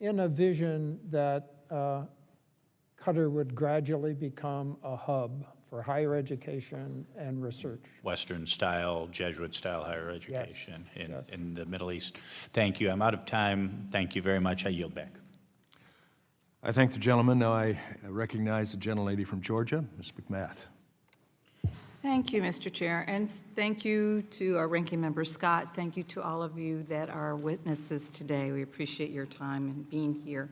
in a vision that Qatar would gradually become a hub for higher education and research. Western-style, Jesuit-style higher education in the Middle East. Thank you. I'm out of time. Thank you very much. I yield back. I thank the gentleman. Now I recognize the gentlelady from Georgia, Ms. McMath. Thank you, Mr. Chair, and thank you to our ranking member, Scott. Thank you to all of you that are witnesses today. We appreciate your time and being here.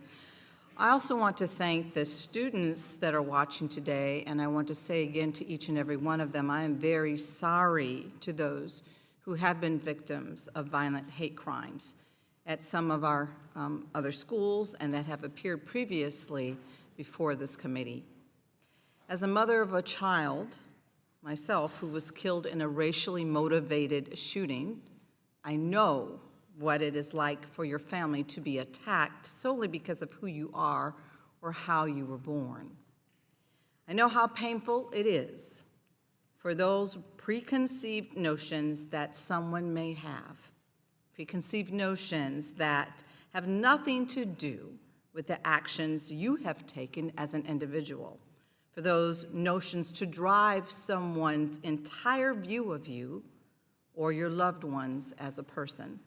I also want to thank the students that are watching today, and I want to say again to each and every one of them, I am very sorry to those who have been victims of violent hate crimes at some of our other schools and that have appeared previously before this committee. As a mother of a child, myself, who was killed in a racially motivated shooting, I know what it is like for your family to be attacked solely because of who you are or how you were born. I know how painful it is for those preconceived notions that someone may have, preconceived notions that have nothing to do with the actions you have taken as an individual, for those notions to drive someone's entire view of you or your loved ones as a person.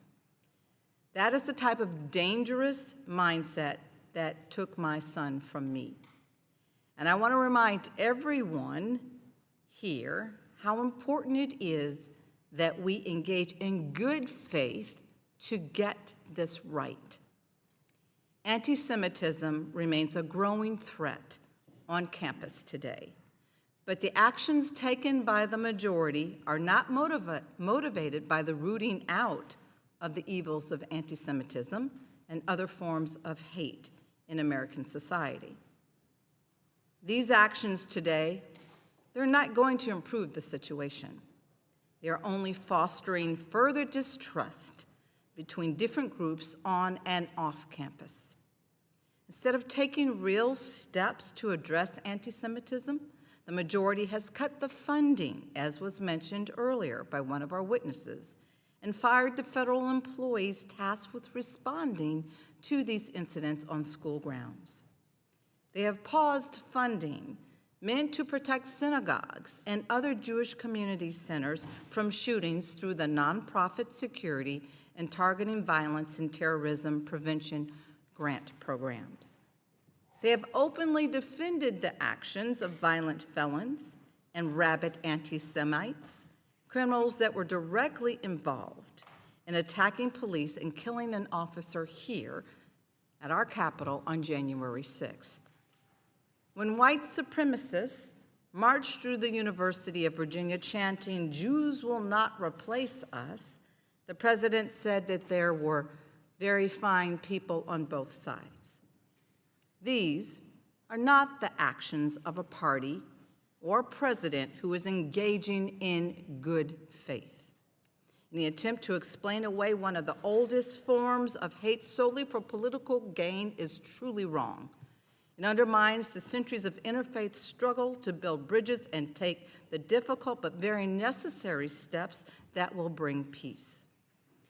That is the type of dangerous mindset that took my son from me. And I want to remind everyone here how important it is that we engage in good faith to get this right. Anti-Semitism remains a growing threat on campus today, but the actions taken by the majority are not motivated by the rooting out of the evils of anti-Semitism and other forms of hate in American society. These actions today, they're not going to improve the situation. They are only fostering further distrust between different groups on and off campus. Instead of taking real steps to address anti-Semitism, the majority has cut the funding, as was mentioned earlier by one of our witnesses, and fired the federal employees tasked with responding to these incidents on school grounds. They have paused funding meant to protect synagogues and other Jewish community centers from shootings through the nonprofit security and targeting violence and terrorism prevention grant programs. They have openly defended the actions of violent felons and rabid anti-Semites, criminals that were directly involved in attacking police and killing an officer here at our Capitol on January 6th. When white supremacists marched through the University of Virginia chanting, "Jews will not replace us," the president said that there were very fine people on both sides. These are not the actions of a party or president who is engaging in good faith. In the attempt to explain away one of the oldest forms of hate solely for political gain is truly wrong. It undermines the centuries of interfaith struggle to build bridges and take the difficult but very necessary steps that will bring peace.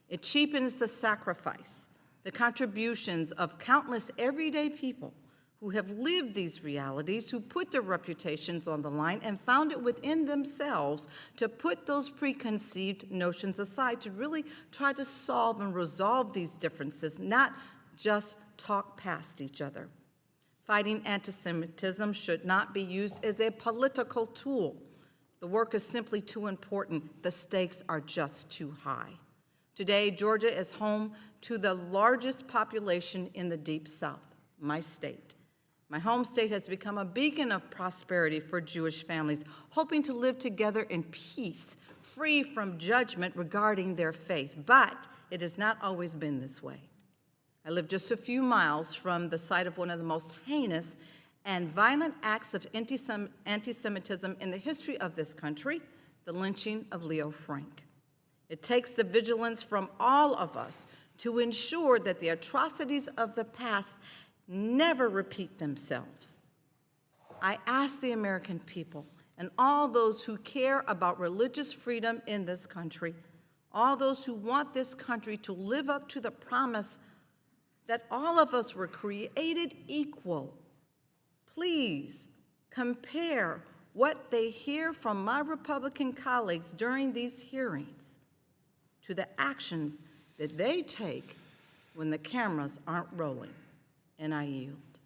It cheapens the sacrifice, the contributions of countless everyday people who have lived these realities, who put their reputations on the line and found it within themselves to put those preconceived notions aside, to really try to solve and resolve these differences, not just talk past each other. Fighting anti-Semitism should not be used as a political tool. The work is simply too important. The stakes are just too high. Today, Georgia is home to the largest population in the Deep South, my state. My home state has become a beacon of prosperity for Jewish families, hoping to live together in peace, free from judgment regarding their faith. But it has not always been this way. I live just a few miles from the site of one of the most heinous and violent acts of anti-Semitism in the history of this country, the lynching of Leo Frank. It takes the vigilance from all of us to ensure that the atrocities of the past never repeat themselves. I ask the American people and all those who care about religious freedom in this country, all those who want this country to live up to the promise that all of us were created equal. Please compare what they hear from my Republican colleagues during these hearings to the actions that they take when the cameras aren't rolling. And I yield.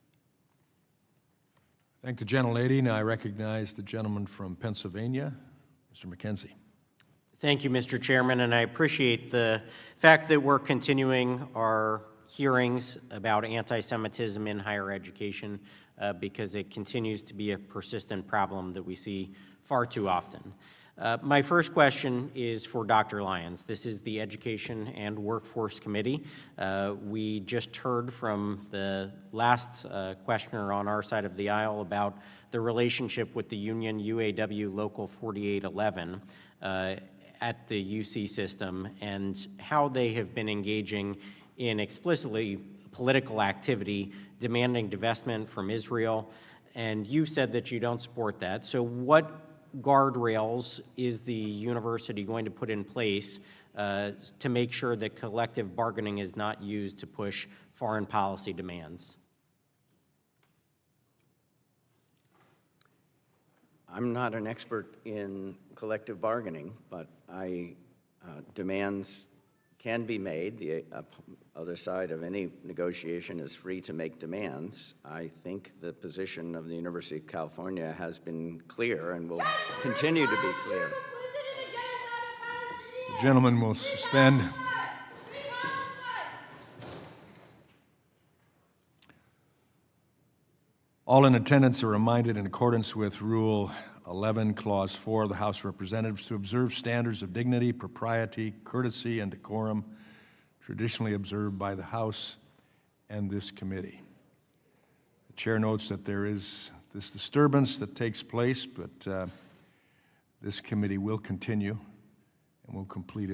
Thank the gentlelady. Now I recognize the gentleman from Pennsylvania, Mr. McKenzie. Thank you, Mr. Chairman, and I appreciate the fact that we're continuing our hearings about anti-Semitism in higher education because it continues to be a persistent problem that we see far too often. My first question is for Dr. Lyons. This is the Education and Workforce Committee. We just heard from the last questioner on our side of the aisle about the relationship with the union UAW Local 4811 at the UC system and how they have been engaging in explicitly political activity, demanding divestment from Israel, and you've said that you don't support that. So what guardrails is the university going to put in place to make sure that collective bargaining is not used to push foreign policy demands? I'm not an expert in collective bargaining, but demands can be made. The other side of any negotiation is free to make demands. I think the position of the University of California has been clear and will continue to be clear. The gentleman will suspend. All in attendance are reminded, in accordance with Rule 11, Clause 4 of the House of Representatives, to observe standards of dignity, propriety, courtesy, and decorum traditionally observed by the House and this committee. The chair notes that there is this disturbance that takes place, but this committee will continue and will complete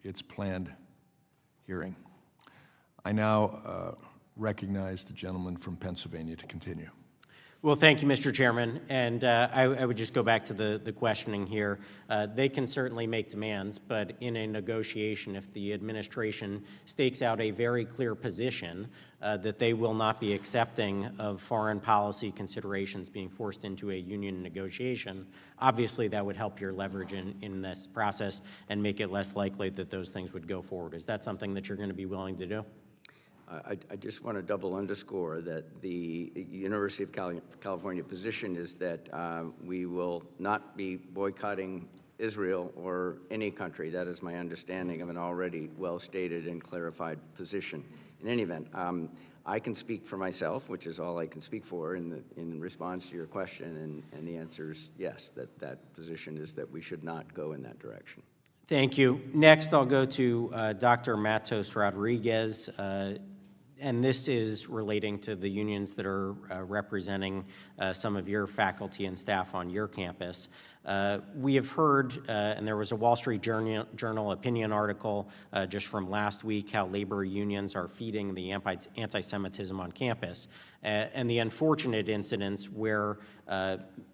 its planned hearing. I now recognize the gentleman from Pennsylvania to continue. Well, thank you, Mr. Chairman. And I would just go back to the questioning here. They can certainly make demands, but in a negotiation, if the administration stakes out a very clear position that they will not be accepting of foreign policy considerations being forced into a union negotiation, obviously that would help your leverage in this process and make it less likely that those things would go forward. Is that something that you're going to be willing to do? I just want to double underscore that the University of California position is that we will not be boycotting Israel or any country. That is my understanding of an already well-stated and clarified position. In any event, I can speak for myself, which is all I can speak for in response to your question, and the answer is yes, that position is that we should not go in that direction. Thank you. Next, I'll go to Dr. Matos Rodriguez. And this is relating to the unions that are representing some of your faculty and staff on your campus. We have heard, and there was a Wall Street Journal opinion article just from last week, how labor unions are feeding the anti-Semitism on campus. And the unfortunate incidents where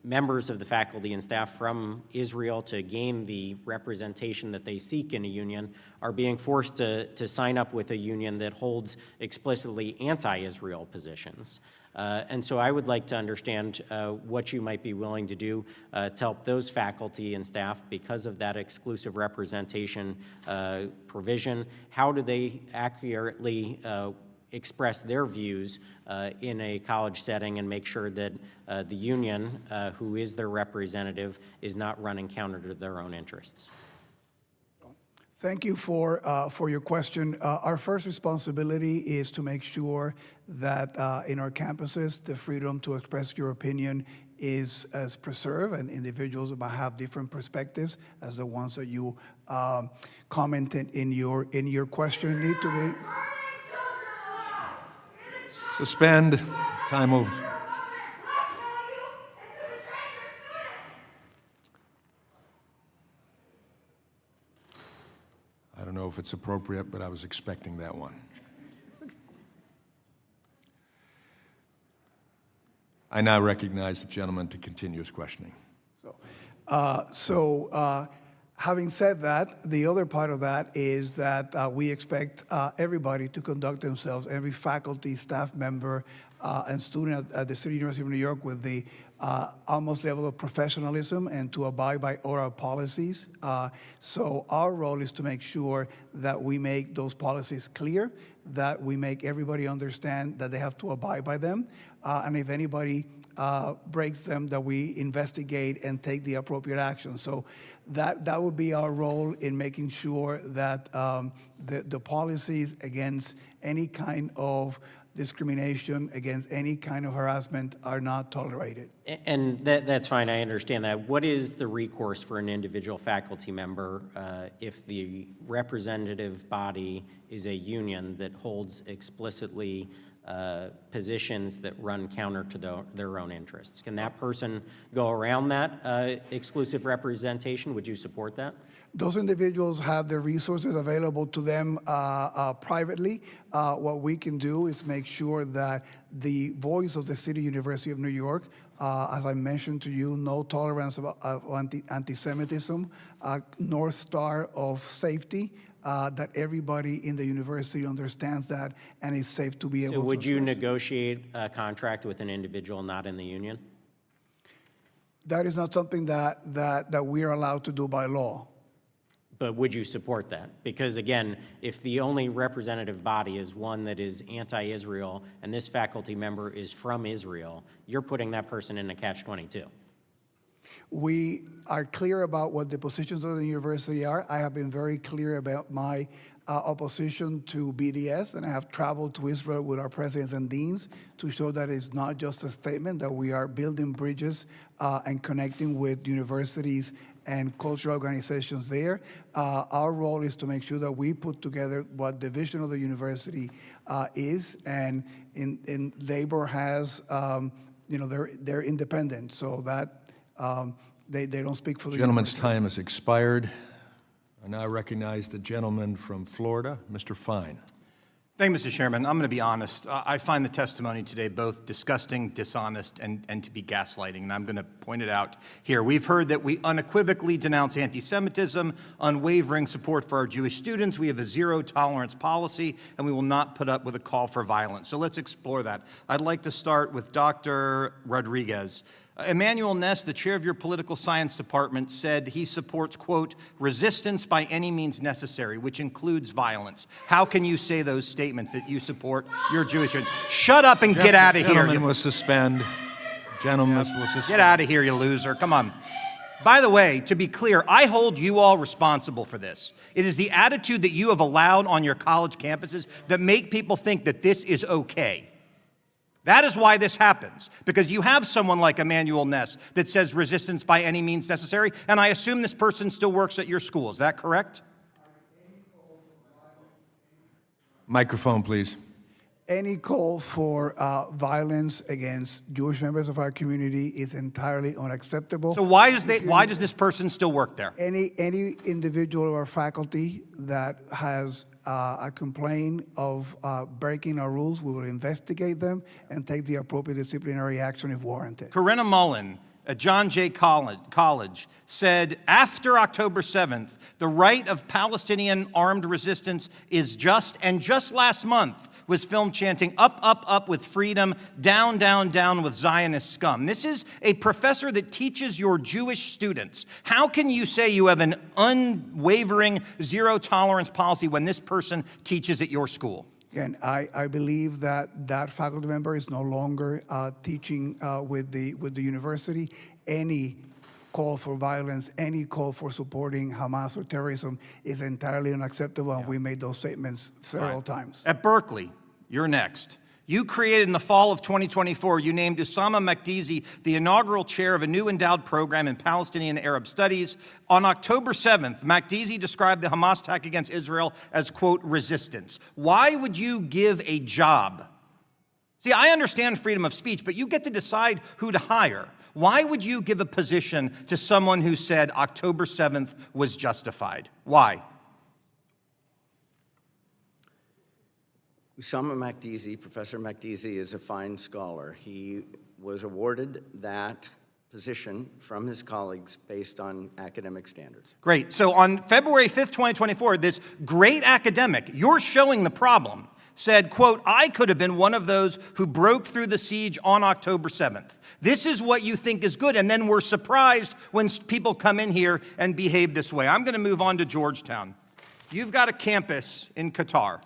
members of the faculty and staff from Israel, to gain the representation that they seek in a union, are being forced to sign up with a union that holds explicitly anti-Israel positions. And so I would like to understand what you might be willing to do to help those faculty and staff because of that exclusive representation provision. How do they accurately express their views in a college setting and make sure that the union, who is their representative, is not running counter to their own interests? Thank you for your question. Our first responsibility is to make sure that in our campuses, the freedom to express your opinion is preserved, and individuals might have different perspectives as the ones that you commented in your question need to be. Suspend. Time of. I don't know if it's appropriate, but I was expecting that one. I now recognize the gentleman to continue his questioning. Having said that, the other part of that is that we expect everybody to conduct themselves, every faculty, staff member, and student at the City University of New York, with the utmost level of professionalism and to abide by oral policies. So our role is to make sure that we make those policies clear, that we make everybody understand that they have to abide by them, and if anybody breaks them, that we investigate and take the appropriate action. So that would be our role in making sure that the policies against any kind of discrimination, against any kind of harassment, are not tolerated. And that's fine, I understand that. What is the recourse for an individual faculty member if the representative body is a union that holds explicitly positions that run counter to their own interests? Can that person go around that exclusive representation? Would you support that? Those individuals have the resources available to them privately. What we can do is make sure that the voice of the City University of New York, as I mentioned to you, no tolerance of anti-Semitism, North Star of safety, that everybody in the university understands that and is safe to be able to. So would you negotiate a contract with an individual not in the union? That is not something that we are allowed to do by law. But would you support that? Because again, if the only representative body is one that is anti-Israel and this faculty member is from Israel, you're putting that person in a catch-22. We are clear about what the positions of the university are. I have been very clear about my opposition to BDS, and I have traveled to Israel with our presidents and deans to show that it's not just a statement, that we are building bridges and connecting with universities and cultural organizations there. Our role is to make sure that we put together what the vision of the university is, and in labor has, they're independent, so that they don't speak for the Gentleman's university. time has expired. I now recognize the gentleman from Florida, Mr. Fine. Thank you, Mr. Chairman. I'm going to be honest. I find the testimony today both disgusting, dishonest, and to be gaslighting, and I'm going to point it out here. We've heard that we unequivocally denounce anti-Semitism, unwavering support for our Jewish students. We have a zero-tolerance policy, and we will not put up with a call for violence. So let's explore that. I'd like to start with Dr. Rodriguez. Emmanuel Ness, the chair of your political science department, said he supports, quote, resistance by any means necessary, which includes violence. How can you say those statements that you support your Jewish students? Shut up and get out of here. Gentleman will suspend. Gentleman will suspend. Get out of here, you loser. Come on. By the way, to be clear, I hold you all responsible for this. It is the attitude that you have allowed on your college campuses that make people think that this is okay. That is why this happens, because you have someone like Emmanuel Ness that says resistance by any means necessary, and I assume this person still works at your school. Is that correct? Microphone, please. Any call for violence against Jewish members of our community is entirely unacceptable. So why does this person still work there? Any individual or faculty that has a complaint of breaking our rules, we will investigate them and take the appropriate disciplinary action if warranted. Corinna Mullen at John Jay College said, after October 7th, the right of Palestinian armed resistance is just, and just last month was filmed chanting, up, up, up with freedom, down, down, down with Zionist scum. This is a professor that teaches your Jewish students. How can you say you have an unwavering zero-tolerance policy when this person teaches at your school? Again, I believe that that faculty member is no longer teaching with the university. Any call for violence, any call for supporting Hamas or terrorism is entirely unacceptable, and we made those statements several times. At Berkeley, you're next. You created in the fall of 2024, you named Usama Makdizi the inaugural chair of a new endowed program in Palestinian Arab studies. On October 7th, Makdizi described the Hamas attack against Israel as, quote, resistance. Why would you give a job? See, I understand freedom of speech, but you get to decide who to hire. Why would you give a position to someone who said October 7th was justified? Why? Usama Makdizi, Professor Makdizi, is a fine scholar. He was awarded that position from his colleagues based on academic standards. Great. So on February 5th, 2024, this great academic, you're showing the problem, said, quote, I could have been one of those who broke through the siege on October 7th. This is what you think is good, and then we're surprised when people come in here and behave this way. I'm going to move on to Georgetown. You've got a campus in Qatar.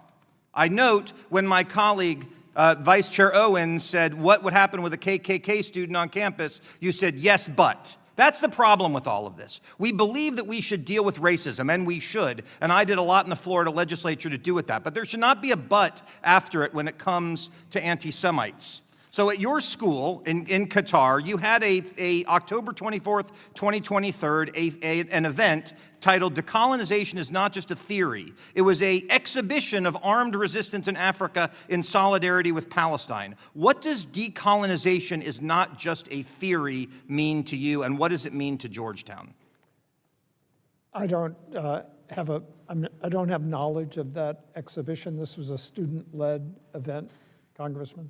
I note when my colleague, Vice Chair Owens, said, what would happen with a KKK student on campus? You said, yes, but. That's the problem with all of this. We believe that we should deal with racism, and we should, and I did a lot in the Florida legislature to do with that, but there should not be a but after it when it comes to anti-Semites. So at your school in Qatar, you had a October 24th, 2023, an event titled Decolonization is Not Just a Theory. It was an exhibition of armed resistance in Africa in solidarity with Palestine. What does decolonization is not just a theory mean to you, and what does it mean to Georgetown? I don't have knowledge of that exhibition. This was a student-led event, Congressman.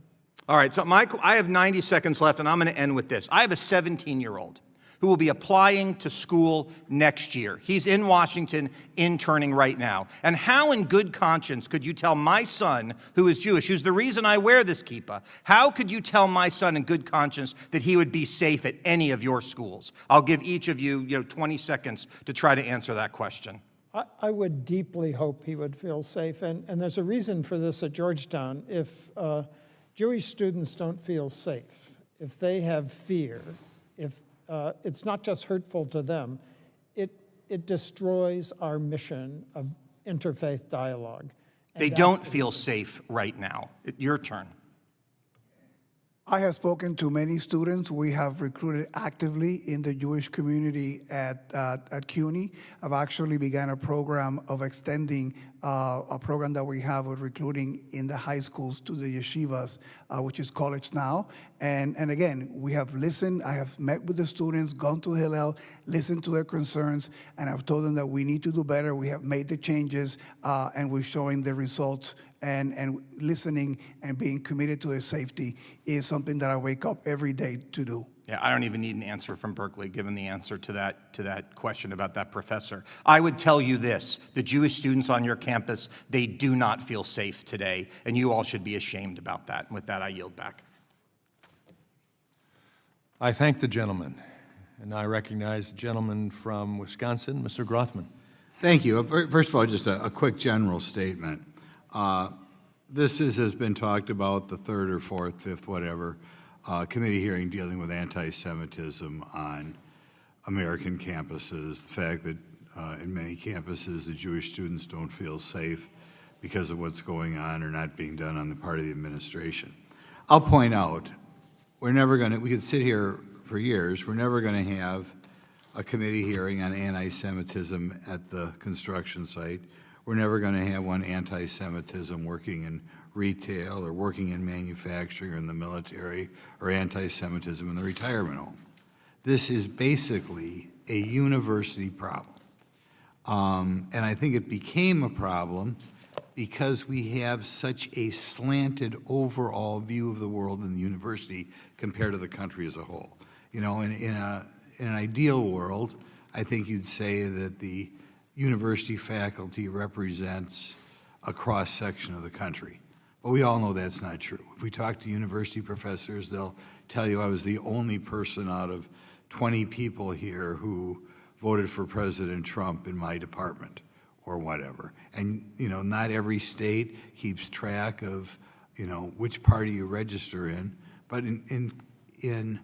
All right, so I have 90 seconds left, and I'm going to end with this. I have a 17-year-old who will be applying to school next year. He's in Washington, interning right now. And how in good conscience could you tell my son, who is Jewish, who's the reason I wear this kippah, how could you tell my son in good conscience that he would be safe at any of your schools? I'll give each of you, 20 seconds to try to answer that question. I would deeply hope he would feel safe, and there's a reason for this at Georgetown. If Jewish students don't feel safe, if they have fear, if it's not just hurtful to them, it destroys our mission of interfaith dialogue. And They that's don't the feel reason. safe right now. Your turn. I have spoken to many students. We have recruited actively in the Jewish community at CUNY. I've actually began a program of extending a program that we have with recruiting in the high schools to the yeshivas, which is College Now. And again, we have listened. I have met with the students, gone to Hillel, listened to their concerns, and I've told them that we need to do better. We have made the changes, and we're showing the results. And listening and being committed to their safety is something that I wake up every day to do. Yeah, I don't even need an answer from Berkeley, given the answer to that question about that professor. I would tell you this, the Jewish students on your campus, they do not feel safe today, and you all should be ashamed about that. And with that, I yield back. I thank the gentleman, and I recognize the gentleman from Wisconsin, Mr. Grothman. Thank you. First of all, just a quick general statement. This has been talked about, the third or fourth, fifth, whatever, committee hearing dealing with anti-Semitism on American campuses, the fact that in many campuses the Jewish students don't feel safe because of what's going on or not being done on the part of the administration. I'll point out, we could sit here for years, we're never going to have a committee hearing on anti-Semitism at the construction site. We're never going to have one anti-Semitism working in retail or working in manufacturing or in the military or anti-Semitism in the retirement home. This is basically a university problem. And I think it became a problem because we have such a slanted overall view of the world in the university compared to the country as a whole. You know, in an ideal world, I think you'd say that the university faculty represents a cross-section of the country. But we all know that's not true. If we talk to university professors, they'll tell you I was the only person out of 20 people here who voted for President Trump in my department or whatever. And, you know, not every state keeps track of, you know, which party you register in. But in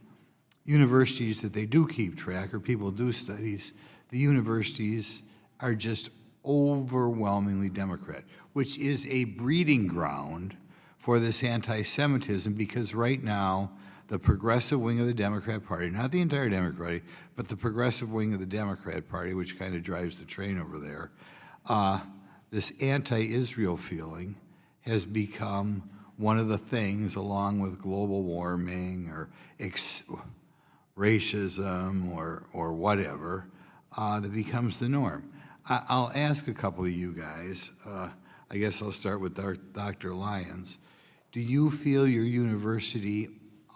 universities that they do keep track or people do studies, the universities are just overwhelmingly Democrat, which is a breeding ground for this anti-Semitism, because right now the progressive wing of the Democrat Party, not the entire Democrat Party, but the progressive wing of the Democrat Party, which kind of drives the train over there, this anti-Israel feeling has become one of the things, along with global warming or racism or whatever, that becomes the norm. I'll ask a couple of you guys. I guess I'll start with Dr. Lyons. Do you feel your university,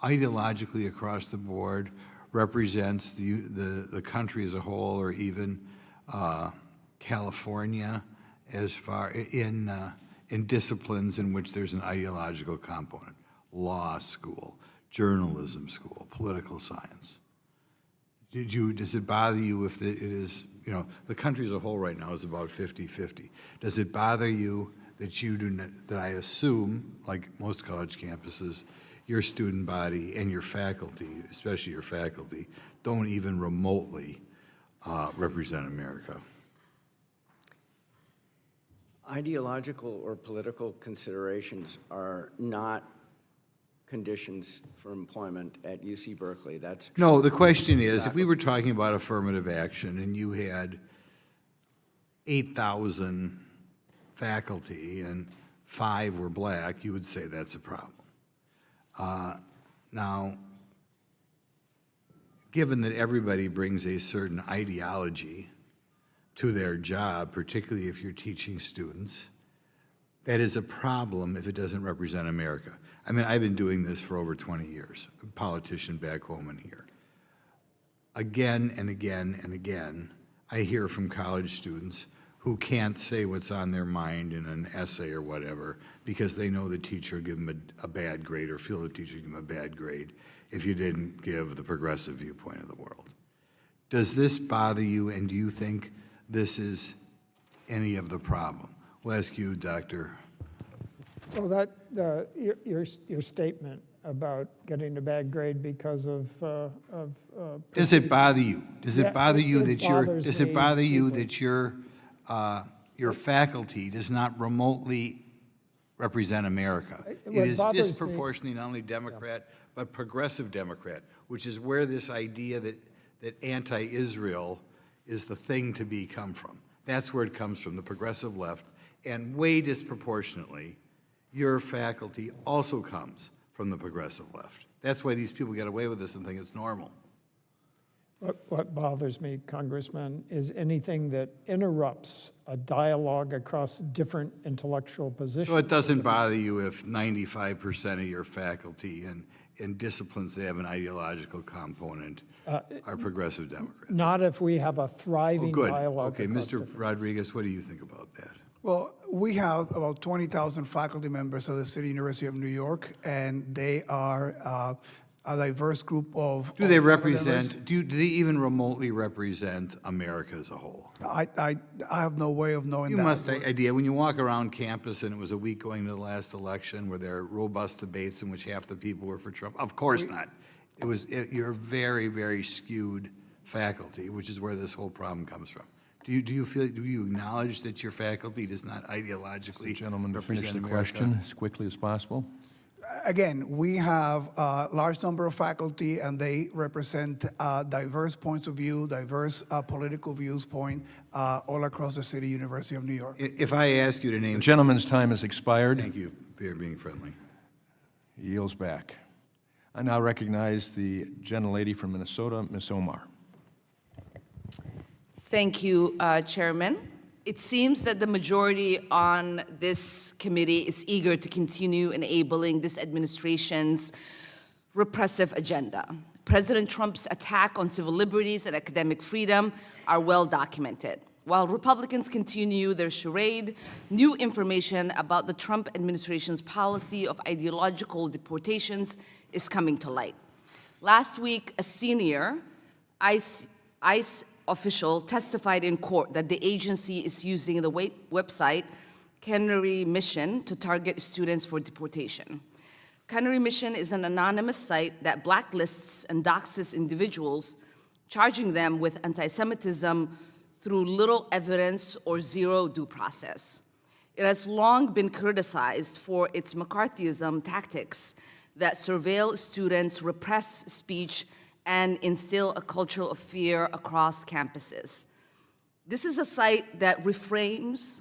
ideologically across the board, represents the country as a whole, or even California, as far in disciplines in which there's an ideological component? Law school, journalism school, political science. Does it bother you if it is, you know, the country as a whole right now is about 50-50. Does it bother you that you do not, that I assume, like most college campuses, your student body and your faculty, especially your faculty, don't even remotely represent America? Ideological or political considerations are not conditions for employment at UC Berkeley. That's true. No, the question is, if we were talking about affirmative action and you had 8,000 faculty and 5 were black, you would say that's a problem. Now, given that everybody brings a certain ideology to their job, particularly if you're teaching students, that is a problem if it doesn't represent America. I mean, I've been doing this for over 20 years, a politician back home and here. Again and again and again, I hear from college students who can't say what's on their mind in an essay or whatever because they know the teacher will give them a bad grade, or feel the teacher will give them a bad grade if you didn't give the progressive viewpoint of the world. Does this bother you, and do you think this is any of the problem? We'll ask you, Dr. Well, your statement about getting a bad grade because of Does it bother you? Does it Yeah, bother you it that your, bothers does it me bother you deeply. that your faculty does not remotely represent America? It What is bothers me- disproportionately not only Democrat, but progressive Democrat, which is where this idea that anti-Israel is the thing to be come from. That's where it comes from, the progressive left. And way disproportionately, your faculty also comes from the progressive left. That's why these people get away with this and think it's normal. What bothers me, Congressman, is anything that interrupts a dialogue across different intellectual positions. So it doesn't bother you if 95% of your faculty in disciplines that have an ideological component are progressive Democrats? Not if we have a thriving Oh, good. dialogue. Okay, across Mr. different- Rodriguez, what do you think about that? Well, we have about 20,000 faculty members of the City University of New York, and they are a diverse group of. Do they of faculty represent, members. do they even remotely represent America as a whole? I have no way of knowing You that. must have idea, when you walk around campus and it was a week going to the last election, were there robust debates in which half the people were for Trump? Of course not. You're very, very skewed faculty, which is where this whole problem comes from. Do you acknowledge that your faculty does not ideologically Gentlemen, to finish represent the America? question as quickly as possible. Again, we have a large number of faculty, and they represent diverse points of view, diverse political viewpoint all across the City University of New York. If I ask you to name. The gentleman's time has expired. Thank you for being friendly. He yields back. I now recognize the gentlelady from Minnesota, Ms. Omar. Thank you, Chairman. It seems that the majority on this committee is eager to continue enabling this administration's repressive agenda. President Trump's attack on civil liberties and academic freedom are well documented. While Republicans continue their charade, new information about the Trump administration's policy of ideological deportations is coming to light. Last week, a senior ICE official testified in court that the agency is using the website Canary Mission to target students for deportation. Canary Mission is an anonymous site that blacklists and doxes individuals, charging them with anti-Semitism through little evidence or zero due process. It has long been criticized for its McCarthyism tactics that surveil students, repress speech, and instill a culture of fear across campuses. This is a site that reframes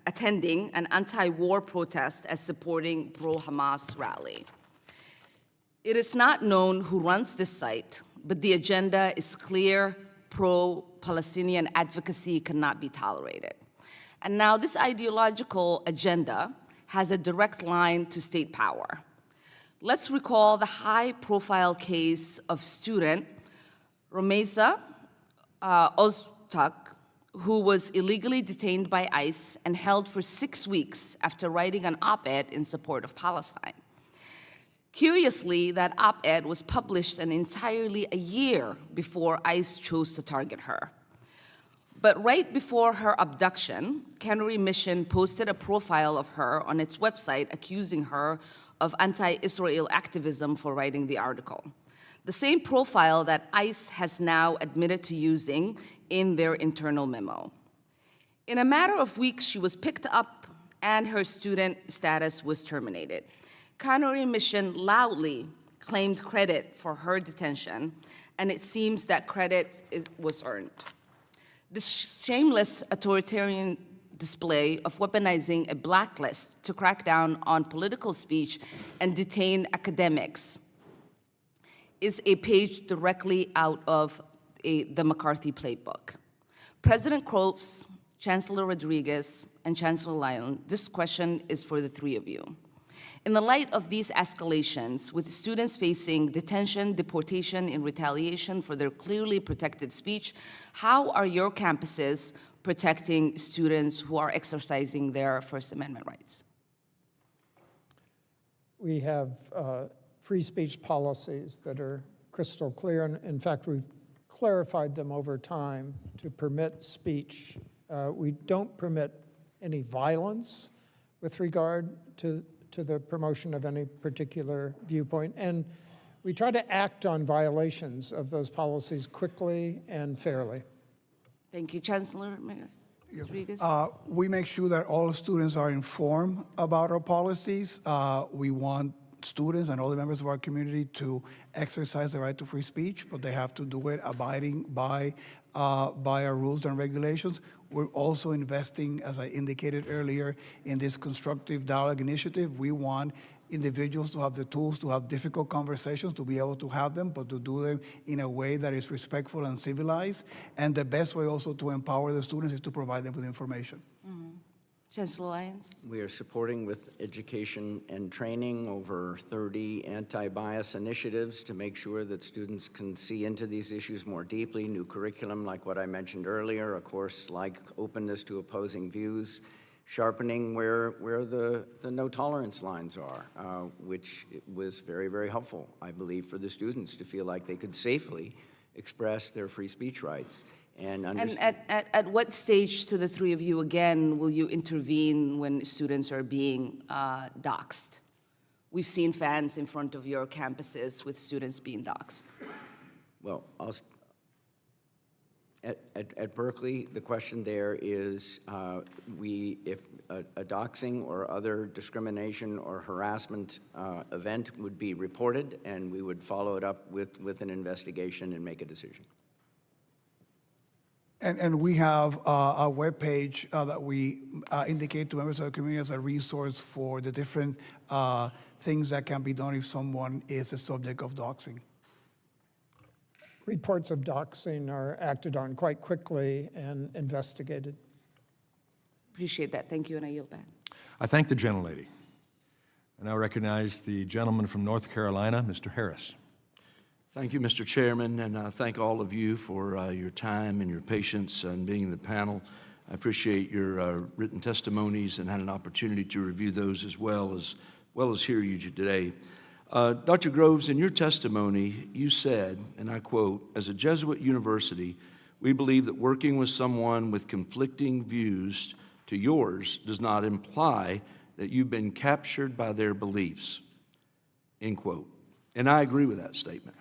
attending an anti-war protest as supporting pro-Hamas rally. It is not known who runs this site, but the agenda is clear: pro-Palestinian advocacy cannot be tolerated. And now this ideological agenda has a direct line to state power. Let's recall the high-profile case of student Romeza Ozturk, who was illegally detained by ICE and held for 6 weeks after writing an op-ed in support of Palestine. Curiously, that op-ed was published entirely a year before ICE chose to target her. But right before her abduction, Canary Mission posted a profile of her on its website accusing her of anti-Israel activism for writing the article. The same profile that ICE has now admitted to using in their internal memo. In a matter of weeks, she was picked up and her student status was terminated. Canary Mission loudly claimed credit for her detention, and it seems that credit was earned. This shameless authoritarian display of weaponizing a blacklist to crack down on political speech and detain academics is a page directly out of the McCarthy playbook. President Cropes, Chancellor Rodriguez, and Chancellor Lyon, this question is for the three of you. In the light of these escalations, with students facing detention, deportation in retaliation for their clearly protected speech, how are your campuses protecting students who are exercising their First Amendment rights? We have free speech policies that are crystal clear. And in fact, we've clarified them over time to permit speech. We don't permit any violence with regard to to the promotion of any particular viewpoint. And we try to act on violations of those policies quickly and fairly. Thank you, Chancellor Rodriguez. We make sure that all students are informed about our policies. We want students and all the members of our community to exercise the right to free speech, but they have to do it abiding by our rules and regulations. We're also investing, as I indicated earlier, in this constructive dialogue initiative. We want individuals to have the tools to have difficult conversations, to be able to have them, but to do them in a way that is respectful and civilized. And the best way also to empower the students is to provide them with information. Chancellor Lyons. We are supporting with education and training over 30 anti-bias initiatives to make sure that students can see into these issues more deeply. New curriculum, like what I mentioned earlier, a course like openness to opposing views, sharpening where the no tolerance lines are, which was very, very helpful, I believe, for the students to feel like they could safely express their free speech rights. And at what stage, to the three of you again, will you intervene when students are being doxed? We've seen fans in front of your campuses with students being doxed. Well, at Berkeley, the question there is if a doxing or other discrimination or harassment event would be reported, and we would follow it up with an investigation and make a decision. And we have a webpage that we indicate to members of the community as a resource for the different things that can be done if someone is a subject of doxing. Reports of doxing are acted on quite quickly and investigated. Appreciate that. Thank you, and I yield back. I thank the gentlelady. I now recognize the gentleman from North Carolina, Mr. Harris. Thank you, Mr. Chairman, and I thank all of you for your time and your patience and being in the panel. I appreciate your written testimonies and had an opportunity to review those as well as hear you today. Dr. Groves, in your testimony, you said, and I quote, "As a Jesuit university, we believe that working with someone with conflicting views to yours does not imply that you've been captured by their beliefs," end quote. And I agree with that statement.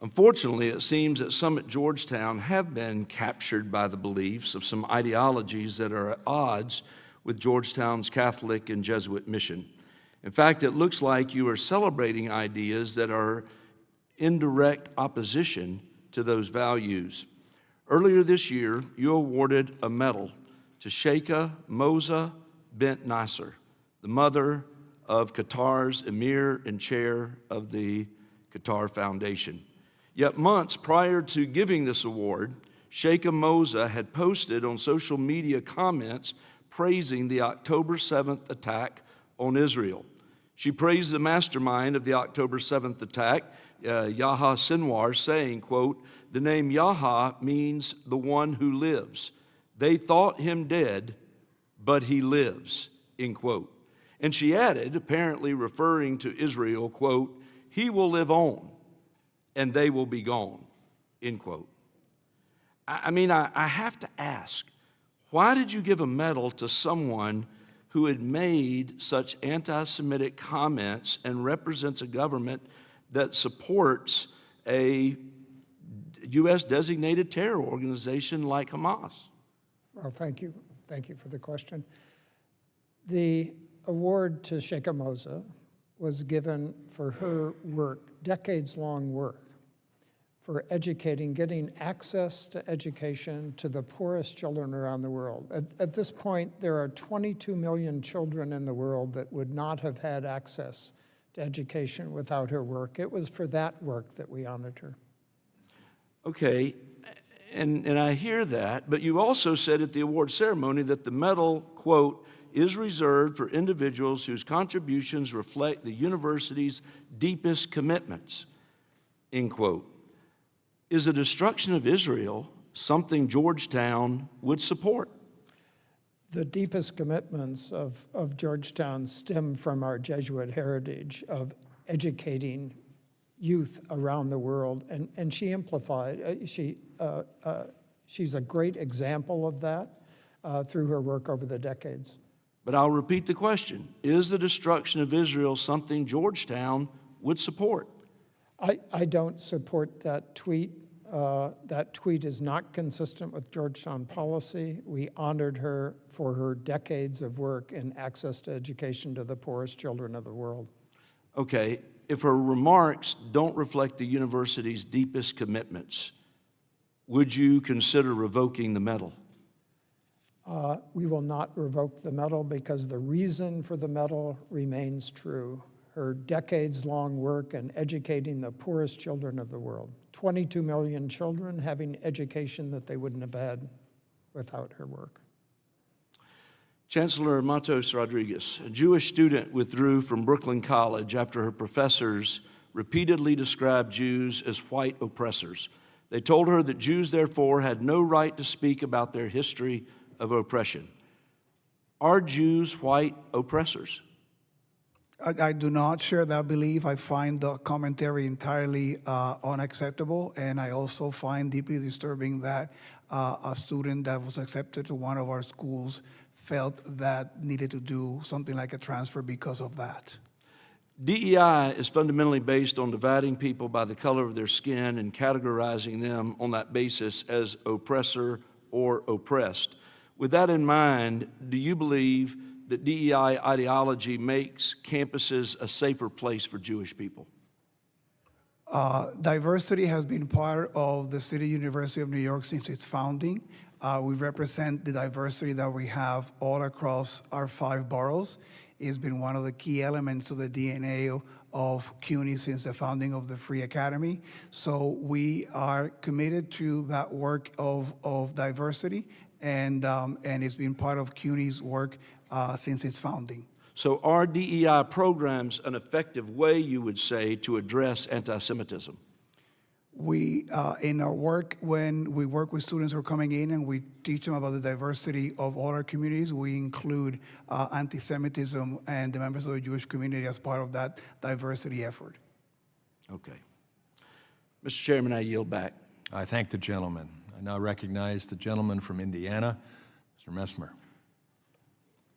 Unfortunately, it seems that some at Georgetown have been captured by the beliefs of some ideologies that are at odds with Georgetown's Catholic and Jesuit mission. In fact, it looks like you are celebrating ideas that are in direct opposition to those values. Earlier this year, you awarded a medal to Sheikha Moza bint Nasser, the mother of Qatar's Emir and chair of the Qatar Foundation. Yet months prior to giving this award, Sheikha Moza had posted on social media comments praising the October 7th attack on Israel. She praised the mastermind of the October 7th attack, Yahya Sinwar, saying, quote, "The name Yahya means the one who lives. They thought him dead, but he lives," end quote. And she added, apparently referring to Israel, quote, "He will live on, and they will be gone," end quote. I have to ask, why did you give a medal to someone who had made such anti-Semitic comments and represents a government that supports a U.S. designated terror organization like Hamas? Well, thank you. Thank you for the question. The award to Sheikha Moza was given for her work, decades-long work, for educating, getting access to education to the poorest children around the world. At this point, there are 22 million children in the world that would not have had access to education without her work. It was for that work that we honored her. Okay, and I hear that, but you also said at the award ceremony that the medal, quote, "is reserved for individuals whose contributions reflect the university's deepest commitments," end quote. Is the destruction of Israel something Georgetown would support? The deepest commitments of Georgetown stem from our Jesuit heritage of educating youth around the world, and she amplified, she's a great example of that through her work over the decades. But I'll repeat the question. Is the destruction of Israel something Georgetown would support? I don't support that tweet. That tweet is not consistent with Georgetown policy. We honored her for her decades of work in access to education to the poorest children of the world. Okay, if her remarks don't reflect the university's deepest commitments, would you consider revoking the medal? We will not revoke the medal because the reason for the medal remains true. Her decades-long work in educating the poorest children of the world. 22 million children having education that they wouldn't have had without her work. Chancellor Matos Rodriguez, a Jewish student withdrew from Brooklyn College after her professors repeatedly described Jews as white oppressors. They told her that Jews, therefore, had no right to speak about their history of oppression. Are Jews white oppressors? I do not share that belief. I find the commentary entirely unacceptable, and I also find deeply disturbing that a student that was accepted to one of our schools felt that needed to do something like a transfer because of that. DEI is fundamentally based on dividing people by the color of their skin and categorizing them on that basis as oppressor or oppressed. With that in mind, do you believe that DEI ideology makes campuses a safer place for Jewish people? Diversity has been part of the City University of New York since its founding. We represent the diversity that we have all across our 5 boroughs. It's been one of the key elements of the DNA of CUNY since the founding of the Free Academy. So we are committed to that work of diversity, and it's been part of CUNY's work since its founding. So are DEI programs an effective way, you would say, to address anti-Semitism? We, in our work, when we work with students who are coming in and we teach them about the diversity of all our communities, we include anti-Semitism and the members of the Jewish community as part of that diversity effort. Okay. Mr. Chairman, I yield back. I thank the gentleman. I now recognize the gentleman from Indiana, Mr. Messmer.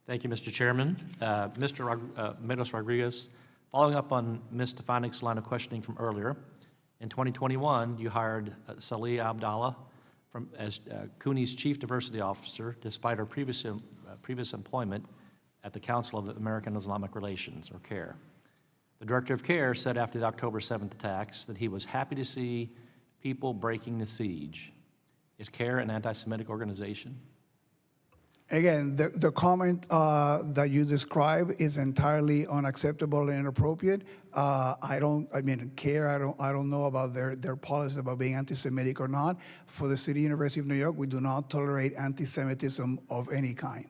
Thank you, Mr. Chairman. Mr. Matos Rodriguez, following up on Ms. Stefanik's line of questioning from earlier, in 2021, you hired Salih Abdallah as CUNY's Chief Diversity Officer, despite her previous employment at the Council of American Islamic Relations, or CARE. The Director of CARE said after the October 7th attacks that he was happy to see people breaking the siege. Is CARE an anti-Semitic organization? Again, the comment that you describe is entirely unacceptable and inappropriate. I don't know about their policies about being anti-Semitic or not. For the City University of New York, we do not tolerate anti-Semitism of any kind.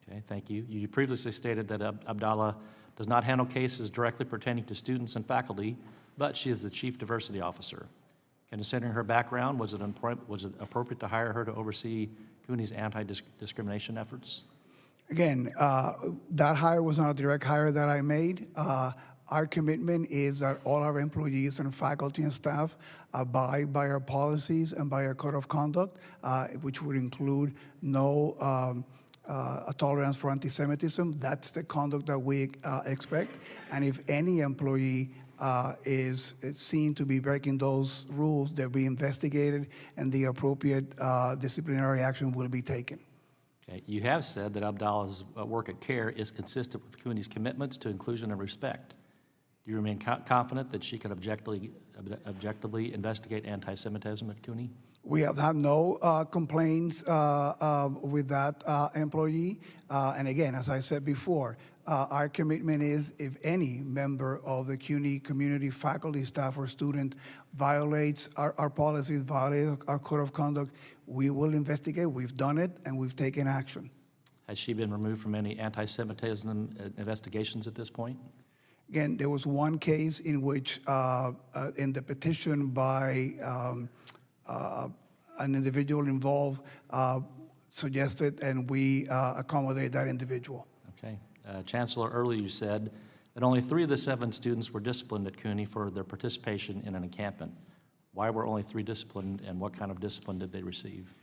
Okay, thank you. You previously stated that Abdallah does not handle cases directly pertaining to students and faculty, but she is the Chief Diversity Officer. Considering her background, was it appropriate to hire her to oversee CUNY's anti-discrimination efforts? Again, that hire was not a direct hire that I made. Our commitment is that all our employees and faculty and staff abide by our policies and by our code of conduct, which would include no tolerance for anti-Semitism. That's the conduct that we expect. And if any employee is seen to be breaking those rules, they'll be investigated and the appropriate disciplinary action will be taken. Okay. You have said that Abdallah's work at CARE is consistent with CUNY's commitments to inclusion and respect. Do you remain confident that she can objectively investigate anti-Semitism at CUNY? We have had no complaints with that employee. And again, as I said before, our commitment is if any member of the CUNY community, faculty, staff, or student violates our policies, violates our code of conduct, we will investigate. We've done it, and we've taken action. Has she been removed from any anti-Semitism investigations at this point? Again, there was one case in which, in the petition by an individual involved, suggested, and we accommodate that individual. Okay. Chancellor, earlier you said that only 3 of the 7 students were disciplined at CUNY for their participation in an encampment. Why were only 3 disciplined, and what kind of discipline did they receive?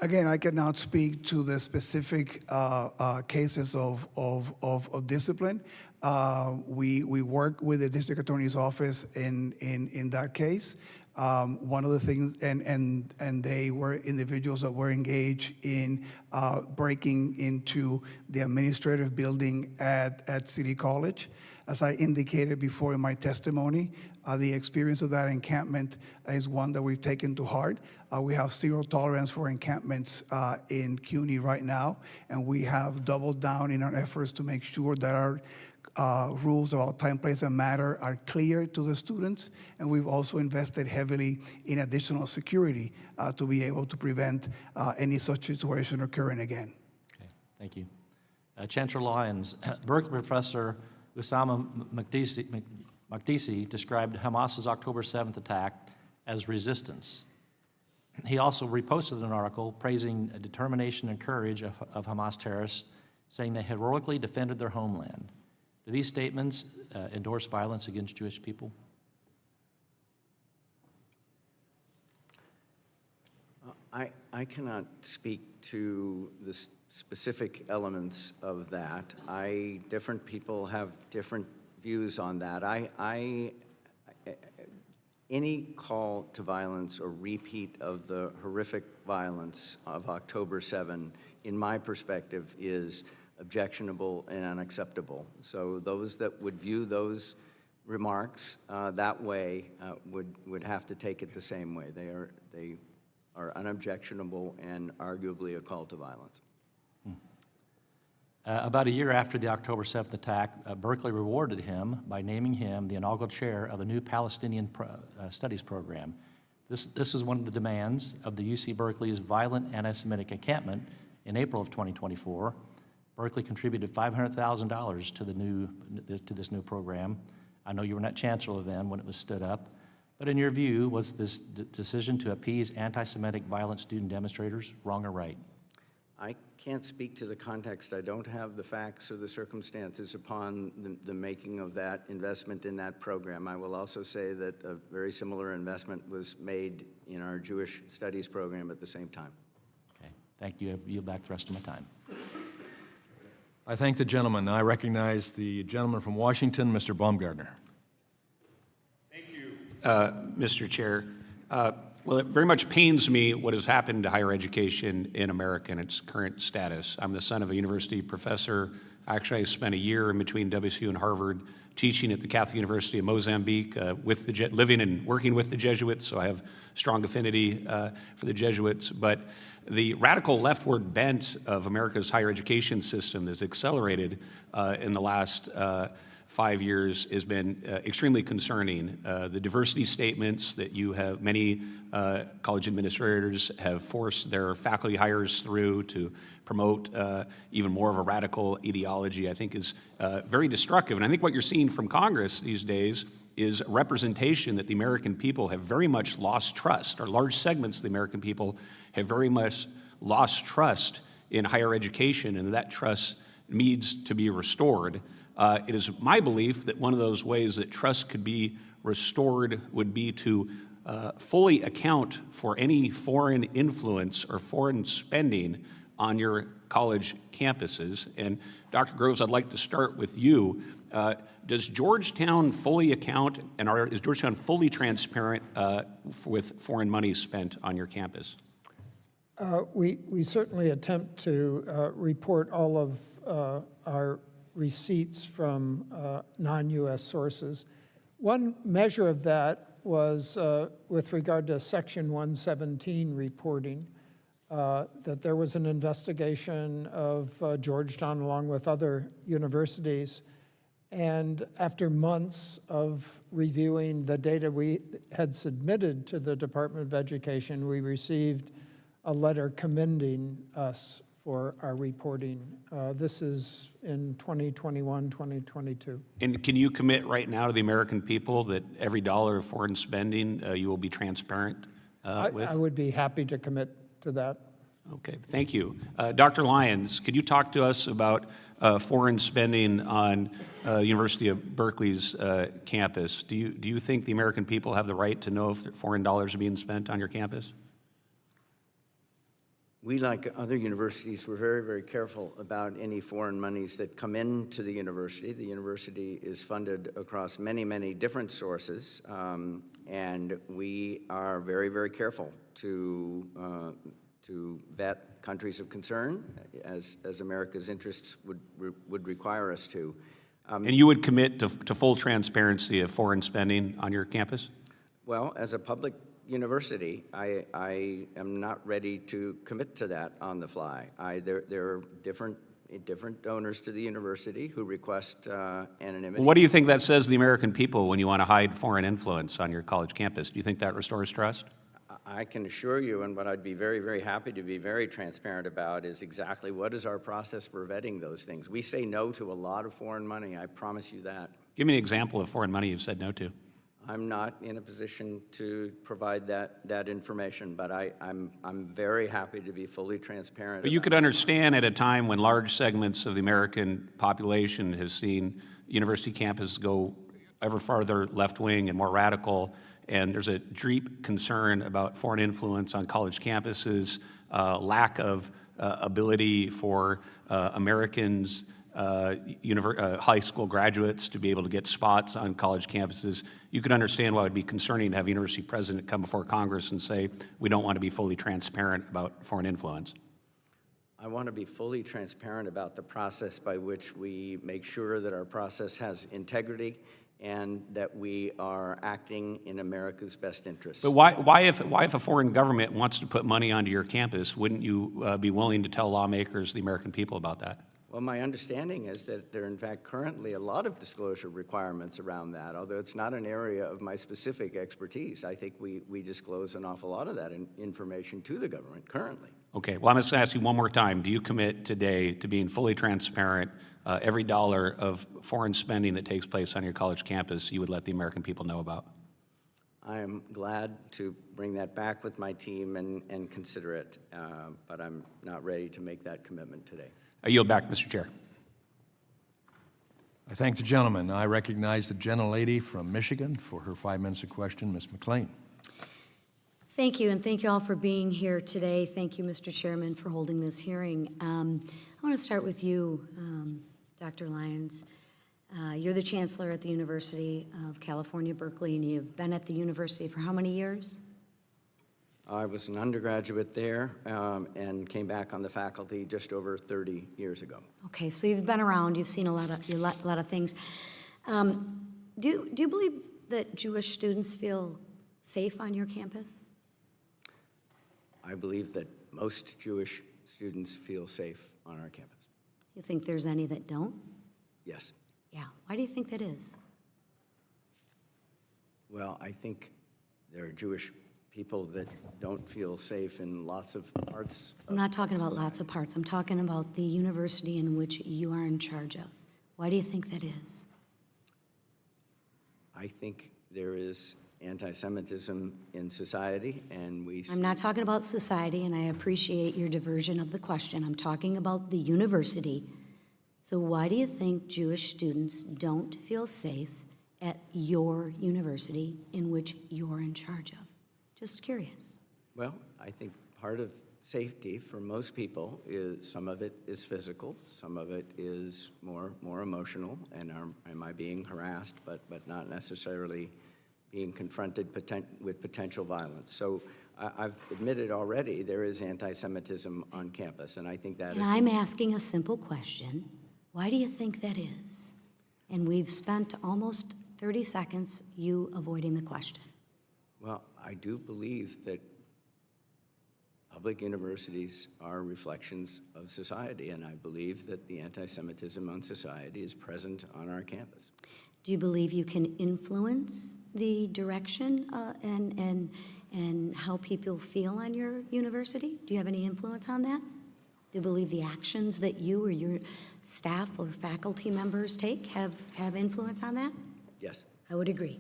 Again, I cannot speak to the specific cases of discipline. We work with the district attorney's office in that case. One of the things, and they were individuals that were engaged in breaking into the administrative building at City College. As I indicated before in my testimony, the experience of that encampment is one that we've taken to heart. We have zero tolerance for encampments in CUNY right now, and we have doubled down in our efforts to make sure that our rules about time, place, and matter are clear to the students, and we've also invested heavily in additional security to be able to prevent any such situation occurring again. Okay, thank you. Chancellor Lyons, Berkeley professor Usama Makdisi described Hamas's October 7th attack as resistance. He also reposted an article praising the determination and courage of Hamas terrorists, saying they heroically defended their homeland. Do these statements endorse violence against Jewish people? I cannot speak to the specific elements of that. Different people have different views on that. Any call to violence or repeat of the horrific violence of October 7, in my perspective, is objectionable and unacceptable. So those that would view those remarks that way would have to take it the same way. They are unobjectionable and arguably a call to violence. About a year after the October 7th attack, Berkeley rewarded him by naming him the inaugural chair of a new Palestinian studies program. This is one of the demands of the UC Berkeley's violent anti-Semitic encampment in April of 2024. Berkeley contributed $500,000 to this new program. I know you were not chancellor then when it was stood up, but in your view, was this decision to appease anti-Semitic violent student demonstrators wrong or right? I can't speak to the context. I don't have the facts or the circumstances upon the making of that investment in that program. I will also say that a very similar investment was made in our Jewish studies program at the same time. Okay, thank you. I yield back the rest of my time. I thank the gentleman. I recognize the gentleman from Washington, Mr. Baumgartner. Thank you, Mr. Chair. Well, it very much pains me what has happened to higher education in America and its current status. I'm the son of a university professor. Actually, I spent a year in between WSU and Harvard teaching at the Catholic University of Mozambique, living and working with the Jesuits, so I have strong affinity for the Jesuits. But the radical leftward bent of America's higher education system has accelerated in the last 5 years has been extremely concerning. The diversity statements that you have, many college administrators have forced their faculty hires through to promote even more of a radical ideology, I think is very destructive. And I think what you're seeing from Congress these days is a representation that the American people have very much lost trust, or large segments of the American people have very much lost trust in higher education, and that trust needs to be restored. It is my belief that one of those ways that trust could be restored would be to fully account for any foreign influence or foreign spending on your college campuses. And Dr. Groves, I'd like to start with you. Does Georgetown fully account, and is Georgetown fully transparent with foreign money spent on your campus? We certainly attempt to report all of our receipts from non-U.S. sources. One measure of that was with regard to Section 117 reporting, that there was an investigation of Georgetown along with other universities. And after months of reviewing the data we had submitted to the Department of Education, we received a letter commending us for our reporting. This is in 2021, 2022. And can you commit right now to the American people that every dollar of foreign spending you will be transparent with? I would be happy to commit to that. Okay, thank you. Dr. Lyons, could you talk to us about foreign spending on University of Berkeley's campus? Do you think the American people have the right to know if foreign dollars are being spent on your campus? We, like other universities, were very, very careful about any foreign monies that come into the university. The university is funded across many, many different sources, and we are very, very careful to vet countries of concern, as America's interests would require us to. And you would commit to full transparency of foreign spending on your campus? Well, as a public university, I am not ready to commit to that on the fly. There are different donors to the university who request anonymity. Well, what do you think that says to the American people when you want to hide foreign influence on your college campus? Do you think that restores trust? I can assure you, and what I'd be very, very happy to be very transparent about is exactly what is our process for vetting those things. We say no to a lot of foreign money, I promise you that. Give me an example of foreign money you've said no to. I'm not in a position to provide that information, but I'm very happy to be fully transparent. But you could understand at a time when large segments of the American population has seen university campuses go ever farther left-wing and more radical, and there's a deep concern about foreign influence on college campuses, lack of ability for Americans, high school graduates to be able to get spots on college campuses. You could understand why it would be concerning to have a university president come before Congress and say, we don't want to be fully transparent about foreign influence. I want to be fully transparent about the process by which we make sure that our process has integrity and that we are acting in America's best interests. But why if a foreign government wants to put money onto your campus, wouldn't you be willing to tell lawmakers, the American people, about that? Well, my understanding is that there are, in fact, currently a lot of disclosure requirements around that, although it's not an area of my specific expertise. I think we disclose an awful lot of that information to the government currently. Okay, well, I'm just going to ask you one more time. Do you commit today to being fully transparent? Every dollar of foreign spending that takes place on your college campus, you would let the American people know about? I am glad to bring that back with my team and consider it, but I'm not ready to make that commitment today. I yield back, Mr. Chair. I thank the gentleman. I recognize the gentlelady from Michigan for her 5 minutes of question, Ms. McLean. Thank you, and thank you all for being here today. Thank you, Mr. Chairman, for holding this hearing. I want to start with you, Dr. Lyons. You're the chancellor at the University of California, Berkeley, and you've been at the university for how many years? I was an undergraduate there and came back on the faculty just over 30 years ago. Okay, so you've been around, you've seen a lot of things. Do you believe that Jewish students feel safe on your campus? I believe that most Jewish students feel safe on our campus. You think there's any that don't? Yes. Yeah, why do you think that is? Well, I think there are Jewish people that don't feel safe in lots of parts. I'm not talking about lots of parts. I'm talking about the university in which you are in charge of. Why do you think that is? I think there is anti-Semitism in society, and we see... I'm not talking about society, and I appreciate your diversion of the question. I'm talking about the university. So why do you think Jewish students don't feel safe at your university in which you're in charge of? Just curious. Well, I think part of safety for most people is, some of it is physical, some of it is more emotional, and am I being harassed, but not necessarily being confronted with potential violence. So I've admitted already there is anti-Semitism on campus, and I think that and I'm asking a simple question. Why do you think that is? And we've spent almost 30 seconds you avoiding the question. Well, I do believe that public universities are reflections of society, and I believe that the anti-Semitism on society is present on our campus. Do you believe you can influence the direction and how people feel on your university? Do you have any influence on that? Do you believe the actions that you or your staff or faculty members take have influence on that? Yes. I would agree.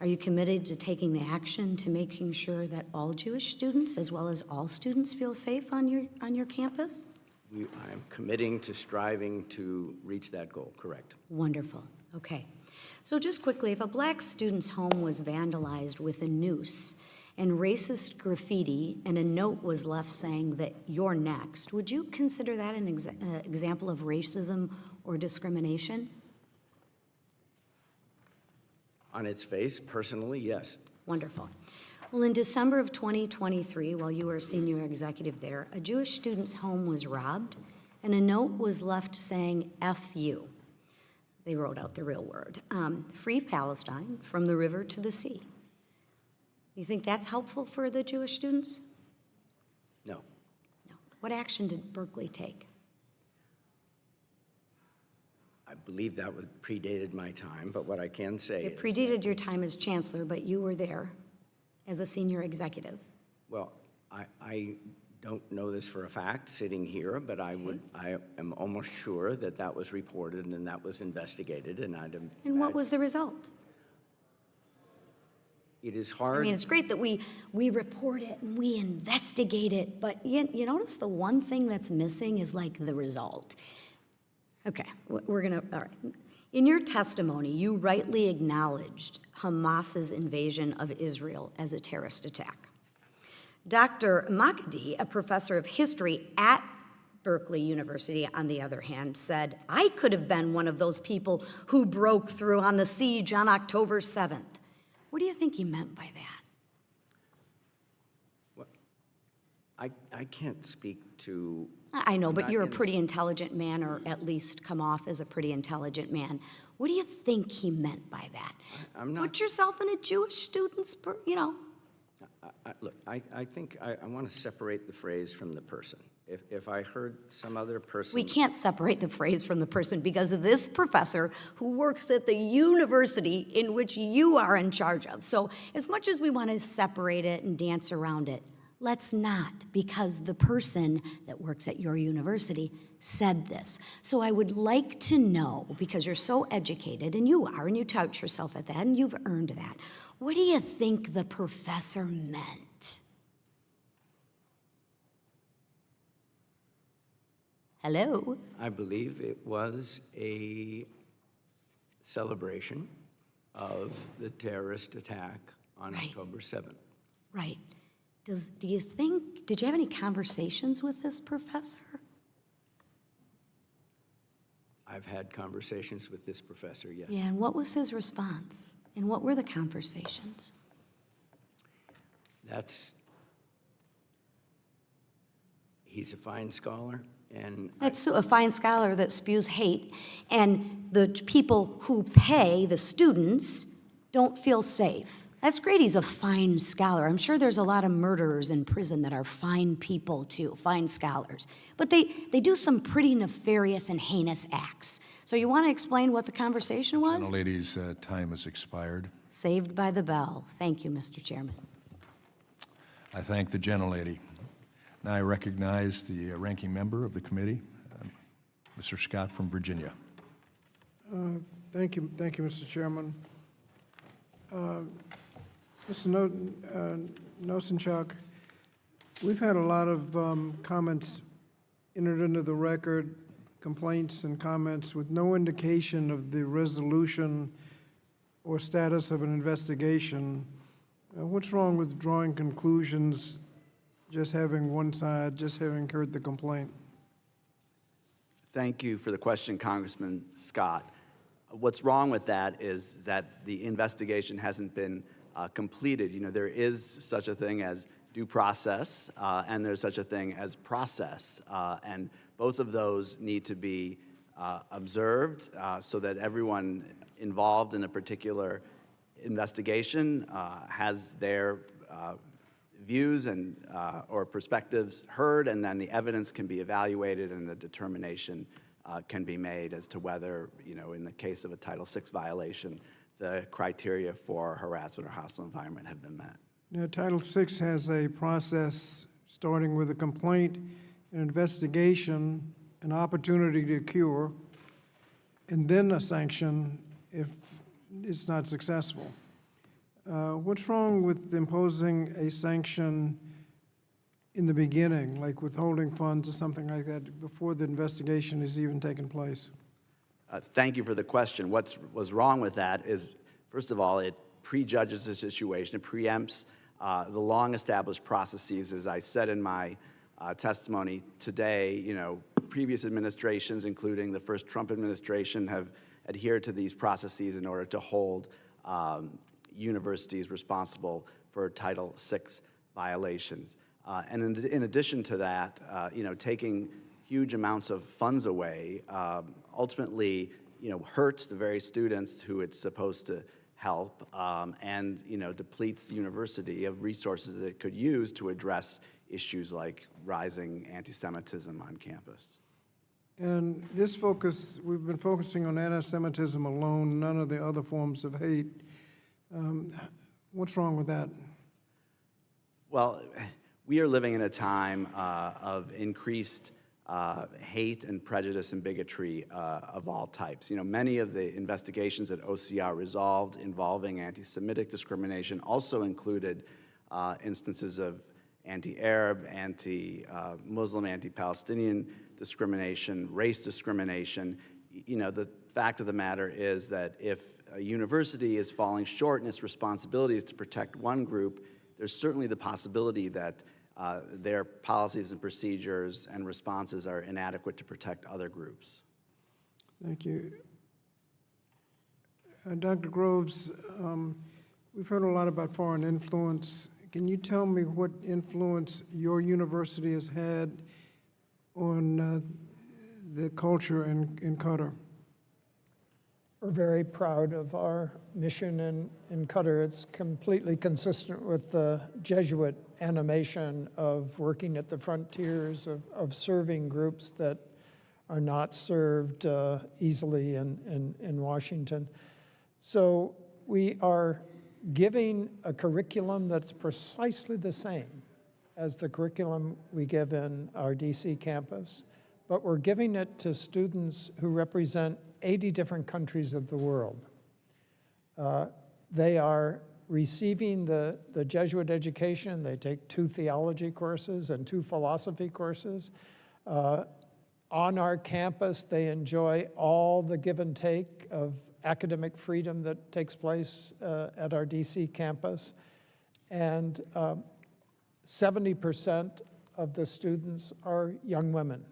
Are you committed to taking the action to making sure that all Jewish students, as well as all students, feel safe on your campus? I am committing to striving to reach that goal, correct. Wonderful. Okay. So just quickly, if a black student's home was vandalized with a noose and racist graffiti, and a note was left saying that you're next. Would you consider that an example of racism or discrimination? On its face, personally, yes. Wonderful. Well, in December of 2023, while you were a senior executive there, a Jewish student's home was robbed, and a note was left saying, F you. They wrote out the real word. Free Palestine, from the river to the sea. You think that's helpful for the Jewish students? No. No. What action did Berkeley take? I believe that was predated my time, but what I can say It is predated your time as chancellor, but you were there as a senior executive. well, I don't know this for a fact sitting here, but I am almost sure that that was reported and that was investigated, and And what was the result? it is hard. I mean, it's great that we report it and we investigate it, but you notice the one thing that's missing is like the result. Okay, we're gonna, all right. In your testimony, you rightly acknowledged Hamas's invasion of Israel as a terrorist attack. Dr. Makadi, a professor of history at Berkeley University, on the other hand, said, I could have been one of those people who broke through on the siege on October 7th. What do you think he meant by that? I can't speak to. I know, but not you're a in- pretty intelligent man, or at least come off as a pretty intelligent man. What do you think he meant by that? I'm not. Put yourself in a Jewish student's, Look, I think I want to separate the phrase from the person. If I heard some other person. We can't separate the phrase from the person because of this professor who works at the university in which you are in charge of. So as much as we want to separate it and dance around it, let's not, because the person that works at your university said this. So I would like to know, because you're so educated, and you are, and you tout yourself at that, and you've earned that, what do you think the professor meant? Hello? I believe it was a celebration of the terrorist attack on October 7th. Right. Do you think, did you have any conversations with this professor? I've had conversations with this professor, yes. Yeah, and what was his response? And what were the conversations? He's a fine scholar, and That's a fine scholar that spews hate, and the people who pay, the students, don't feel safe. That's great, he's a fine scholar. I'm sure there's a lot of murderers in prison that are fine people too, fine scholars. But they do some pretty nefarious and heinous acts. So you want to explain what the conversation was? Lady's time has expired. Saved by the bell. Thank you, Mr. Chairman. I thank the gentlelady. Now I recognize the ranking member of the committee, Mr. Scott from Virginia. Thank you, Mr. Chairman. Mr. Nosenchuk, we've had a lot of comments entered into the record, complaints and comments with no indication of the resolution or status of an investigation. What's wrong with drawing conclusions, just having one side, just having heard the complaint? Thank you for the question, Congressman Scott. What's wrong with that is that the investigation hasn't been completed. You know, there is such a thing as due process, and there's such a thing as process. And both of those need to be observed so that everyone involved in a particular investigation has their views and or perspectives heard, and then the evidence can be evaluated and a determination can be made as to whether, you know, in the case of a Title VI violation, the criteria for harassment or hostile environment have been met. Now, Title VI has a process starting with a complaint, an investigation, an opportunity to cure, and then a sanction if it's not successful. What's wrong with imposing a sanction in the beginning, like withholding funds or something like that, before the investigation has even taken place? Thank you for the question. What's wrong with that is, first of all, it prejudges the situation, it preempts the long-established processes. As I said in my testimony today, previous administrations, including the first Trump administration, have adhered to these processes in order to hold universities responsible for Title VI violations. And in addition to that, taking huge amounts of funds away ultimately, hurts the very students who it's supposed to help, and depletes the university of resources that it could use to address issues like rising anti-Semitism on campus. And this focus, we've been focusing on anti-Semitism alone, none of the other forms of hate. What's wrong with that? Well, we are living in a time of increased hate and prejudice and bigotry of all types. Many of the investigations that OCR resolved involving anti-Semitic discrimination also included instances of anti-Arab, anti-Muslim, anti-Palestinian discrimination, race discrimination. The fact of the matter is that if a university is falling short in its responsibilities to protect one group, there's certainly the possibility that their policies and procedures and responses are inadequate to protect other groups. Thank you. Dr. Groves, we've heard a lot about foreign influence. Can you tell me what influence your university has had on the culture in Qatar? We're very proud of our mission in Qatar. It's completely consistent with the Jesuit animation of working at the frontiers, of serving groups that are not served easily in Washington. So we are giving a curriculum that's precisely the same as the curriculum we give in our DC campus, but we're giving it to students who represent 80 different countries of the world. They are receiving the Jesuit education. They take 2 theology courses and 2 philosophy courses. On our campus, they enjoy all the give and take of academic freedom that takes place at our DC campus. And 70% of the students are young women,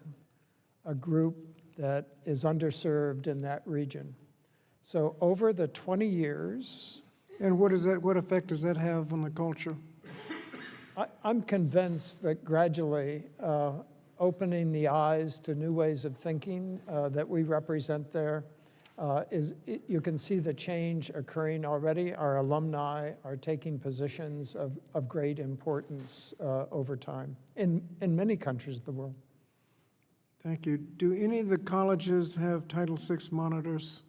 a group that is underserved in that region. So over the 20 years. And what effect does that have on the culture? I'm convinced that gradually opening the eyes to new ways of thinking that we represent there you can see the change occurring already. Our alumni are taking positions of great importance over time in many countries of the world. Thank you. Do any of the colleges have Title VI monitors?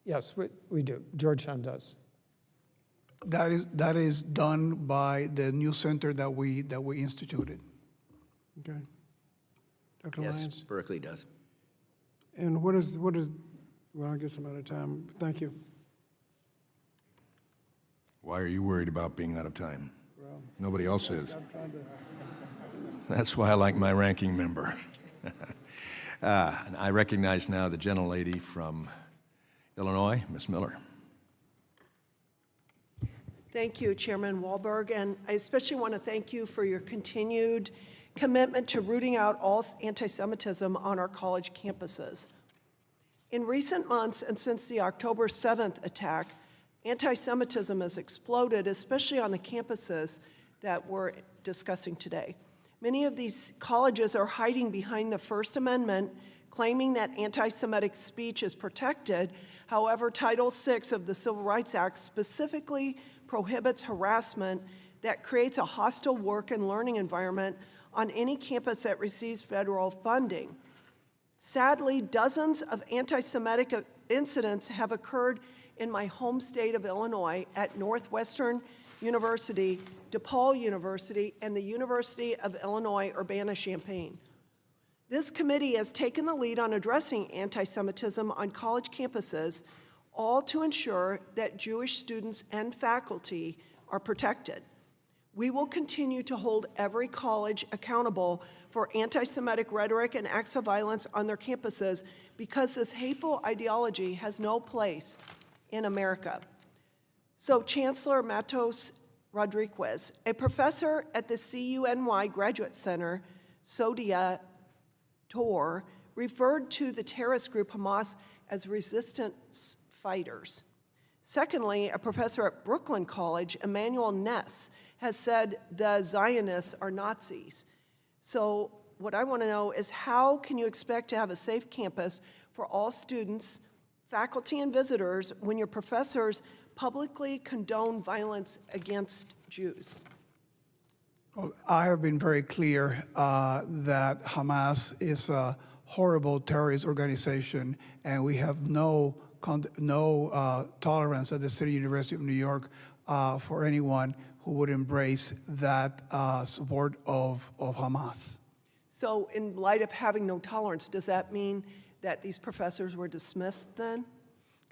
Yes, we do. Georgetown does. That is done by the new center that we instituted. Okay. Dr. Yes, Lyons? Berkeley does. And what is, well, I guess I'm out of time. Thank you. Why are you worried about being out of time? Well, Nobody else is. I'm trying to. That's why I like my ranking member. And I recognize now the gentlelady from Illinois, Ms. Miller. Thank you, Chairman Wahlberg, and I especially want to thank you for your continued commitment to rooting out all anti-Semitism on our college campuses. In recent months, and since the October 7th attack, anti-Semitism has exploded, especially on the campuses that we're discussing today. Many of these colleges are hiding behind the First Amendment, claiming that anti-Semitic speech is protected. However, Title VI of the Civil Rights Act specifically prohibits harassment that creates a hostile work and learning environment on any campus that receives federal funding. Sadly, dozens of anti-Semitic incidents have occurred in my home state of Illinois at Northwestern University, DePaul University, and the University of Illinois Urbana-Champaign. This committee has taken the lead on addressing anti-Semitism on college campuses, all to ensure that Jewish students and faculty are protected. We will continue to hold every college accountable for anti-Semitic rhetoric and acts of violence on their campuses because this hateful ideology has no place in America. So Chancellor Matos Rodriguez, a professor at the CUNY Graduate Center, Sodia Tor, referred to the terrorist group Hamas as resistance fighters. Secondly, a professor at Brooklyn College, Emmanuel Ness, has said the Zionists are Nazis. So what I want to know is how can you expect to have a safe campus for all students, faculty, and visitors when your professors publicly condone violence against Jews? Well, I have been very clear that Hamas is a horrible terrorist organization, and we have no tolerance at the City University of New York for anyone who would embrace that support of Hamas. So in light of having no tolerance, does that mean that these professors were dismissed then?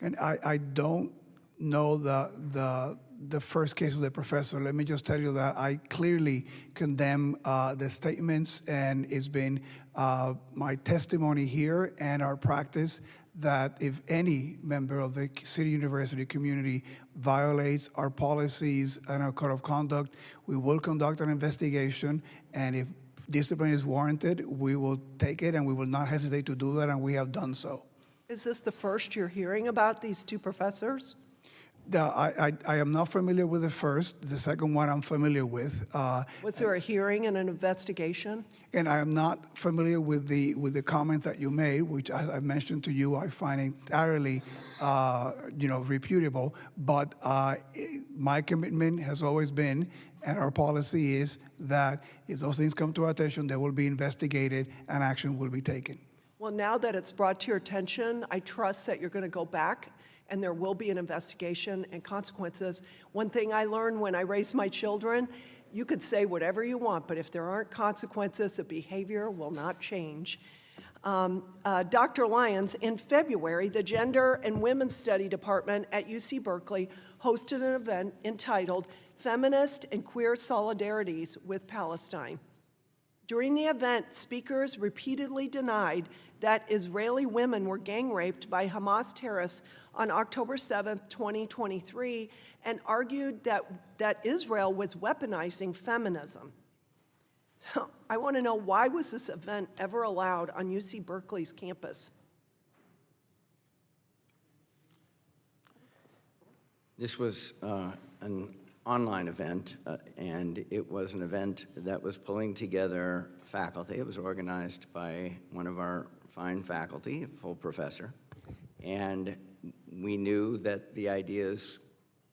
And I don't know the first case of the professor. Let me just tell you that I clearly condemn the statements, and it's been my testimony here and our practice that if any member of the City University community violates our policies and our code of conduct, we will conduct an investigation, and if discipline is warranted, we will take it, and we will not hesitate to do that, and we have done so. Is this the first you're hearing about these two professors? I am not familiar with the first. The second one I'm familiar with. Was there a hearing and an investigation? And I am not familiar with the comments that you made, which, as I mentioned to you, I find entirely, reputable. But my commitment has always been, and our policy is, that if those things come to our attention, they will be investigated and action will be taken. Well, now that it's brought to your attention, I trust that you're going to go back and there will be an investigation and consequences. One thing I learned when I raised my children, you could say whatever you want, but if there aren't consequences, the behavior will not change. Dr. Lyons, in February, the Gender and Women's Study Department at UC Berkeley hosted an event entitled Feminist and Queer Solidarities with Palestine. During the event, speakers repeatedly denied that Israeli women were gang raped by Hamas terrorists on October 7, 2023, and argued that Israel was weaponizing feminism. So I want to know, why was this event ever allowed on UC Berkeley's campus? This was an online event, and it was an event that was pulling together faculty. It was organized by one of our fine faculty, a full professor, and we knew that the ideas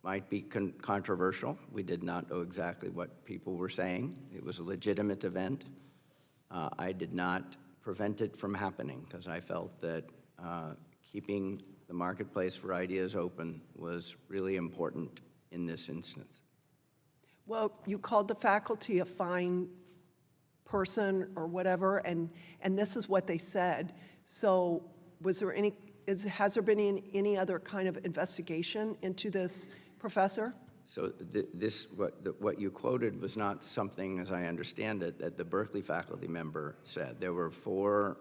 might be controversial. We did not know exactly what people were saying. It was a legitimate event. I did not prevent it from happening because I felt that keeping the marketplace for ideas open was really important in this instance. Well, you called the faculty a fine person or whatever, and this is what they said. So was there has there been any other kind of investigation into this professor? So what you quoted was not something, as I understand it, that the Berkeley faculty member said. There were four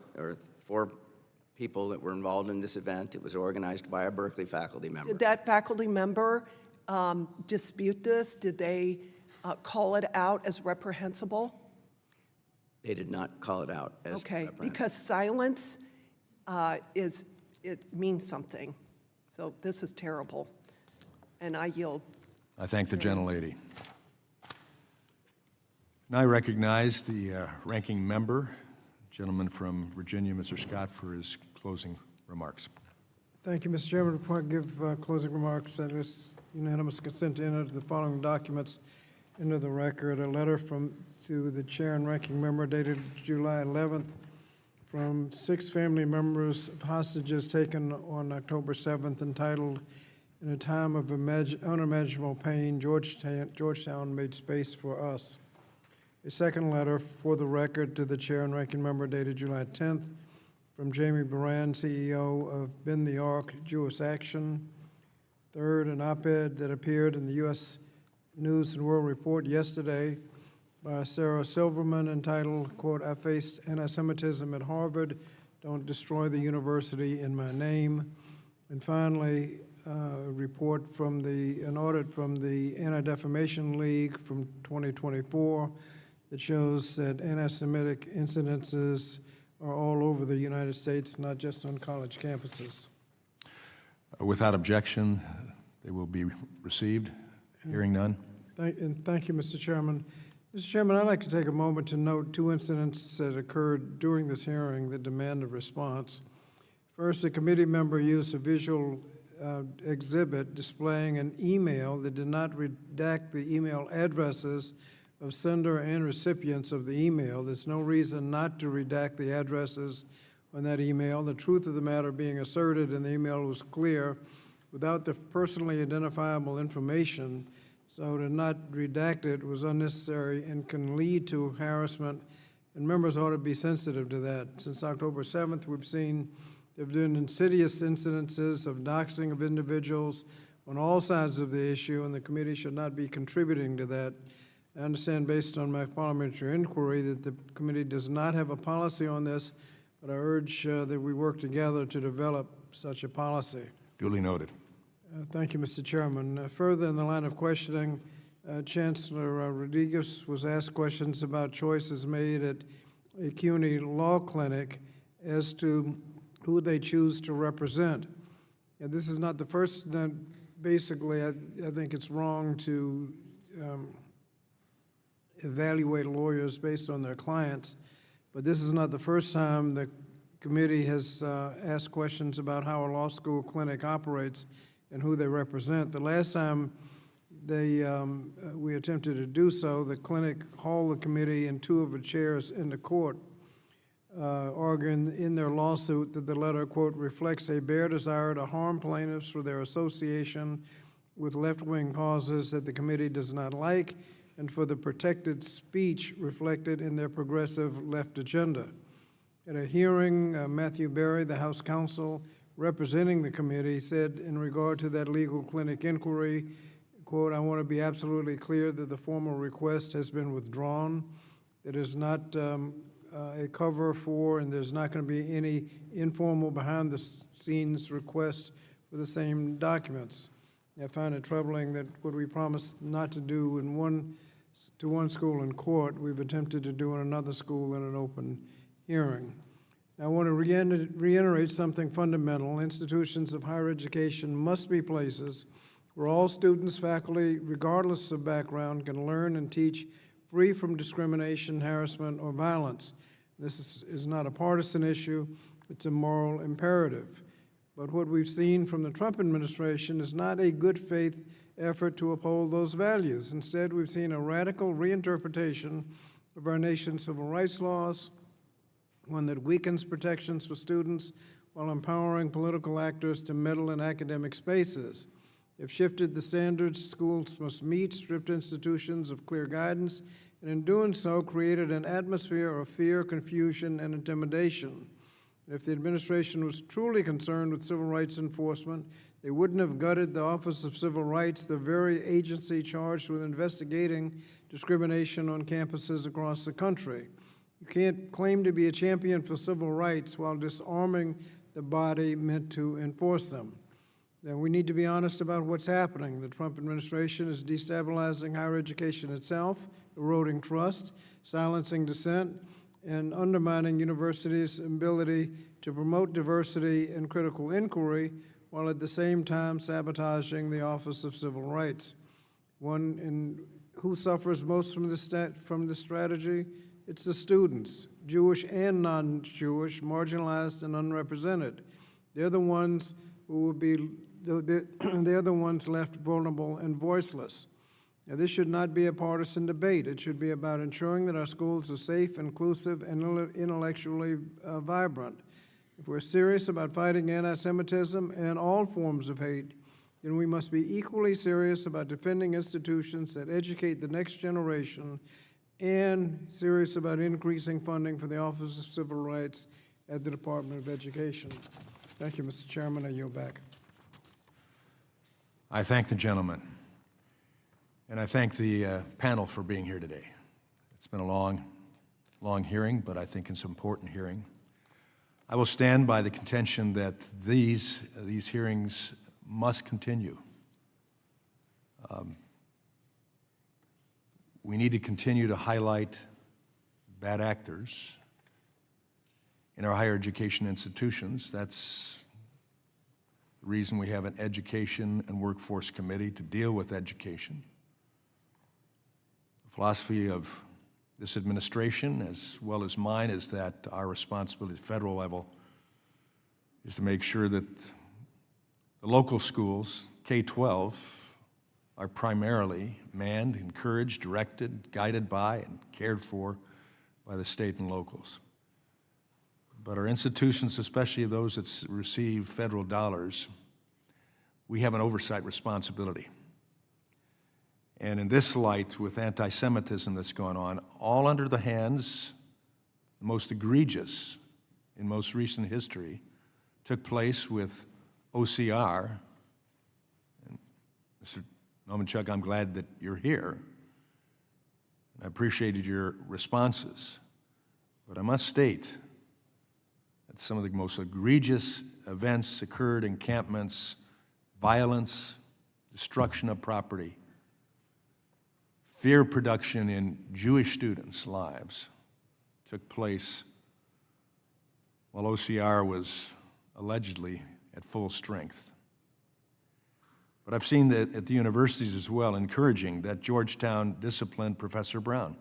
people that were involved in this event. It was organized by a Berkeley faculty member. Did that faculty member dispute this? Did they call it out as reprehensible? They did not call it out as reprehensible. Because silence it means something. So this is terrible. And I yield. I thank the gentlelady. Now I recognize the ranking member, gentleman from Virginia, Mr. Scott, for his closing remarks. Thank you, Mr. Chairman. Before I give closing remarks, that is unanimous consent to enter the following documents into the record. A letter to the chair and ranking member dated July 11th from 6 family members of hostages taken on October 7th, entitled, "In a Time of Unimaginable Pain, Georgetown Made Space for Us." A second letter for the record to the chair and ranking member dated July 10th from Jamie Baran, CEO of Bend the Arc Jewish Action. Third, an op-ed that appeared in the U.S. News and World Report yesterday by Sarah Silverman entitled, quote, "I faced anti-Semitism at Harvard. Don't destroy the university in my name." And finally, report from an audit from the Anti-Defamation League from 2024 that shows that anti-Semitic incidences are all over the United States, not just on college campuses. Without objection, they will be received. Hearing none. Thank you, Mr. Chairman. Mr. Chairman, I'd like to take a moment to note two incidents that occurred during this hearing that demand a response. First, a committee member used a visual exhibit displaying an email that did not redact the email addresses of sender and recipients of the email. There's no reason not to redact the addresses on that email. The truth of the matter being asserted in the email was clear without the personally identifiable information, so to not redact it was unnecessary and can lead to harassment, and members ought to be sensitive to that. Since October 7th, we've seen there have been insidious incidences of doxing of individuals on all sides of the issue, and the committee should not be contributing to that. I understand, based on my parliamentary inquiry, that the committee does not have a policy on this, but I urge that we work together to develop such a policy. Duly noted. Thank you, Mr. Chairman. Further in the line of questioning, Chancellor Rodriguez was asked questions about choices made at a CUNY law clinic as to who they choose to represent. And this is not the first, basically, I think it's wrong to evaluate lawyers based on their clients, but this is not the first time the committee has asked questions about how a law school clinic operates and who they represent. The last time we attempted to do so, the clinic hauled the committee and two of the chairs into court, arguing in their lawsuit that the letter, quote, reflects a bare desire to harm plaintiffs for their association with left-wing causes that the committee does not like, and for the protected speech reflected in their progressive left agenda. At a hearing, Matthew Berry, the House counsel representing the committee, said in regard to that legal clinic inquiry, quote, I want to be absolutely clear that the formal request has been withdrawn. It is not a cover for, and there's not going to be any informal behind-the-scenes request for the same documents. I find it troubling that what we promised not to do to one school in court, we've attempted to do in another school in an open hearing. I want to reiterate something fundamental. Institutions of higher education must be places where all students, faculty, regardless of background, can learn and teach free from discrimination, harassment, or violence. This is not a partisan issue, it's a moral imperative. But what we've seen from the Trump administration is not a good faith effort to uphold those values. Instead, we've seen a radical reinterpretation of our nation's civil rights laws, one that weakens protections for students while empowering political actors to meddle in academic spaces. They've shifted the standards schools must meet, stripped institutions of clear guidance, and in doing so, created an atmosphere of fear, confusion, and intimidation. If the administration was truly concerned with civil rights enforcement, they wouldn't have gutted the Office of Civil Rights, the very agency charged with investigating discrimination on campuses across the country. You can't claim to be a champion for civil rights while disarming the body meant to enforce them. Now, we need to be honest about what's happening. The Trump administration is destabilizing higher education itself, eroding trust, silencing dissent, and undermining universities' ability to promote diversity and critical inquiry, while at the same time sabotaging the Office of Civil Rights. Who suffers most from this strategy? It's the students, Jewish and non-Jewish, marginalized and unrepresented. They're the ones who will be, they're the ones left vulnerable and voiceless. Now, this should not be a partisan debate. It should be about ensuring that our schools are safe, inclusive, and intellectually vibrant. If we're serious about fighting anti-Semitism and all forms of hate, then we must be equally serious about defending institutions that educate the next generation and serious about increasing funding for the Office of Civil Rights at the Department of Education. Thank you, Mr. Chairman. I yield back. I thank the gentleman, and I thank the panel for being here today. It's been a long hearing, but I think it's an important hearing. I will stand by the contention that these hearings must continue. We need to continue to highlight bad actors in our higher education institutions. That's the reason we have an Education and Workforce Committee to deal with education. The philosophy of this administration, as well as mine, is that our responsibility at the federal level is to make sure that the local schools, K-12, are primarily manned, encouraged, directed, guided by, and cared for by the state and locals. But our institutions, especially those that receive federal dollars, we have an oversight responsibility. And in this light, with anti-Semitism that's going on, all under the hands, the most egregious in most recent history, took place with OCR. And Mr. Nomenchuk, I'm glad that you're here. I appreciated your responses. But I must state that some of the most egregious events occurred, encampments, violence, destruction of property, fear production in Jewish students' lives took place while OCR was allegedly at full strength. But I've seen that at the universities as well, encouraging that Georgetown disciplined Professor Brown.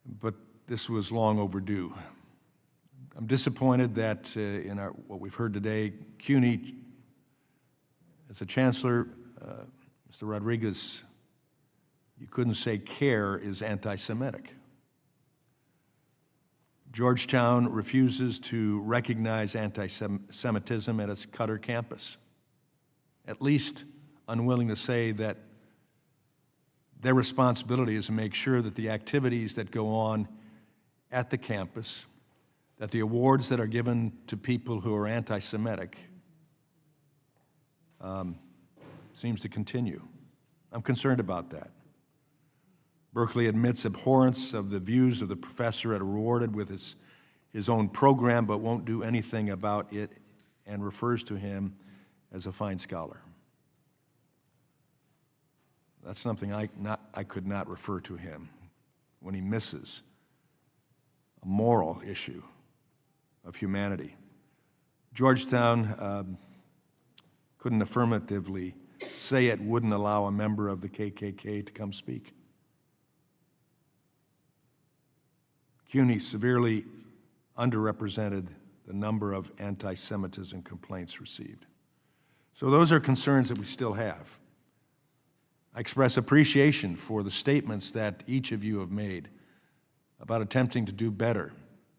But this was long overdue. I'm disappointed that in what we've heard today, CUNY, as a chancellor, Mr. Rodriguez, you couldn't say CARE is anti-Semitic. Georgetown refuses to recognize anti-Semitism at its Qatar campus, at least unwilling to say that their responsibility is to make sure that the activities that go on at the campus, that the awards that are given to people who are anti-Semitic seems to continue. I'm concerned about that. Berkeley admits abhorrence of the views of the professor and rewarded with his own program, but won't do anything about it and refers to him as a fine scholar. That's something I could not refer to him when he misses a moral issue of humanity. Georgetown couldn't affirmatively say it wouldn't allow a member of the KKK to come speak. CUNY severely underrepresented the number of anti-Semitism complaints received. So those are concerns that we still have. I express appreciation for the statements that each of you have made about attempting to do better,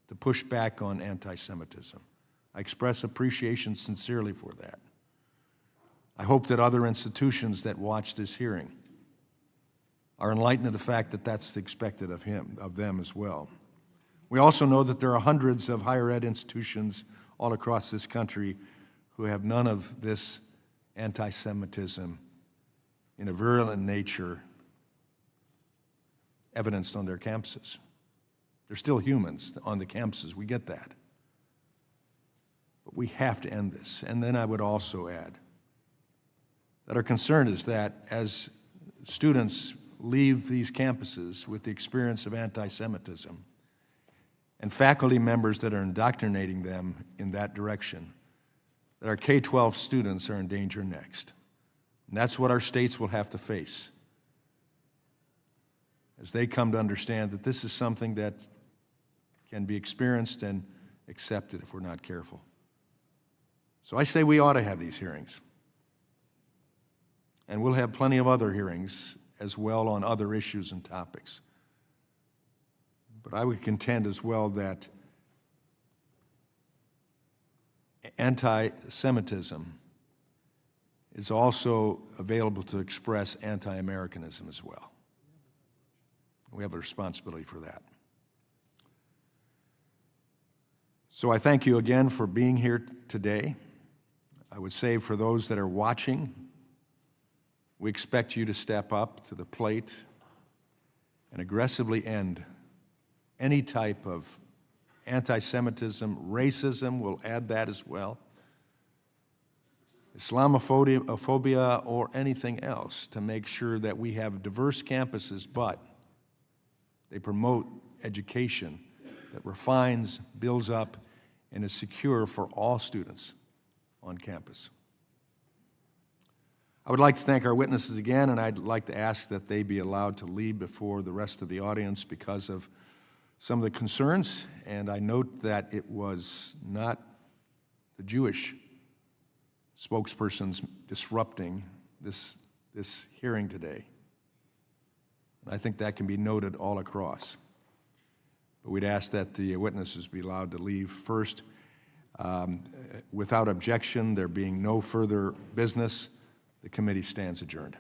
to push back on anti-Semitism. I express appreciation sincerely for that. I hope that other institutions that watch this hearing are enlightened of the fact that that's expected of them as well. We also know that there are hundreds of higher ed institutions all across this country who have none of this anti-Semitism in a virulent nature evidenced on their campuses. They're still humans on the campuses, we get that. But we have to end this. And then I would also add that our concern is that as students leave these campuses with the experience of anti-Semitism, and faculty members that are indoctrinating them in that direction, that our K-12 students are in danger next. And that's what our states will have to face as they come to understand that this is something that can be experienced and accepted if we're not careful. So I say we ought to have these hearings. And we'll have plenty of other hearings as well on other issues and topics. But I would contend as well that anti-Semitism is also available to express anti-Americanism as well. We have a responsibility for that. So I thank you again for being here today. I would say for those that are watching, we expect you to step up to the plate and aggressively end any type of anti-Semitism, racism, we'll add that as well. Islamophobia, or anything else, to make sure that we have diverse campuses, but they promote education that refines, builds up, and is secure for all students on campus. I would like to thank our witnesses again, and I'd like to ask that they be allowed to leave before the rest of the audience because of some of the concerns, and I note that it was not the Jewish spokespersons disrupting this hearing today. I think that can be noted all across. But we'd ask that the witnesses be allowed to leave first. Without objection, there being no further business, the committee stands adjourned.